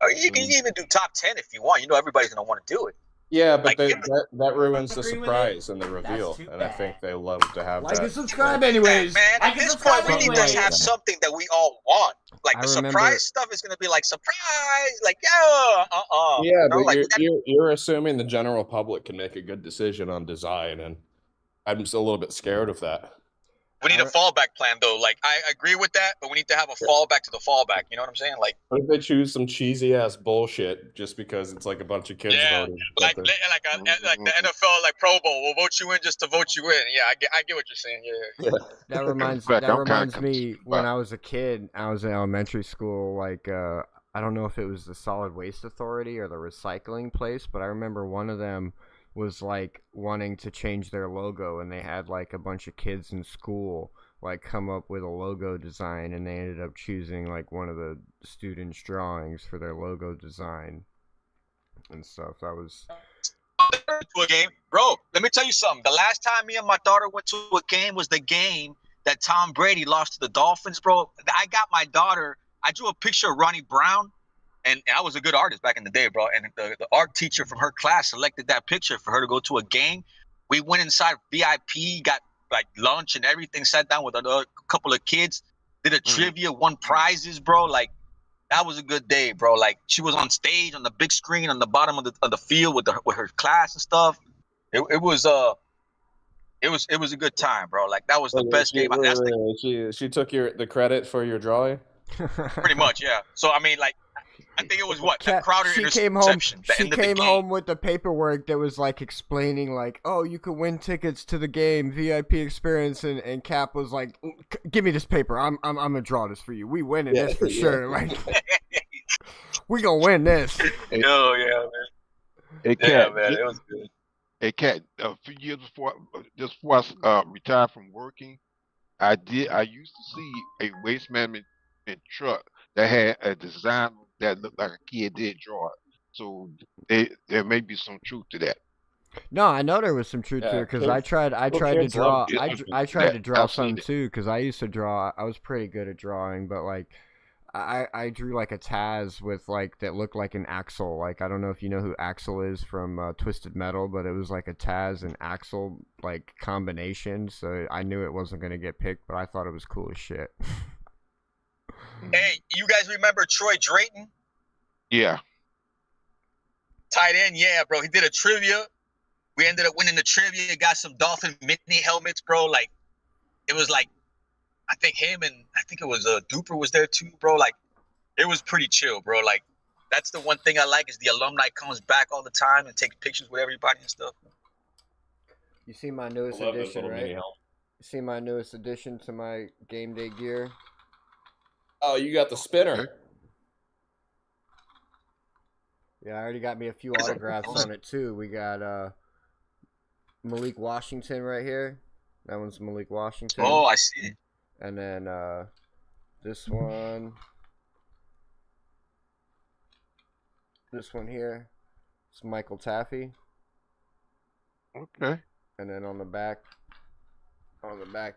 Or you can even do top 10 if you want. Everybody's going to want to do it. Yeah, but that ruins the surprise and the reveal, and I think they love to have that. Like and subscribe anyways. Man, at this point, we need to have something that we all want. Like the surprise stuff is going to be like surprise, like Yeah, but you're assuming the general public can make a good decision on design, and I'm just a little bit scared of that. We need a fallback plan, though. Like, I agree with that, but we need to have a fallback to the fallback. You know what I'm saying? Like, what if they choose some cheesy ass bullshit just because it's like a bunch of kids voting? Like the NFL, like Pro Bowl, we'll vote you in just to vote you in. Yeah, I get what you're saying. Yeah. That reminds me when I was a kid. I was in elementary school. Like, I don't know if it was the Solid Waste Authority or the recycling place, but I remember one of them was like wanting to change their logo, and they had like a bunch of kids in school like come up with a logo design, and they ended up choosing like one of the students' drawings for their logo design and stuff. That was to a game, bro. Let me tell you something. The last time me and my daughter went to a game was the game that Tom Brady lost to the Dolphins, bro. I got my daughter. I drew a picture of Ronnie Brown. And I was a good artist back in the day, bro. And the art teacher from her class selected that picture for her to go to a game. We went inside VIP, got like lunch and everything, sat down with a couple of kids, did a trivia, won prizes, bro. Like, that was a good day, bro. Like, she was on stage on the big screen on the bottom of the field with her class and stuff. It was a good time, bro. Like, that was the best game. She took the credit for your drawing? Pretty much, yeah. So, I mean, like, I think it was the Crowder interception. She came home with the paperwork that was like explaining like, oh, you could win tickets to the game, VIP experience, and Cap was like, give me this paper. I'm gonna draw this for you. We winning this for sure. Like, we gonna win this. Yeah, man. Hey, Cat, man, it was good. Hey, Cat, a few years before I retired from working, I used to see a waste management truck that had a design that looked like a kid did draw it. So there may be some truth to that. No, I know there was some truth to it because I tried to draw. I tried to draw some too because I used to draw. I was pretty good at drawing, but like I drew like a Taz with like that looked like an Axel. Like I don't know if you know who Axel is from Twisted Metal, but it was like a Taz and Axel like combination. So I knew it wasn't gonna get picked, but I thought it was cool as shit. Hey, you guys remember Troy Drayton? Yeah. Tight end, yeah, bro. He did a trivia. We ended up winning the trivia. Got some Dolphin mini helmets, bro. Like, it was like, I think him and I think it was Duper was there too, bro. Like, it was pretty chill, bro. Like, that's the one thing I like is the alumni comes back all the time and takes pictures with everybody and stuff. You see my newest addition, right? You see my newest addition to my game day gear? Oh, you got the spinner. Yeah, I already got me a few autographs on it too. We got Malik Washington right here. That one's Malik Washington. Oh, I see it. And then this one. This one here. It's Michael Taffy. Okay. And then on the back,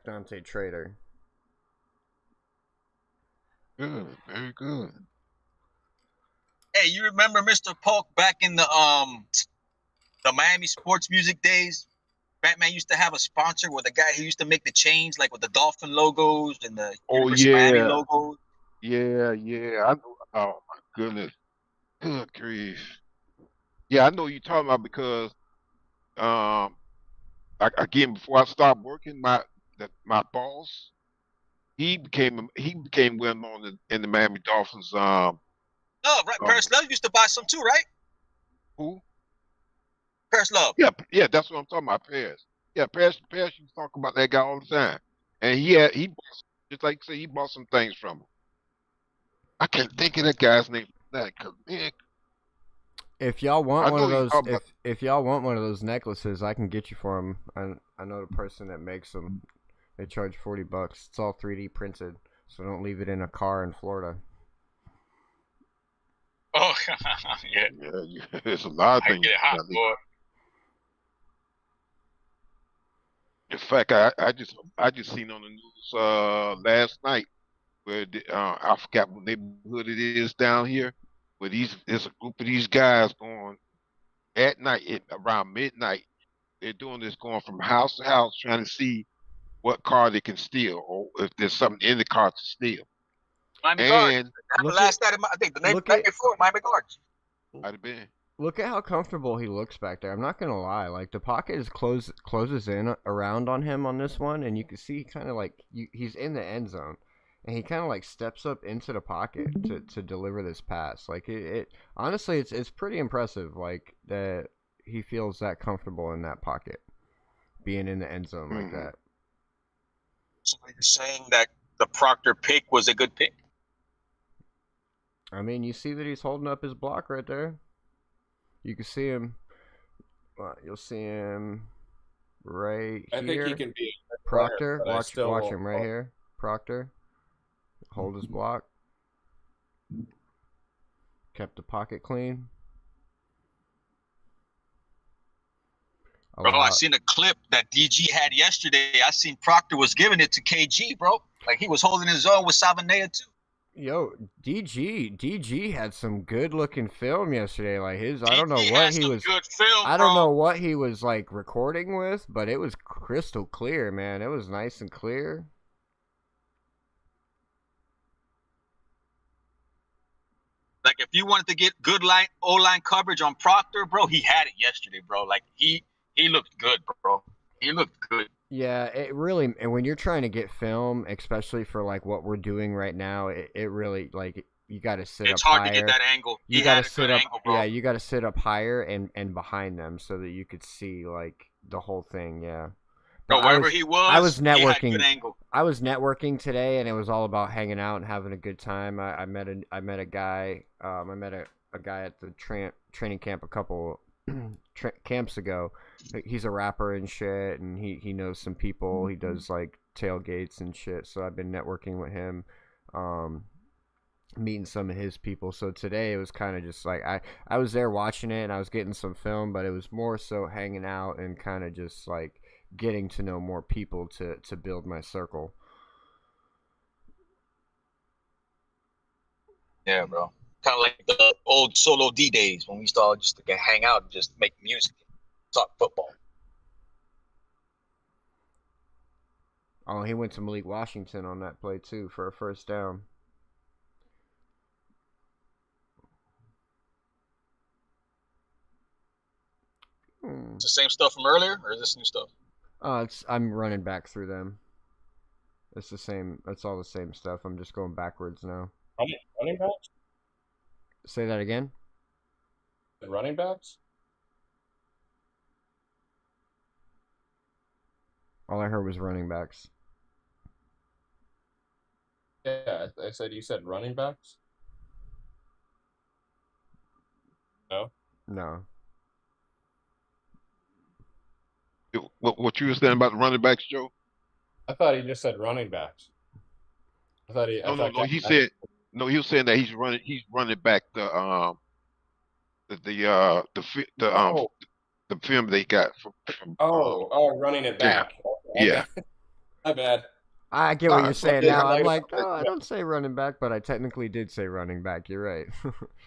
Dante Trader. Good, very good. Hey, you remember Mr. Polk back in the Miami sports music days? Batman used to have a sponsor with a guy who used to make the chains, like with the Dolphin logos and the Miami logos. Yeah. I know. Oh my goodness. Good grief. Yeah, I know what you're talking about because again, before I started working, my boss, he became well known in the Miami Dolphins. Oh, right. Paris Love used to buy some too, right? Who? Paris Love. Yeah, that's what I'm talking about. Paris. Yeah, Paris used to talk about that guy all the time, and he bought, just like you say, he bought some things from him. I can't think of that guy's name. If y'all want one of those, if y'all want one of those necklaces, I can get you for them. I know the person that makes them. They charge $40. It's all 3D printed, so don't leave it in a car in Florida. Oh, yeah. Yeah, there's a lot of things. Get hot, boy. In fact, I just seen on the news last night where I forgot what neighborhood it is down here, where there's a group of these guys going at night around midnight. They're doing this, going from house to house, trying to see what car they can steal or if there's something in the car to steal. Miami Gardens. Last night, I think the night before Miami Gardens. Might have been. Look at how comfortable he looks back there. I'm not gonna lie. Like the pocket is closes in around on him on this one, and you can see kind of like he's in the end zone, and he kind of like steps up into the pocket to deliver this pass. Like it honestly, it's pretty impressive. Like that he feels that comfortable in that pocket, being in the end zone like that. So you're saying that the Proctor pick was a good pick? I mean, you see that he's holding up his block right there. You can see him. You'll see him right here. I think he can be Proctor. Watch him right here. Proctor. Hold his block. Kept the pocket clean. Bro, I seen a clip that DG had yesterday. I seen Proctor was giving it to KG, bro. Like he was holding his own with Savanea too. Yo, DG had some good looking film yesterday. Like I don't know what he was. Good film, I don't know what he was like recording with, but it was crystal clear, man. It was nice and clear. Like if you wanted to get good O-line coverage on Proctor, bro, he had it yesterday, bro. Like he looked good, bro. He looked good. Yeah, it really, and when you're trying to get film, especially for like what we're doing right now, it really like you got to sit up higher. It's hard to get that angle. You got to sit up, yeah, you got to sit up higher and behind them so that you could see like the whole thing. Yeah. Bro, wherever he was, I was networking. He had good angle. I was networking today, and it was all about hanging out and having a good time. I met a guy. I met a guy at the training camp a couple camps ago. He's a rapper and shit, and he knows some people. He does like tailgates and shit. So I've been networking with him. meeting some of his people. So today it was kind of just like I was there watching it and I was getting some film, but it was more so hanging out and kind of just like getting to know more people to build my circle. Yeah, bro. Kind of like the old solo D days when we used to all just hang out and just make music, talk football. Oh, he went to Malik Washington on that play too for a first down. It's the same stuff from earlier, or is this new stuff? I'm running back through them. It's the same. It's all the same stuff. I'm just going backwards now. Running backs? Say that again. Running backs? All I heard was running backs. Yeah, I said you said running backs? No? No. What you were saying about the running backs, Joe? I thought he just said running backs. I thought he. No. He said no. He was saying that he's running back the film they got from running it back. Yeah. My bad. I get what you're saying now. I'm like, oh, I don't say running back, but I technically did say running back. You're right.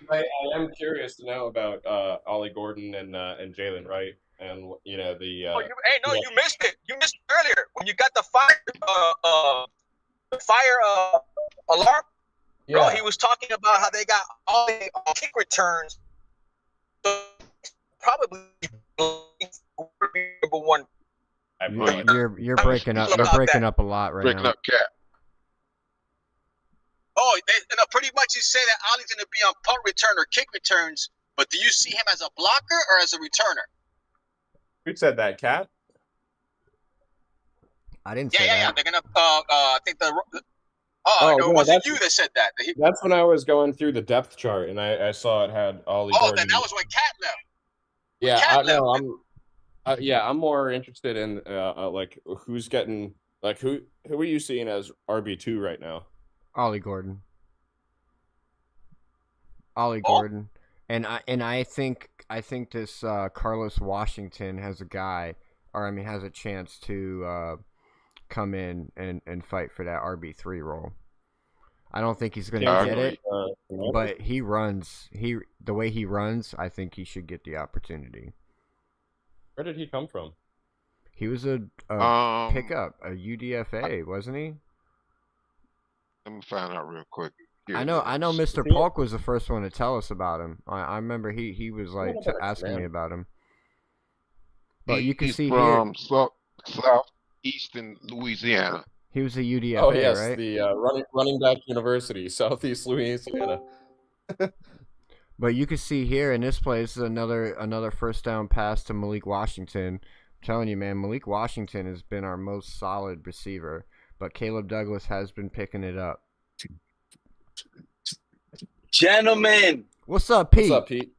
I am curious to know about Ollie Gordon and Jalen Wright, and you know the. You missed it. You missed it earlier when you got the fire alarm. Yeah. Bro, he was talking about how they got all the kick returns. So probably number one. You're breaking up. You're breaking up a lot right now. Breaking up, Cap. Oh, pretty much you say that Ollie's going to be on punt return or kick returns, but do you see him as a blocker or as a returner? Who said that, Cat? I didn't say that. Yeah. They're going to, I think it wasn't you that said that. That's when I was going through the depth chart, and I saw it had Ollie Gordon. Then that was when Cat left. I'm more interested in like who's getting like who are you seeing as RB2 right now? Ollie Gordon. Gordon, and I think this Carlos Washington has a chance to come in and fight for that RB3 role. I don't think he's going to get it, but the way he runs, I think he should get the opportunity. Where did he come from? He was a pickup, a UDFA, wasn't he? Let me find out real quick. I know Mr. Polk was the first one to tell us about him. I remember he was like asking me about him. But you can see from southeastern Louisiana. He was a UDFA, oh, yes, right? The running back university, Southeast Louisiana. But you can see here in this play, this is another first down pass to Malik Washington. I'm telling you, man, Malik Washington has been our most solid receiver, but Caleb Douglas has been picking it up. Gentlemen. What's up, Pete? What's up, Pete?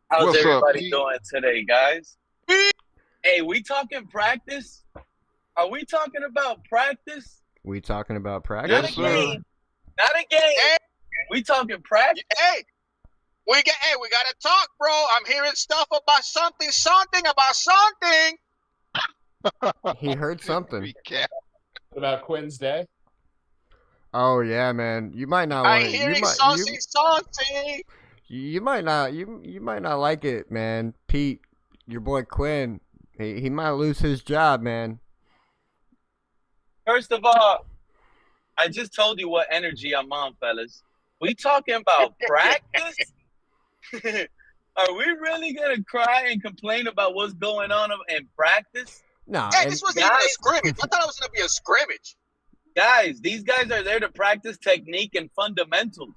How's everybody doing today, guys? Hey, we talking practice? Are we talking about practice? We talking about practice? Not a game. Not a game. Hey. We talking practice? Hey, we gotta talk, bro. I'm hearing stuff about something about something. He heard something. About Quinn's day? Oh yeah, man. You might not want it. Something. You might not like it, man. Pete, your boy Quinn, he might lose his job, man. First of all, I just told you what energy I'm on, fellas. We talking about practice? Are we really gonna cry and complain about what's going on in practice? No. Hey, this wasn't even a scrimmage. I thought it was gonna be a scrimmage. Guys, these guys are there to practice technique and fundamentals.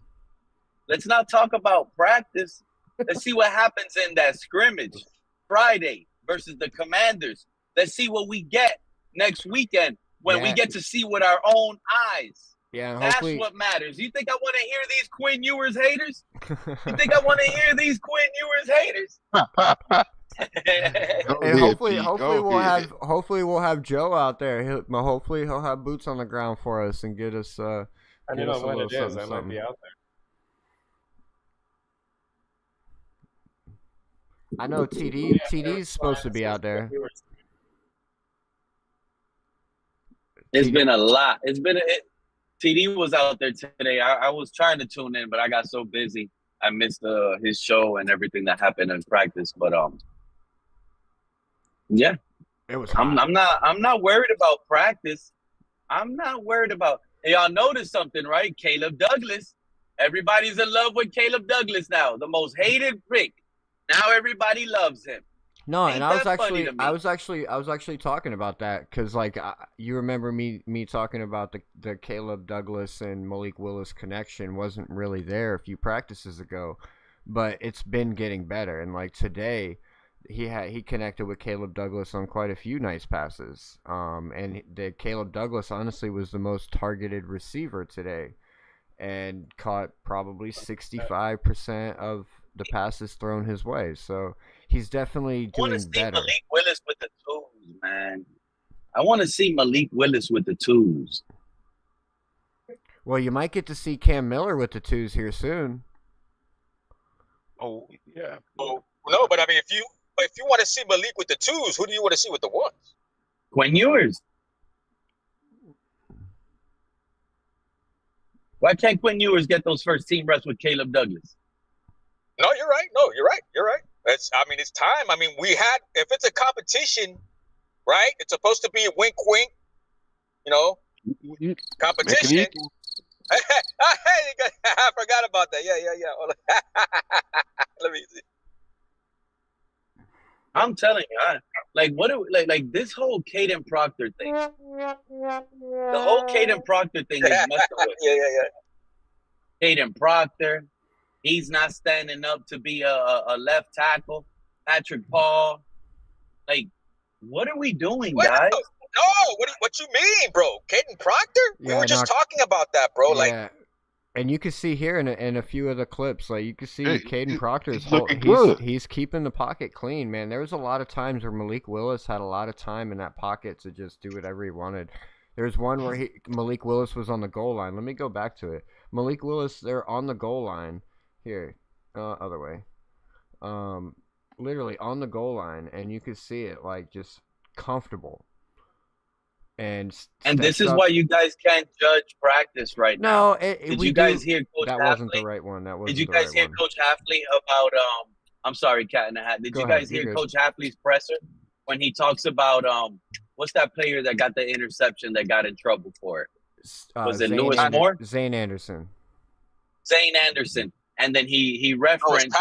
Let's not talk about practice. Let's see what happens in that scrimmage Friday versus the Commanders. Let's see what we get next weekend when we get to see with our own eyes. Yeah, that's what matters. You think I want to hear these Quinn Ewers haters? You think I want to hear these Quinn Ewers haters? And hopefully we'll have Joe out there. Hopefully he'll have boots on the ground for us and get us Depending on when it is, I might be out there. I know TD's supposed to be out there. It's been a lot. TD was out there today. I was trying to tune in, but I got so busy. I missed his show and everything that happened in practice. But yeah, it was. I'm not worried about practice. I'm not worried about. Hey, y'all noticed something, right? Caleb Douglas. Everybody's in love with Caleb Douglas now. The most hated pick. Now everybody loves him. No, and I was actually talking about that because like you remember me talking about the Caleb Douglas and Malik Willis connection wasn't really there a few practices ago, but it's been getting better. And like today, he connected with Caleb Douglas on quite a few nice passes. And Caleb Douglas honestly was the most targeted receiver today, and caught probably 65% of the passes thrown his way. So he's definitely doing better. Malik Willis with the tools, man. I want to see Malik Willis with the tools. Well, you might get to see Cam Miller with the twos here soon. Oh yeah. Oh no, but I mean, if you want to see Malik with the twos, who do you want to see with the ones? Quinn Ewers. Why can't Quinn Ewers get those first team reps with Caleb Douglas? No, you're right. You're right. It's time. I mean, if it's a competition, right? It's supposed to be a wink, wink, competition. Hey, I forgot about that. Yeah. Let me see. I'm telling you, like this whole Caden Proctor thing. The whole Caden Proctor thing is messing with. Yeah. Caden Proctor. He's not standing up to be a left tackle. Patrick Paul. Like, what are we doing, guys? No, what you mean, bro? Caden Proctor? We were just talking about that, bro. Yeah. Like, and you can see here in a few of the clips, like you can see Caden Proctor's he's keeping the pocket clean, man. There was a lot of times where Malik Willis had a lot of time in that pocket to just do whatever he wanted. There's one where Malik Willis was on the goal line. Let me go back to it. Malik Willis, they're on the goal line. Here, other way. Literally on the goal line, and you could see it like just comfortable. And this is why you guys can't judge practice right now. No, did you guys hear Coach that Hafley? Wasn't the right one. That wasn't. Did you guys hear Coach Hafley about I'm sorry, Cat in the Hat. Did you guys hear Coach Hafley's presser when he talks about what's that player that got the interception that got in trouble for it? Was it Lewis Moore? Zane Anderson. Zane Anderson. And then he referenced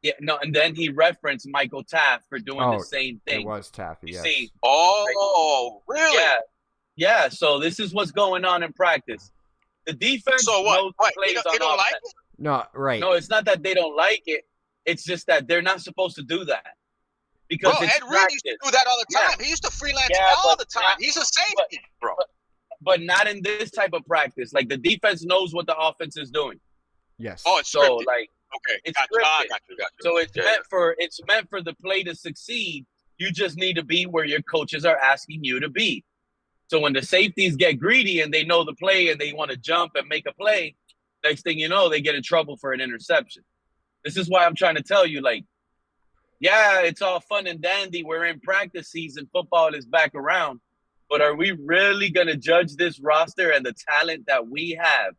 and then he referenced Michael Taft for doing the same thing. It was Taft, yes. See, really? Yeah. So this is what's going on in practice. The defense knows plays they don't like it? No, right. No, it's not that they don't like it. It's just that they're not supposed to do that. Because Ed Reed used to do that all the time. Yeah. He used to freelance all the time. He's a safety, bro. But not in this type of practice. Like the defense knows what the offense is doing. Yes. Oh, it's so scripted. Like okay, it's got you. So it's meant for the play to succeed. You just need to be where your coaches are asking you to be. So when the safeties get greedy and they know the play and they want to jump and make a play, next thing you know, they get in trouble for an interception. This is why I'm trying to tell you, like, yeah, it's all fun and dandy. We're in practice season. Football is back around. But are we really going to judge this roster and the talent that we have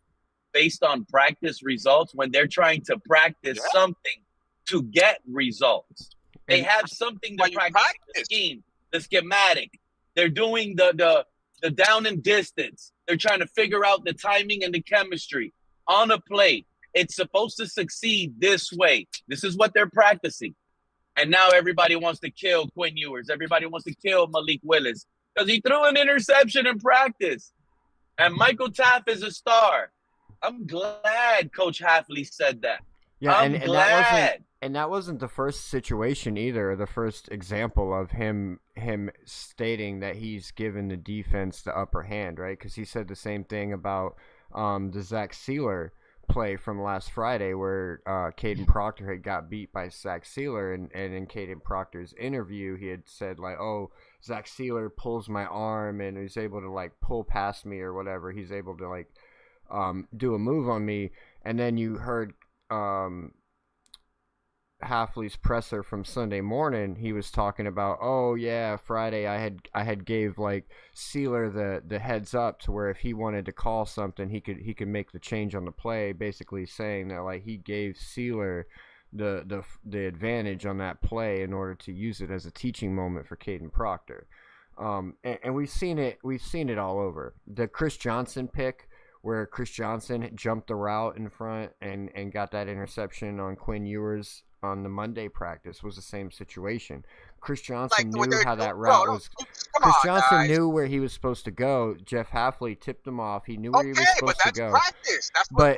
based on practice results when they're trying to practice something to get results? They have something to practice. The scheme, the schematic. They're doing the down and distance. They're trying to figure out the timing and the chemistry on a play. It's supposed to succeed this way. This is what they're practicing. And now everybody wants to kill Quinn Ewers. Everybody wants to kill Malik Willis because he threw an interception in practice. And Michael Taft is a star. I'm glad Coach Hafley said that. Yeah, I'm glad. That wasn't the first situation either, the first example of him stating that he's given the defense the upper hand, right? Because he said the same thing about the Zach Sealer play from last Friday where Caden Proctor had got beat by Zach Sealer, and in Caden Proctor's interview he had said like, oh, Zach Sealer pulls my arm and he's able to like pull past me or whatever. He's able to like do a move on me. And then you heard Hafley's presser from Sunday morning. He was talking about, oh yeah, Friday I had gave like Sealer the heads up to where if he wanted to call something, he could make the change on the play. Basically saying that like he gave Sealer the advantage on that play in order to use it as a teaching moment for Caden Proctor. And we've seen it all over. The Chris Johnson pick, where Chris Johnson jumped the route in front and got that interception on Quinn Ewers on the Monday practice, was the same situation. Chris Johnson knew how that route was. Chris Johnson knew where he was supposed to go. Jeff Hafley tipped him off. He knew where he was supposed to go. Practice. That's but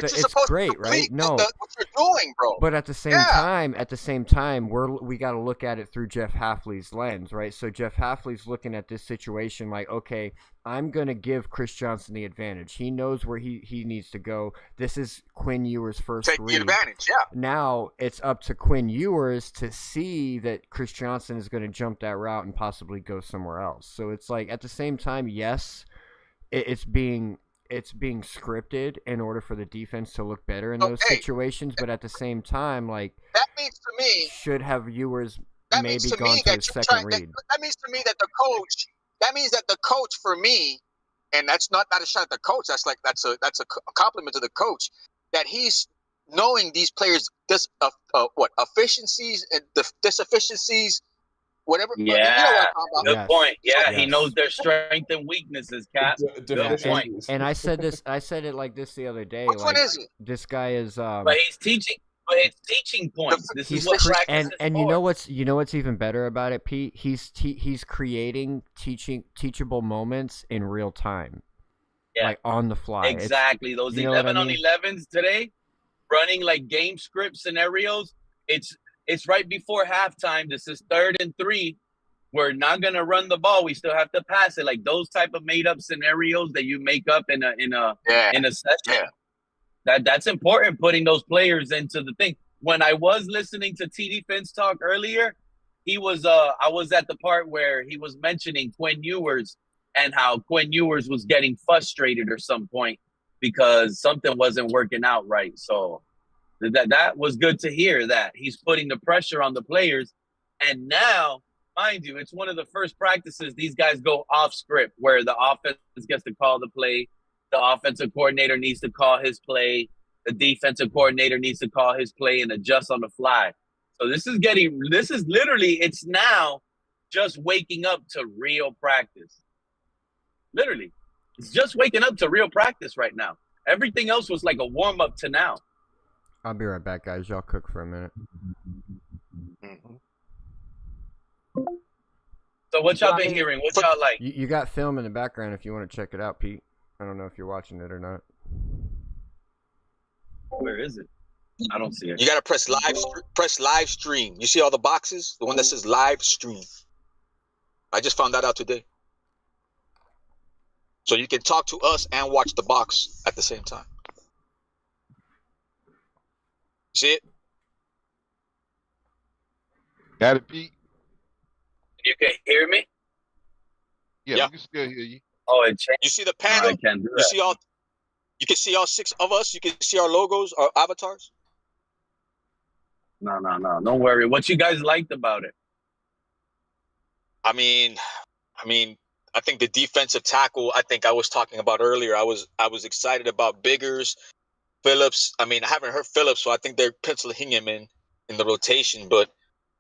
it's great, right? No, what you're doing, bro. But at the same time, we got to look at it through Jeff Hafley's lens, right? So Jeff Hafley's looking at this situation like, okay, I'm going to give Chris Johnson the advantage. He knows where he needs to go. This is Quinn Ewers' first read. Take the advantage, yeah. Now it's up to Quinn Ewers to see that Chris Johnson is going to jump that route and possibly go somewhere else. So it's like at the same time, yes, it's being scripted in order for the defense to look better in those situations. But at the same time, like that means to me should have Ewers maybe gone to his second read. That means to me that the coach. That means that the coach, for me, and that's not a shot at the coach. That's a compliment to the coach, that he's knowing these players' efficiencies and disefficiencies, whatever. Yeah, you know good point. Yeah, he knows their strength and weaknesses. Cap. Good point. And I said it like this the other day. Which one is it? This guy is. But he's teaching. But it's teaching points. This is what practice is and you know what's even better about it, Pete? He's creating teachable moments in real time, like on the fly. Exactly. Those 11 on 11s today, running like game script scenarios. It's right before halftime. This is 3rd and 3. We're not gonna run the ball. We still have to pass it. Like those type of made up scenarios that you make up in a session. Yeah. That's important, putting those players into the thing. When I was listening to TD Phins talk earlier, he was I was at the part where he was mentioning Quinn Ewers and how Quinn Ewers was getting frustrated at some point because something wasn't working out right. So that was good to hear that he's putting the pressure on the players. And now, mind you, it's one of the first practices these guys go off script where the offense gets to call the play. The offensive coordinator needs to call his play. The defensive coordinator needs to call his play and adjust on the fly. So it's now just waking up to real practice. Literally. It's just waking up to real practice right now. Everything else was like a warm-up to now. I'll be right back, guys. Y'all cook for a minute. So what y'all been hearing? What y'all like? You got film in the background if you want to check it out, Pete. I don't know if you're watching it or not. Where is it? I don't see it. You gotta press live stream. You see all the boxes? The one that says live stream. I just found that out today. So you can talk to us and watch the box at the same time. See it? Got it, Pete? You can hear me? Yeah, we can still hear you. Oh, it changed. You see the panel? I can't do that. You can see all 6 of us. You can see our logos, our avatars. No. Don't worry. What you guys liked about it? I mean, I think the defensive tackle, I think I was talking about earlier. I was excited about Biggers, Phillips. I mean, I haven't heard Phillips, so I think they're penciling him in the rotation. But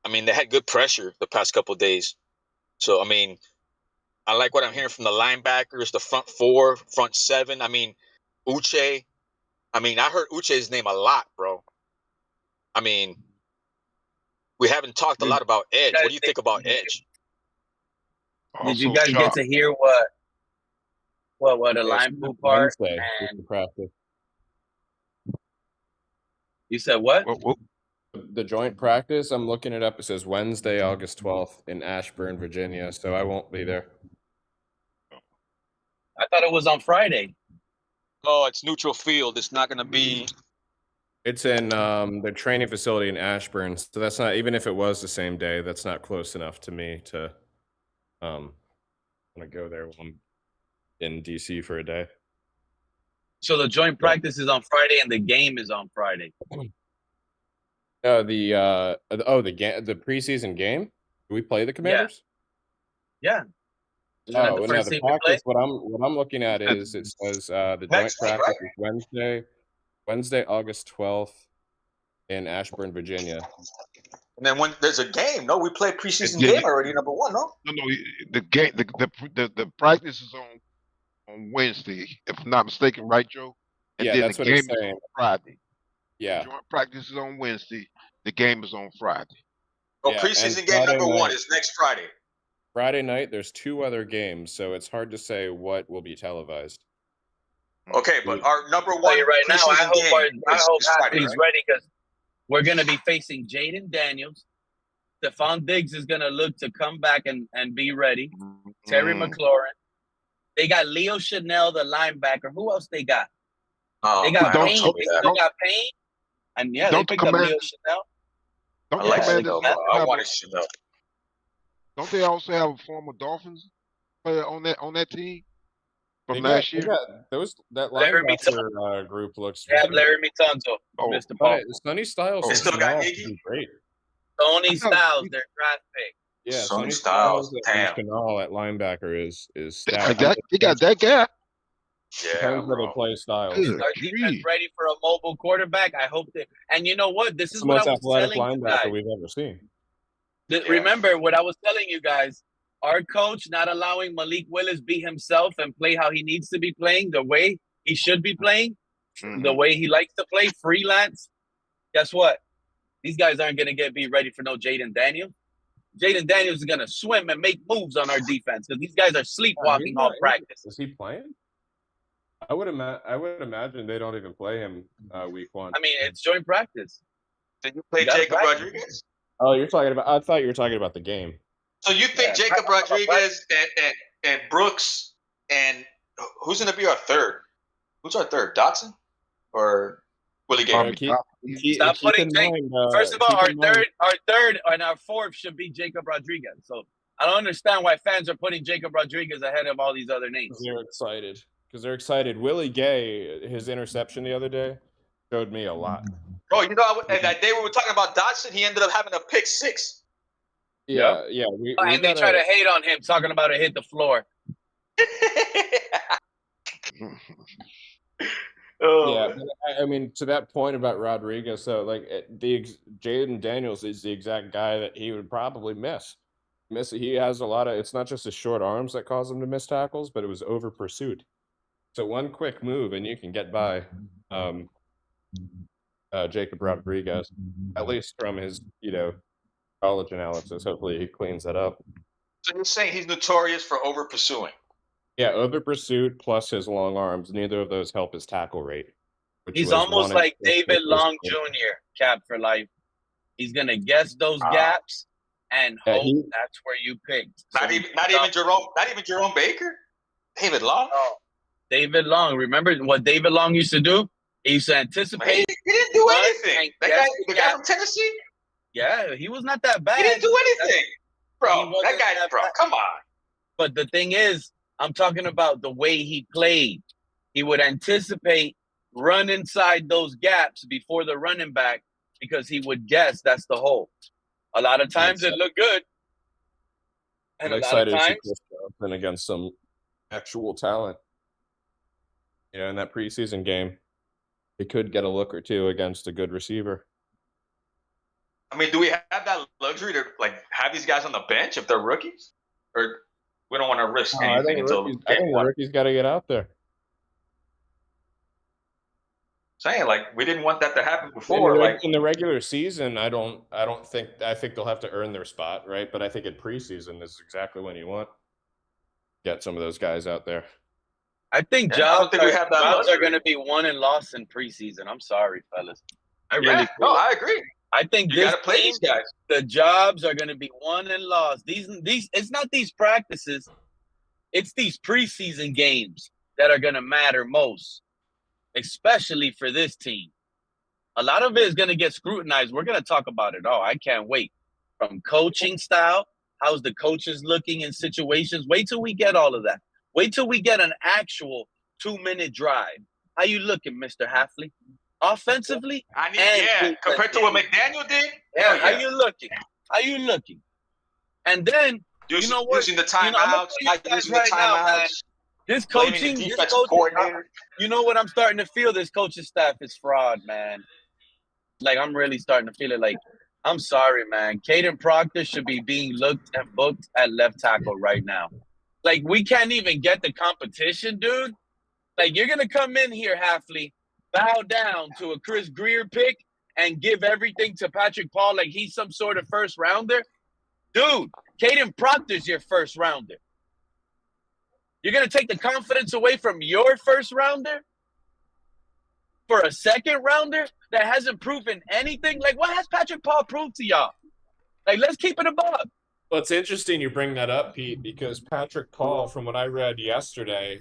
I mean, they had good pressure the past couple of days. So I mean, I like what I'm hearing from the linebackers, the front 4, front 7. I mean, Uche. I mean, I heard Uche's name a lot, bro. I mean, we haven't talked a lot about edge. What do you think about edge? Did you guys get to hear what a line move part? And practice. You said what? The joint practice, I'm looking it up. It says Wednesday, August 12th in Ashburn, Virginia. So I won't be there. I thought it was on Friday. Oh, it's neutral field. It's not going to be. It's in the training facility in Ashburn. So that's not, even if it was the same day, that's not close enough to me to want to go there when I'm in DC for a day. So the joint practice is on Friday and the game is on Friday. The preseason game. Do we play the Commanders? Yeah. Oh, well, no, the practice. What I'm looking at is it says the joint practice is Wednesday, August 12th, in Ashburn, Virginia. And then when there's a game, no, we play preseason game already. Number one, no. No, the game, the practice is on Wednesday, if I'm not mistaken, right, Joe? And yeah, then that's the what game it's saying. is on Friday. Yeah. The joint practice is on Wednesday. The game is on Friday. So preseason game number one is next Friday. Friday night, there's 2 other games, so it's hard to say what will be televised. Okay, but our number one right now, I hope Friday, he's ready because we're going to be facing Jaden Daniels. Stephon Diggs is going to look to come back and be ready. Terry McLaurin. They got Leo Chanel, the linebacker. Who else they got? They got Payne. They still got Payne. And they picked up Leo Chanel. Don't they also have a former Dolphins player on that team from last year? That linebacker group looks. They have Larry Mitanzo, Mr. Paul. Sonny Styles. They still got great. Tony Styles, their draft pick. Yeah, Sonny Styles. At linebacker is stout. They got that guy. Yeah, depends how they play Styles. Our defense ready for a mobile quarterback. I hope that. And you know what? This is the what most I was athletic telling you linebacker guys. we've ever seen. Remember what I was telling you guys. Our coach not allowing Malik Willis be himself and play how he needs to be playing, the way he should be playing, the way he likes to play, freelance. Guess what? These guys aren't going to be ready for no Jaden Daniels. Jaden Daniels is going to swim and make moves on our defense because these guys are sleepwalking all practice. Is he playing? I would imagine they don't even play him week 1. I mean, it's joint practice. Did you play Jacob Rodriguez? Oh, you're talking about. I thought you were talking about the game. So you think Jacob Rodriguez and Brooks and who's going to be our third? Who's our third? Dotson or Willie Gay? Stop putting first of all, our third and our fourth should be Jacob Rodriguez. So I don't understand why fans are putting Jacob Rodriguez ahead of all these other names. They're excited. Willie Gay, his interception the other day, showed me a lot. Oh, you know, that day we were talking about Dotson, he ended up having a pick 6. Yeah. And they try to hate on him, talking about it hit the floor. Yeah, I mean, to that point about Rodriguez, so like Jaden Daniels is the exact guy that he would probably miss. He has a lot of. It's not just his short arms that cause him to miss tackles, but it was over pursuit. So one quick move and you can get by Jacob Rodriguez, at least from his college analysis. Hopefully he cleans that up. So you're saying he's notorious for over pursuing? Yeah, over pursuit plus his long arms. Neither of those help his tackle rate. He's almost like David Long Jr. Cap for life. He's gonna guess those gaps and hope that's where you picked. Not even Jerome Baker. David Long. Oh, David Long. Remember what David Long used to do? He used to anticipate. He didn't do anything. The guy from Tennessee. Yeah, he was not that bad. He didn't do anything, bro. That guy, bro. Come on. But the thing is, I'm talking about the way he played. He would anticipate, run inside those gaps before the running back because he would guess that's the hole. A lot of times it looked good. And a lot of times against some actual talent. In that preseason game, he could get a look or two against a good receiver. I mean, do we have that luxury to have these guys on the bench if they're rookies? Or we don't want to risk anything until I think the rookies got to get out there. Saying we didn't want that to happen before. In the regular season, I think they'll have to earn their spot, right? But I think in preseason is exactly when you want get some of those guys out there. I think jobs are going to be won and lost in preseason. I'm sorry, fellas. I agree. I think you got to play these guys. The jobs are going to be won and lost. These it's not these practices. It's these preseason games that are going to matter most, especially for this team. A lot of it is going to get scrutinized. We're going to talk about it all. I can't wait. From coaching style, how's the coaches looking in situations? Wait till we get all of that. Wait till we get an actual 2-minute drive How you looking, Mr. Halfley? Offensively? Compared to what McDaniel did? Yeah, how you looking? How you looking? And then, you know what? Using the timeouts, not using the timeouts. This coaching, coordinator. You know what I'm starting to feel? This coaching staff is fraud, man. Like, I'm really starting to feel it. Like, I'm sorry, man. Caden Proctor should be being looked and booked at left tackle right now. Like, we can't even get the competition, dude. Like, you're going to come in here, Halfley, bow down to a Chris Greer pick and give everything to Patrick Paul like he's some sort of first rounder? Dude, Caden Proctor's your first rounder. You're going to take the confidence away from your first rounder for a second rounder that hasn't proven anything? Like, what has Patrick Paul proved to y'all? Like, let's keep it above. Well, it's interesting you bring that up, Pete, because Patrick Paul, from what I read yesterday,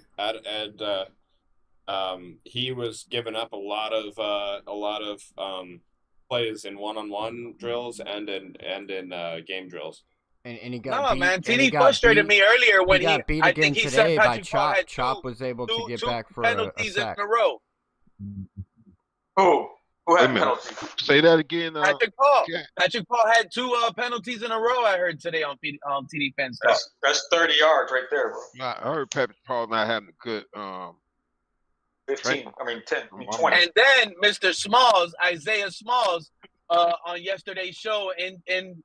he was giving up a lot of plays in one-on-one drills and in game drills. And he got beat. Man, TD frustrated me earlier when he got beat again today by Chop. Chop was able to get back for a sack. In a row. Who had penalties? Say that again. Patrick Paul. Patrick Paul had 2 penalties in a row, I heard today on TD Phins. That's 30 yards right there, bro. I heard Patrick Paul not having a good 15. I mean 10. I mean 20. And then Mr. Smalls, Isaiah Smalls, on yesterday's show in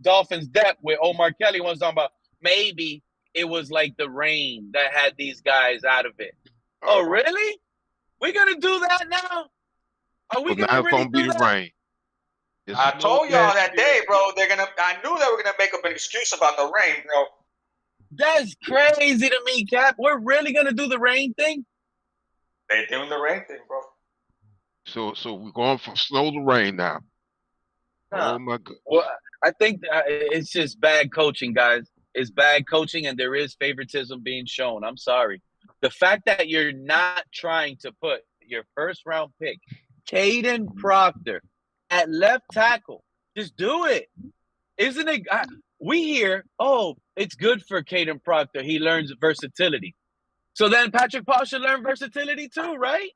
Dolphins Depth with Omar Kelly was talking about maybe it was like the rain that had these guys out of it. Oh, really? We're gonna do that now? Are we gonna really do that? Rain. I told y'all that day, bro. I knew they were gonna make up an excuse about the rain, bro. That's crazy to me, Cap. We're really gonna do the rain thing? They're doing the rain thing, bro. So we're going from snow to rain now. Oh my God. Well, I think it's just bad coaching, guys. It's bad coaching, and there is favoritism being shown. I'm sorry. The fact that you're not trying to put your first-round pick, Caden Proctor, at left tackle, just do it. Isn't it? We hear, it's good for Caden Proctor. He learns versatility. So then Patrick Paul should learn versatility too, right?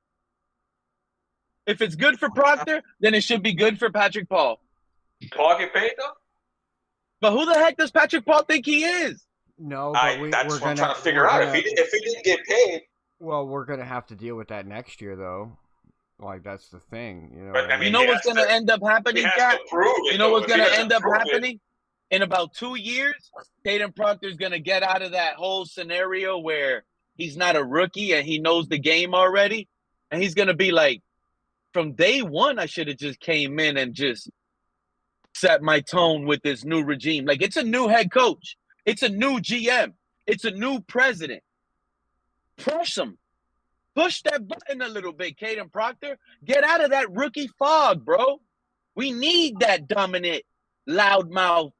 If it's good for Proctor, then it should be good for Patrick Paul. Paul get paid though? But who the heck does Patrick Paul think he is? No, but that's what I'm trying to figure out. If he didn't get paid, well, we're gonna have to deal with that next year, though. Like, that's the thing, you know. But, I mean, you know what's gonna end up happening, Cap? You know what's gonna end up happening? In about 2 years, Caden Proctor's gonna get out of that whole scenario where he's not a rookie and he knows the game already, and he's gonna be like, from day one, I should have just came in and just set my tone with this new regime. Like, it's a new head coach. It's a new GM. It's a new president. Push him. Push that button a little bit, Caden Proctor. Get out of that rookie fog, bro. We need that dominant, loudmouth,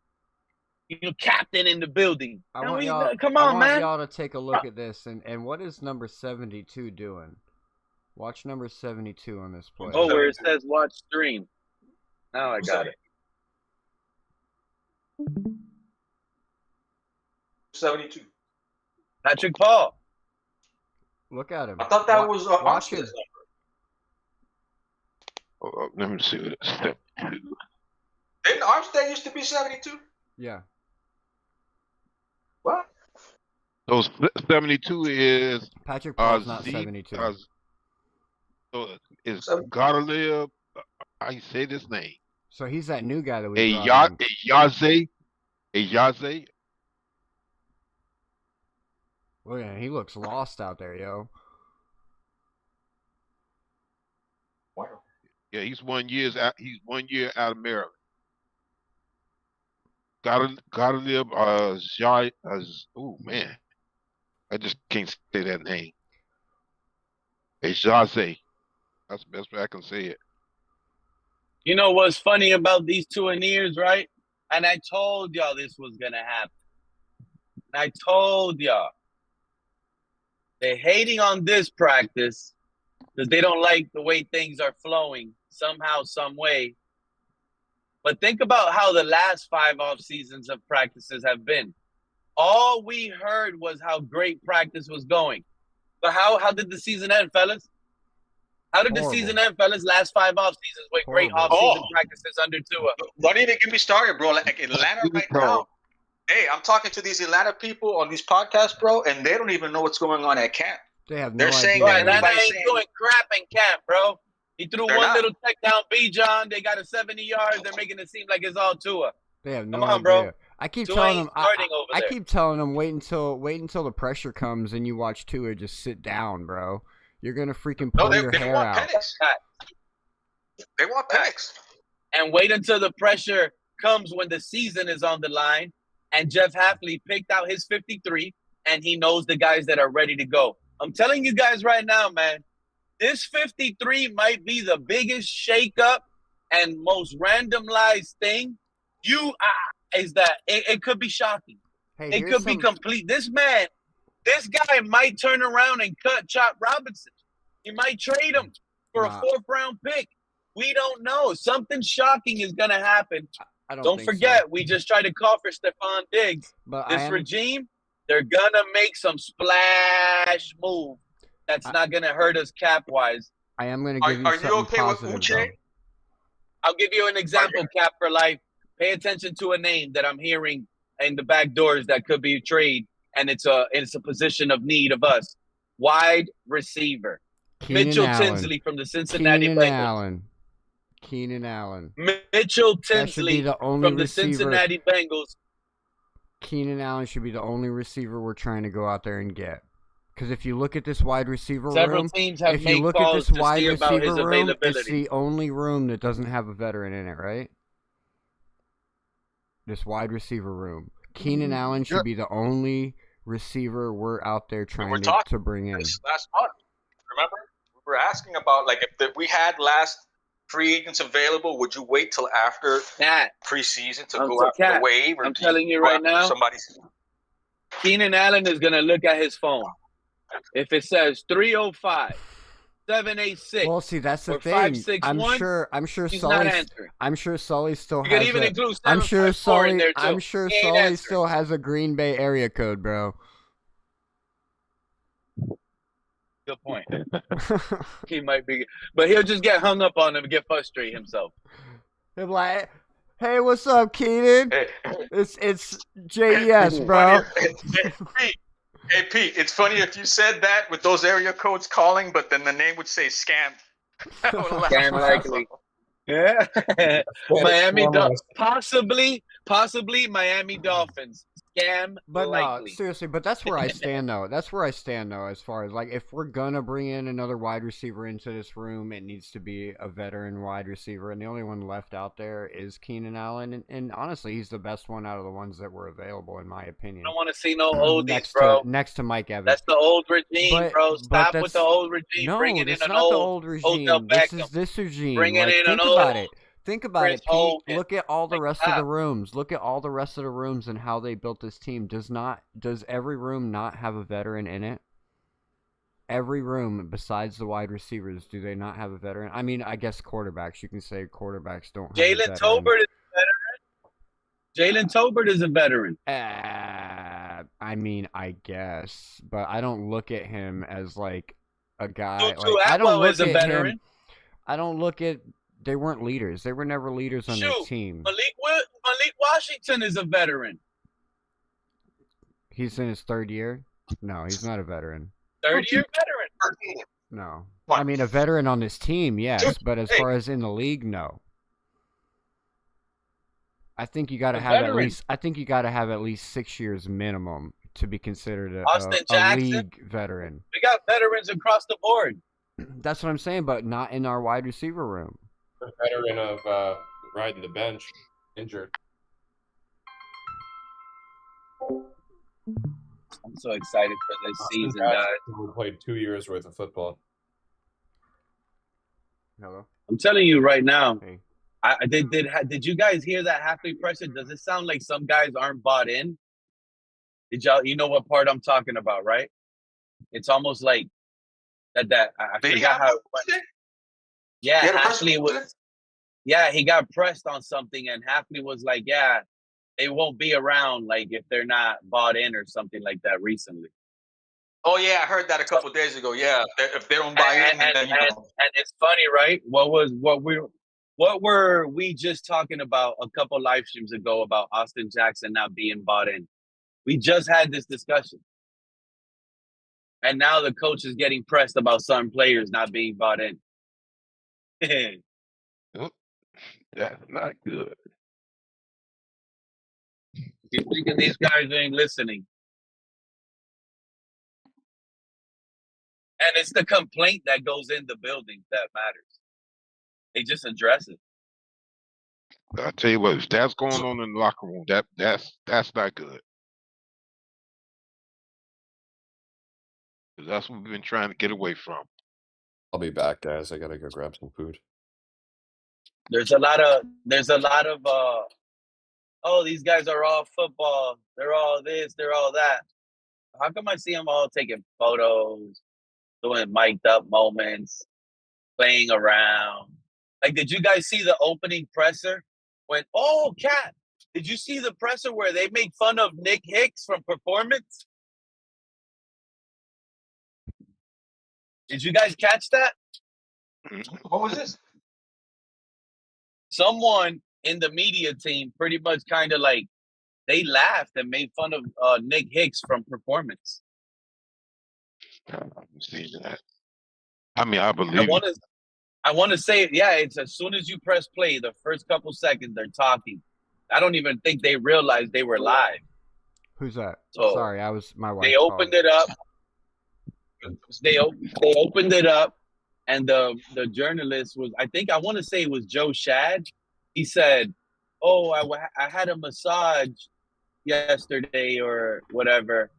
captain in the building. Come on, man. Y'all to take a look at this. And what is number 72 doing? Watch number 72 on this play. Oh, where it says watch stream. Now I got it. 72. Patrick Paul. Look at him. I thought that was Armstead's number. Let me see what it's 72. Didn't Armstead used to be 72? Yeah. What? So 72 is Patrick Paul's not 72. So it's gotta live. I say this name. So he's that new guy that we brought in. Yaze. Look at him. He looks lost out there, yo. Wow. Yeah, he's 1 year out. He's 1 year out of Maryland. Gotta live. Oh man, I just can't say that name. It's Yaze. That's the best way I can say it. You know what's funny about these 2 years, right? And I told y'all this was gonna happen. I told y'all. They're hating on this practice because they don't like the way things are flowing somehow, some way. But think about how the last 5 off seasons of practices have been. All we heard was how great practice was going. But how did the season end, fellas? How did the season end, fellas? Last 5 off seasons with great off-season practices under Tua. Don't even get me started, bro. Like Atlanta right now. Hey, I'm talking to these Atlanta people on these podcasts, bro, and they don't even know what's going on at camp. They have no They're idea. saying that Atlanta ain't doing crap in camp, bro. He threw one little tech down B-John. They got a 70 yards. They're making it seem like it's all Tua. They have no Come on, idea. bro. I keep Tua telling ain't them. starting over I there. keep telling them wait until the pressure comes and you watch Tua just sit down, bro. You're gonna freaking pull your hair want out. Penix. They want Penix. And wait until the pressure comes when the season is on the line. And Jeff Hafley picked out his 53, and he knows the guys that are ready to go. I'm telling you guys right now, man, this 53 might be the biggest shakeup and most randomized thing. Is that it could be shocking. Hey, it could be complete. This guy might turn around and cut Chop Robinson. He might trade him for a 4th-round pick. We don't know. Something shocking is going to happen. Don't forget, we just tried to call for Stephon Diggs. But this regime, they're going to make some splash move that's not going to hurt us cap-wise. I am going to give you something you okay positive, with Uche? I'll give you an example, Cap for life. Pay attention to a name that I'm hearing in the back doors that could be a trade, and it's a position of need of us. Wide receiver. Mitchell Tinsley from the Cincinnati Bengals. Keenan Allen. Mitchell Tinsley from the Cincinnati Bengals. Keenan Allen should be the only receiver we're trying to go out there and get. Because if you look at this wide receiver room, if you look at this wide receiver room, it's the only room that doesn't have a veteran in it, right? This wide receiver room. Keenan Allen should be the only receiver we're out there trying to bring in. Last month, remember? We were asking about, like, if we had last free agents available, would you wait till after preseason to go after the wave? Or I'm telling you right now, Keenan Allen is going to look at his phone. If it says 305, 786, well, see, that's the thing. 561, I'm sure he's Sully. not answering. I'm sure Sully still You has. could even include I'm sure 754 in Sully. there too. I'm sure He ain't Sully answering. still has a Green Bay area code, bro. Good point. He might be, but he'll just get hung up on him and get frustrated himself. He'll be like, hey, what's up, Keenan? It's JES, bro. Hey, Pete, it's funny if you said that with those area codes calling, but then the name would say scam. Scam likely. Yeah. Miami possibly Miami Dolphins. Scam but likely. No, seriously, but that's where I stand though. That's where I stand though, as far as like if we're gonna bring in another wide receiver into this room, it needs to be a veteran wide receiver, and the only one left out there is Keenan Allen, and honestly, he's the best one out of the ones that were available, in my opinion. I don't want to see no oldies, bro. Next to Mike Evans. That's the old regime, bro. Stop with the old regime. No, bringing that's in an not the old old regime. This is this regime. Bringing in an think old. about it. Think about it, Pete. Hogan. Look at all the rest of the rooms. Look at all the rest of the rooms and how they built this team. Does every room not have a veteran in it? Every room besides the wide receivers, do they not have a veteran? I mean, I guess quarterbacks. You can say quarterbacks don't have a veteran. Jalen Tolbert is a veteran. Jalen Tolbert is a veteran. I mean, I guess, but I don't look at him as like a guy. Tutu I don't Atwell look is a at veteran. him. I don't look at. They weren't leaders. They were never leaders on their team. Malik Washington is a veteran. He's in his 3rd year? No, he's not a veteran. 3rd-year veteran. No. I mean, a veteran on this team, yes, but as far as in the league, no. I think you got to have at least. I think you got to have at least 6 years minimum to be considered a league veteran. We got veterans across the board. That's what I'm saying, but not in our wide receiver room. A veteran of riding the bench, injured. I'm so excited for this season, guys. We played 2 years worth of football. Hello. I'm telling you right now. Hey. Did you guys hear that halfway pressure? Does it sound like some guys aren't bought in? Did y'all? You know what part I'm talking about, right? It's almost like that. I forgot how. Yeah, Hafley was. Yeah, he got pressed on something, and Hafley was like, "Yeah, they won't be around like if they're not bought in or something like that." Recently, Oh yeah, I heard that a couple days ago. Yeah, if they don't buy in, then and it's funny, right? What were we just talking about a couple live streams ago about Austin Jackson not being bought in? We just had this discussion. And now the coach is getting pressed about some players not being bought in. That's not good. You thinking these guys ain't listening. And it's the complaint that goes in the building that matters. They just address it. I tell you what, if that's going on in the locker room, that's not good. That's what we've been trying to get away from. I'll be back, guys. I gotta go grab some food. There's a lot of oh, these guys are all football. They're all this, they're all that. How come I see them all taking photos, doing mic'd up moments, playing around? Like, did you guys see the opening presser? Cat, did you see the presser where they make fun of Nick Hicks from Performance? Did you guys catch that? What was this? Someone in the media team pretty much kind of like, they laughed and made fun of Nick Hicks from Performance. I haven't seen that. I mean, I believe I want to say, yeah, it's as soon as you press play, the first couple seconds, they're talking. I don't even think they realized they were live. Who's that? So sorry, my wife. They opened it up. They opened it up, and the journalist was, I want to say it was Joe Shad. He said, "Oh, I had a massage yesterday or whatever,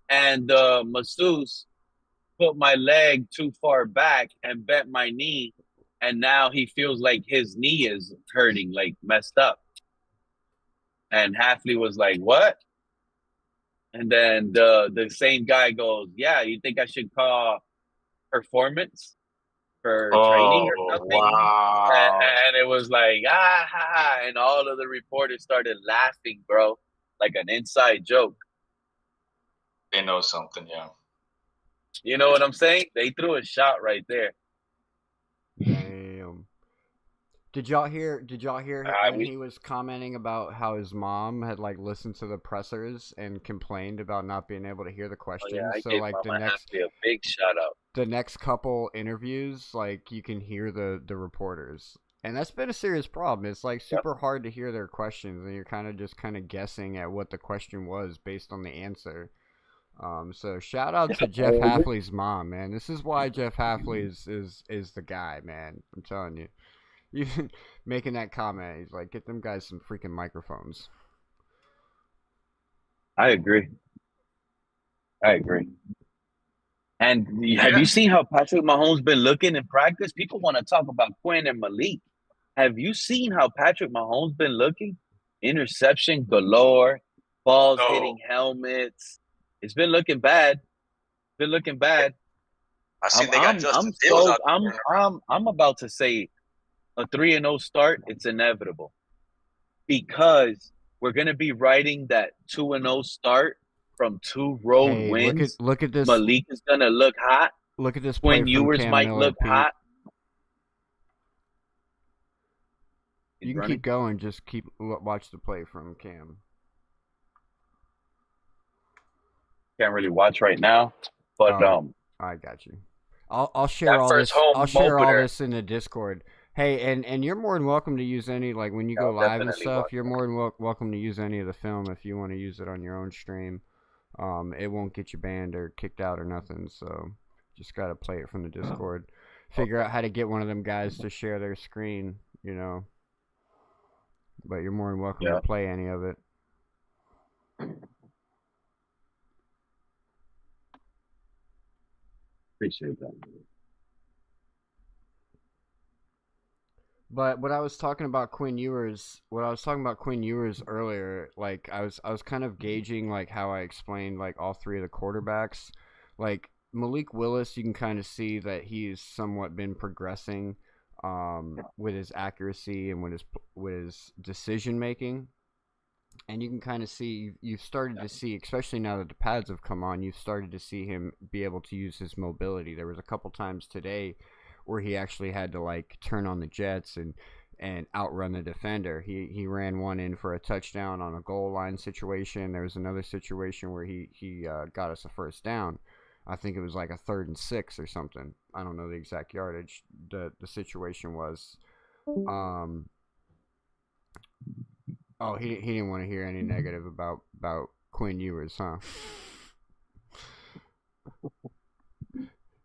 and the masseuse put my leg too far back and bent my knee, and now he feels like his knee is hurting, like messed up." And Halfley was like, "What?" And then the same guy goes, "Yeah, you think I should call Performance for training or something?" Wow. And it was like, and all of the reporters started laughing, bro, like an inside joke. They know something, yeah. You know what I'm saying? They threw a shot right there. Damn. Did y'all hear when he was commenting about how his mom had like listened to the pressers and complained about not being able to hear the questions? I so gave like Mama Halfley a big shout out. The next couple interviews, like you can hear the reporters. And that's been a serious problem. It's like super hard to hear their questions, and you're kind of guessing at what the question was based on the answer. So shout out to Jeff Halfley's mom, man. This is why Jeff Halfley is the guy, man. I'm telling you. Even making that comment, he's like, get them guys some freaking microphones. I agree. And have you seen how Patrick Mahomes been looking in practice? People want to talk about Quinn and Malik. Have you seen how Patrick Mahomes been looking? Interception galore, balls hitting helmets. It's been looking bad. I seen they got Justin Fields out there. I'm about to say a 3-0 start. It's inevitable because we're gonna be writing that 2-0 start from 2 road wins. Look at this. Malik is gonna look hot. Look at this. Quinn Ewers might look hot. You can keep going. Just watch the play from Cam. Can't really watch right now, but I got you. I'll share all this. I'll share all this in the Discord. Hey, and you're more than welcome to use any, like when you go live and stuff. You're more than welcome to use any of the film if you want to use it on your own stream. It won't get you banned or kicked out or nothing. So just gotta play it from the Discord. Figure out how to get one of them guys to share their screen. You know. But you're more than welcome to play any of it. Appreciate that. But what I was talking about Quinn Ewers earlier, like I was kind of gauging like how I explained like all three of the quarterbacks. Like Malik Willis, you can kind of see that he's somewhat been progressing with his accuracy and with his decision making. And you can kind of see, you've started to see, especially now that the pads have come on, you've started to see him be able to use his mobility. There was a couple times today where he actually had to like turn on the jets and outrun the defender. He ran one in for a touchdown on a goal line situation. There was another situation where he got us a first down. I think it was like a 3rd and 6 or something. I don't know the exact yardage the situation was. Oh, he didn't want to hear any negative about Quinn Ewers, huh?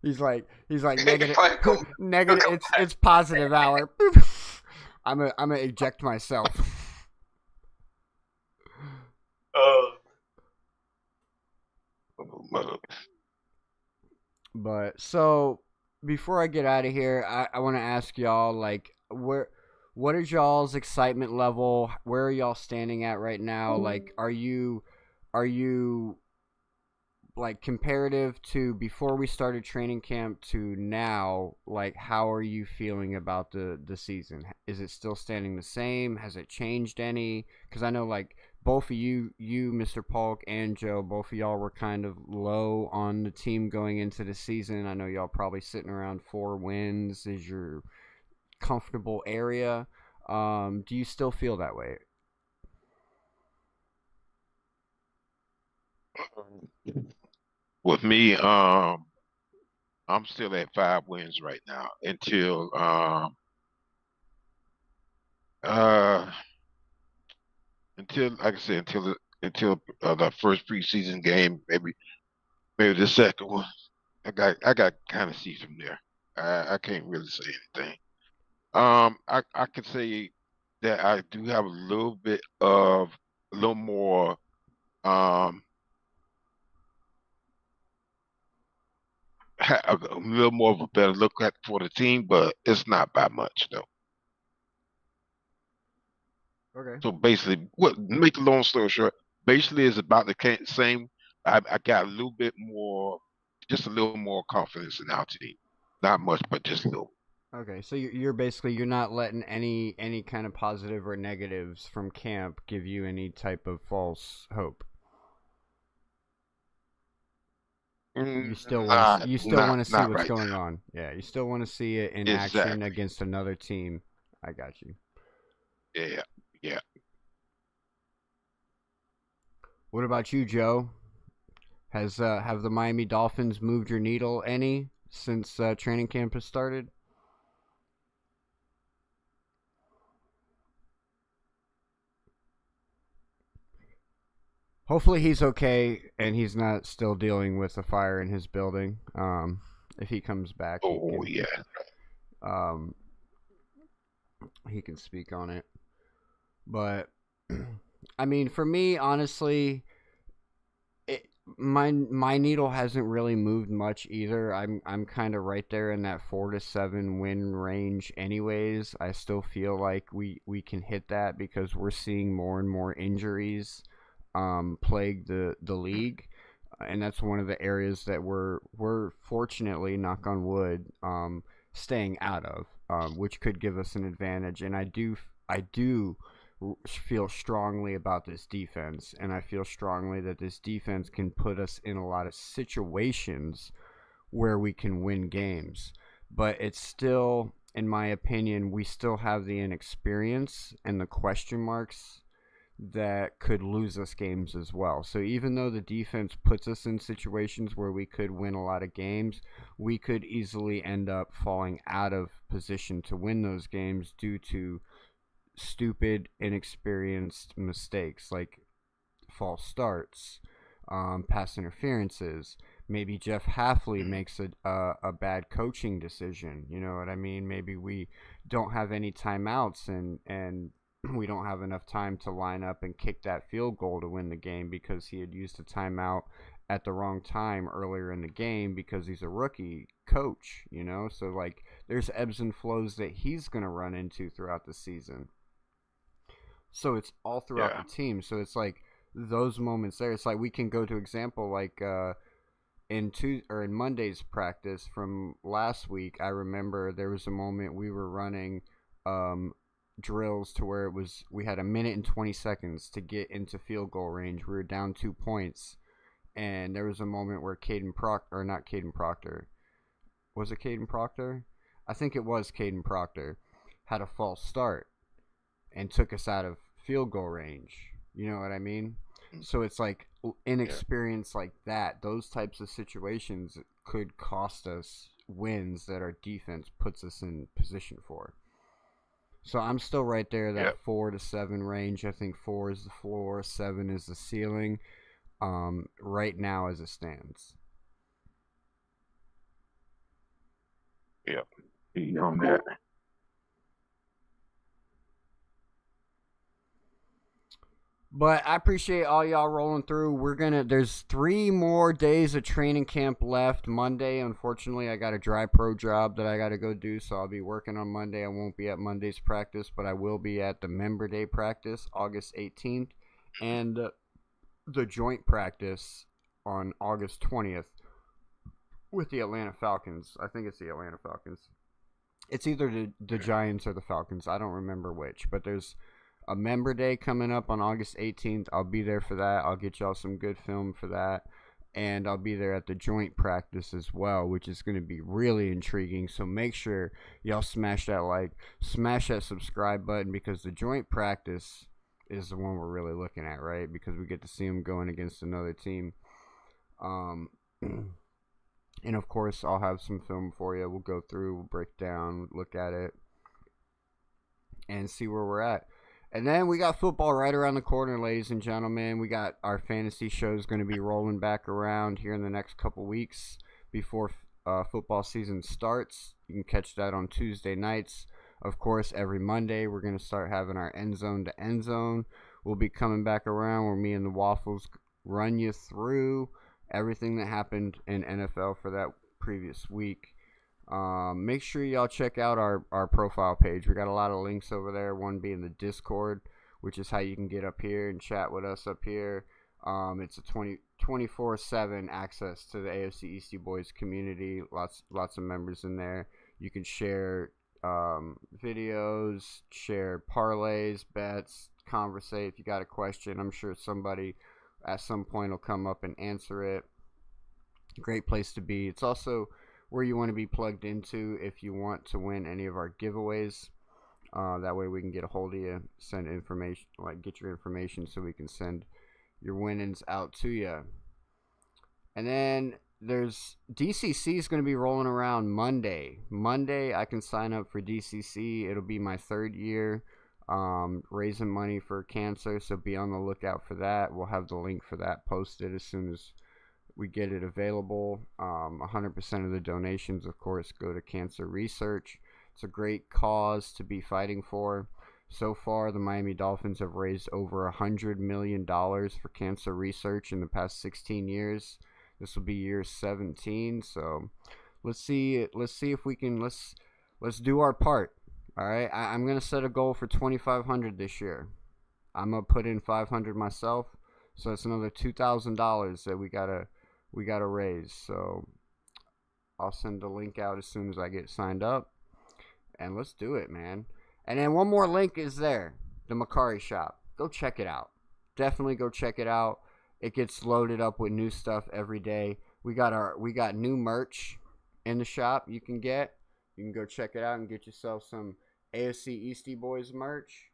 He's like negative. Negative. It's positive hour. I'm gonna eject myself. But so before I get out of here, I want to ask y'all, like, what is y'all's excitement level? Where are y'all standing at right now? Like, are you like comparative to before we started training camp to now? Like, how are you feeling about the season? Is it still standing the same? Has it changed any? Because I know like both of you, Mr. Polk and Joe, both of y'all were kind of low on the team going into the season. I know y'all probably sitting around 4 wins is your comfortable area. Do you still feel that way? With me, I'm still at 5 wins right now until like I said, until the first preseason game, maybe the second one. I got kind of see from there. I can't really say anything. I can say that I do have a little more a little more of a better look at for the team, but it's not by much though. Okay. So basically, make the long story short, basically it's about the same. I got a little bit more, just a little more confidence in our team. Not much, but just a little. Okay, so you're basically you're not letting any kind of positive or negatives from camp give you any type of false hope. You still want to see what's right going on. Yeah, you still want to see it in action against another team. I got you. Yeah. What about you, Joe? Have the Miami Dolphins moved your needle any since training camp has started? Hopefully he's okay and he's not still dealing with a fire in his building. If he comes back, he can speak on it. But I mean, for me, honestly, my needle hasn't really moved much either. I'm kind of right there in that 4 to 7 win range anyways. I still feel like we can hit that because we're seeing more and more injuries plague the league, and that's one of the areas that we're fortunately, knock on wood, staying out of, which could give us an advantage. And I do feel strongly about this defense, and I feel strongly that this defense can put us in a lot of situations where we can win games. But it's still, in my opinion, we still have the inexperience and the question marks that could lose us games as well. So even though the defense puts us in situations where we could win a lot of games, we could easily end up falling out of position to win those games due to stupid, inexperienced mistakes like false starts, pass interferences. Maybe Jeff Halfley makes a bad coaching decision. You know what I mean? Maybe we don't have any timeouts and we don't have enough time to line up and kick that field goal to win the game because he had used a timeout at the wrong time earlier in the game because he's a rookie coach, you know? So, like, there's ebbs and flows that he's going to run into throughout the season. So it's all throughout the team. So it's like those moments there. It's like we can go to example like in Monday's practice from last week. I remember there was a moment we were running drills to where we had a minute and 20 seconds to get into field goal range. We were down 2 points, and there was a moment where not Caden Proctor. Was it Caden Proctor? I think it was Caden Proctor. Had a false start and took us out of field goal range. You know what I mean? So it's like inexperience like that. Those types of situations could cost us wins that our defense puts us in position for. So I'm still right there, that 4 to 7 range. I think 4 is the floor, 7 is the ceiling. Right now as it stands. Yep. On that. But I appreciate all y'all rolling through. There's 3 more days of training camp left. Monday, unfortunately, I got a dry pro job that I got to go do, so I'll be working on Monday. I won't be at Monday's practice, but I will be at the member day practice, August 18th, and the joint practice on August 20th with the Atlanta Falcons. I think it's the Atlanta Falcons. It's either the Giants or the Falcons. I don't remember which, but there's a member day coming up on August 18th. I'll be there for that. I'll get y'all some good film for that. And I'll be there at the joint practice as well, which is going to be really intriguing. So make sure y'all smash that like, smash that subscribe button, because the joint practice is the one we're really looking at, right? Because we get to see them going against another team. And of course, I'll have some film for you. We'll go through, we'll break down, look at it, and see where we're at. And then we got football right around the corner, ladies and gentlemen. We got our fantasy shows going to be rolling back around here in the next couple weeks before football season starts. You can catch that on Tuesday nights. Of course, every Monday we're going to start having our end zone to end zone. We'll be coming back around where me and the Waffles run you through everything that happened in NFL for that previous week. Make sure y'all check out our profile page. We got a lot of links over there, one being the Discord, which is how you can get up here and chat with us up here. It's a 24/7 access to the AFC Eastie Boys community. Lots of members in there. You can share videos, share parlays, bets, conversate. If you got a question, I'm sure somebody at some point will come up and answer it. Great place to be. It's also where you want to be plugged into if you want to win any of our giveaways. That way we can get a hold of you, send information, get your information so we can send your winnings out to you. And then there's DCC is going to be rolling around Monday. Monday I can sign up for DCC. It'll be my 3rd year raising money for cancer, so be on the lookout for that. We'll have the link for that posted as soon as we get it available. 100% of the donations, of course, go to cancer research. It's a great cause to be fighting for. So far, the Miami Dolphins have raised over $100 million for cancer research in the past 16 years. This will be year 17. So let's see if we can let's do our part. All right, I'm gonna set a goal for $2,500 this year. I'm gonna put in $500 myself, so it's another $2,000 that we gotta raise. So I'll send the link out as soon as I get signed up, and let's do it, man. And then one more link is there, the Macari shop. Go check it out. Definitely go check it out. It gets loaded up with new stuff every day. We got new merch in the shop you can get. You can go check it out and get yourself some AFC Eastie Boys merch.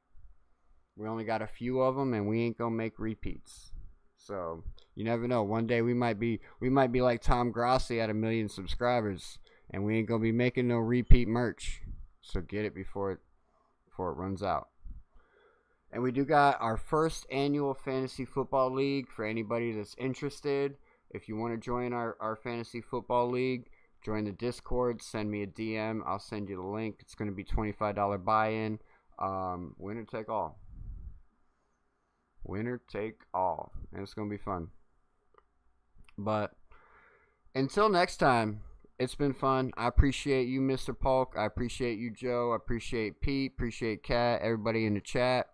We only got a few of them, and we ain't gonna make repeats. So you never know. One day we might be like Tom Grossi at 1 million subscribers, and we ain't gonna be making no repeat merch. So get it before it runs out. And we do got our first annual fantasy football league for anybody that's interested. If you want to join our fantasy football league, join the Discord, send me a DM. I'll send you the link. It's going to be $25 buy-in. Winner take all. Winner take all. And it's going to be fun. But until next time, it's been fun. I appreciate you, Mr. Polk. I appreciate you, Joe. I appreciate Pete. Appreciate Kat. Everybody in the chat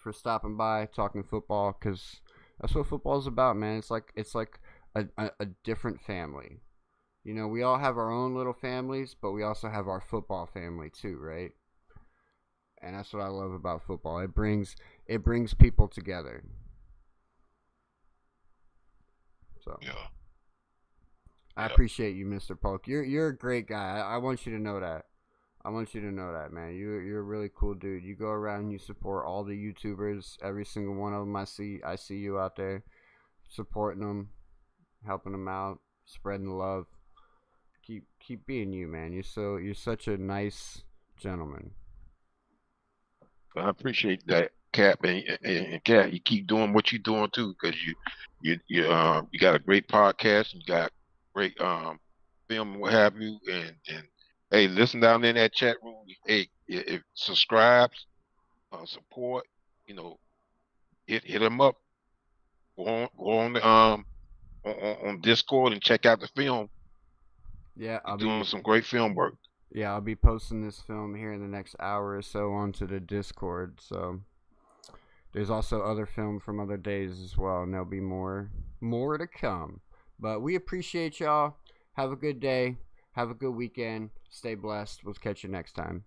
for stopping by, talking football, because that's what football is about, man. It's like a different family. You know, we all have our own little families, but we also have our football family too, right? And that's what I love about football. It brings people together. So Yeah. I appreciate you, Mr. Polk. You're a great guy. I want you to know that. I want you to know that, man. You're a really cool dude. You go around and you support all the YouTubers, every single one of them. I see you out there supporting them, helping them out, spreading the love. Keep being you, man. You're such a nice gentleman. I appreciate that, Cap, and Cap. You keep doing what you're doing too, because you got a great podcast. You got great film, and what have you, and hey, listen down in that chat room. Hey, if subscribes, support, you know, hit them up. Go on the on Discord and check out the film. Yeah, I'll be doing some great film work. Yeah, I'll be posting this film here in the next hour or so onto the Discord. So there's also other film from other days as well, and there'll be more to come. But we appreciate y'all. Have a good day. Have a good weekend. Stay blessed. We'll catch you next time.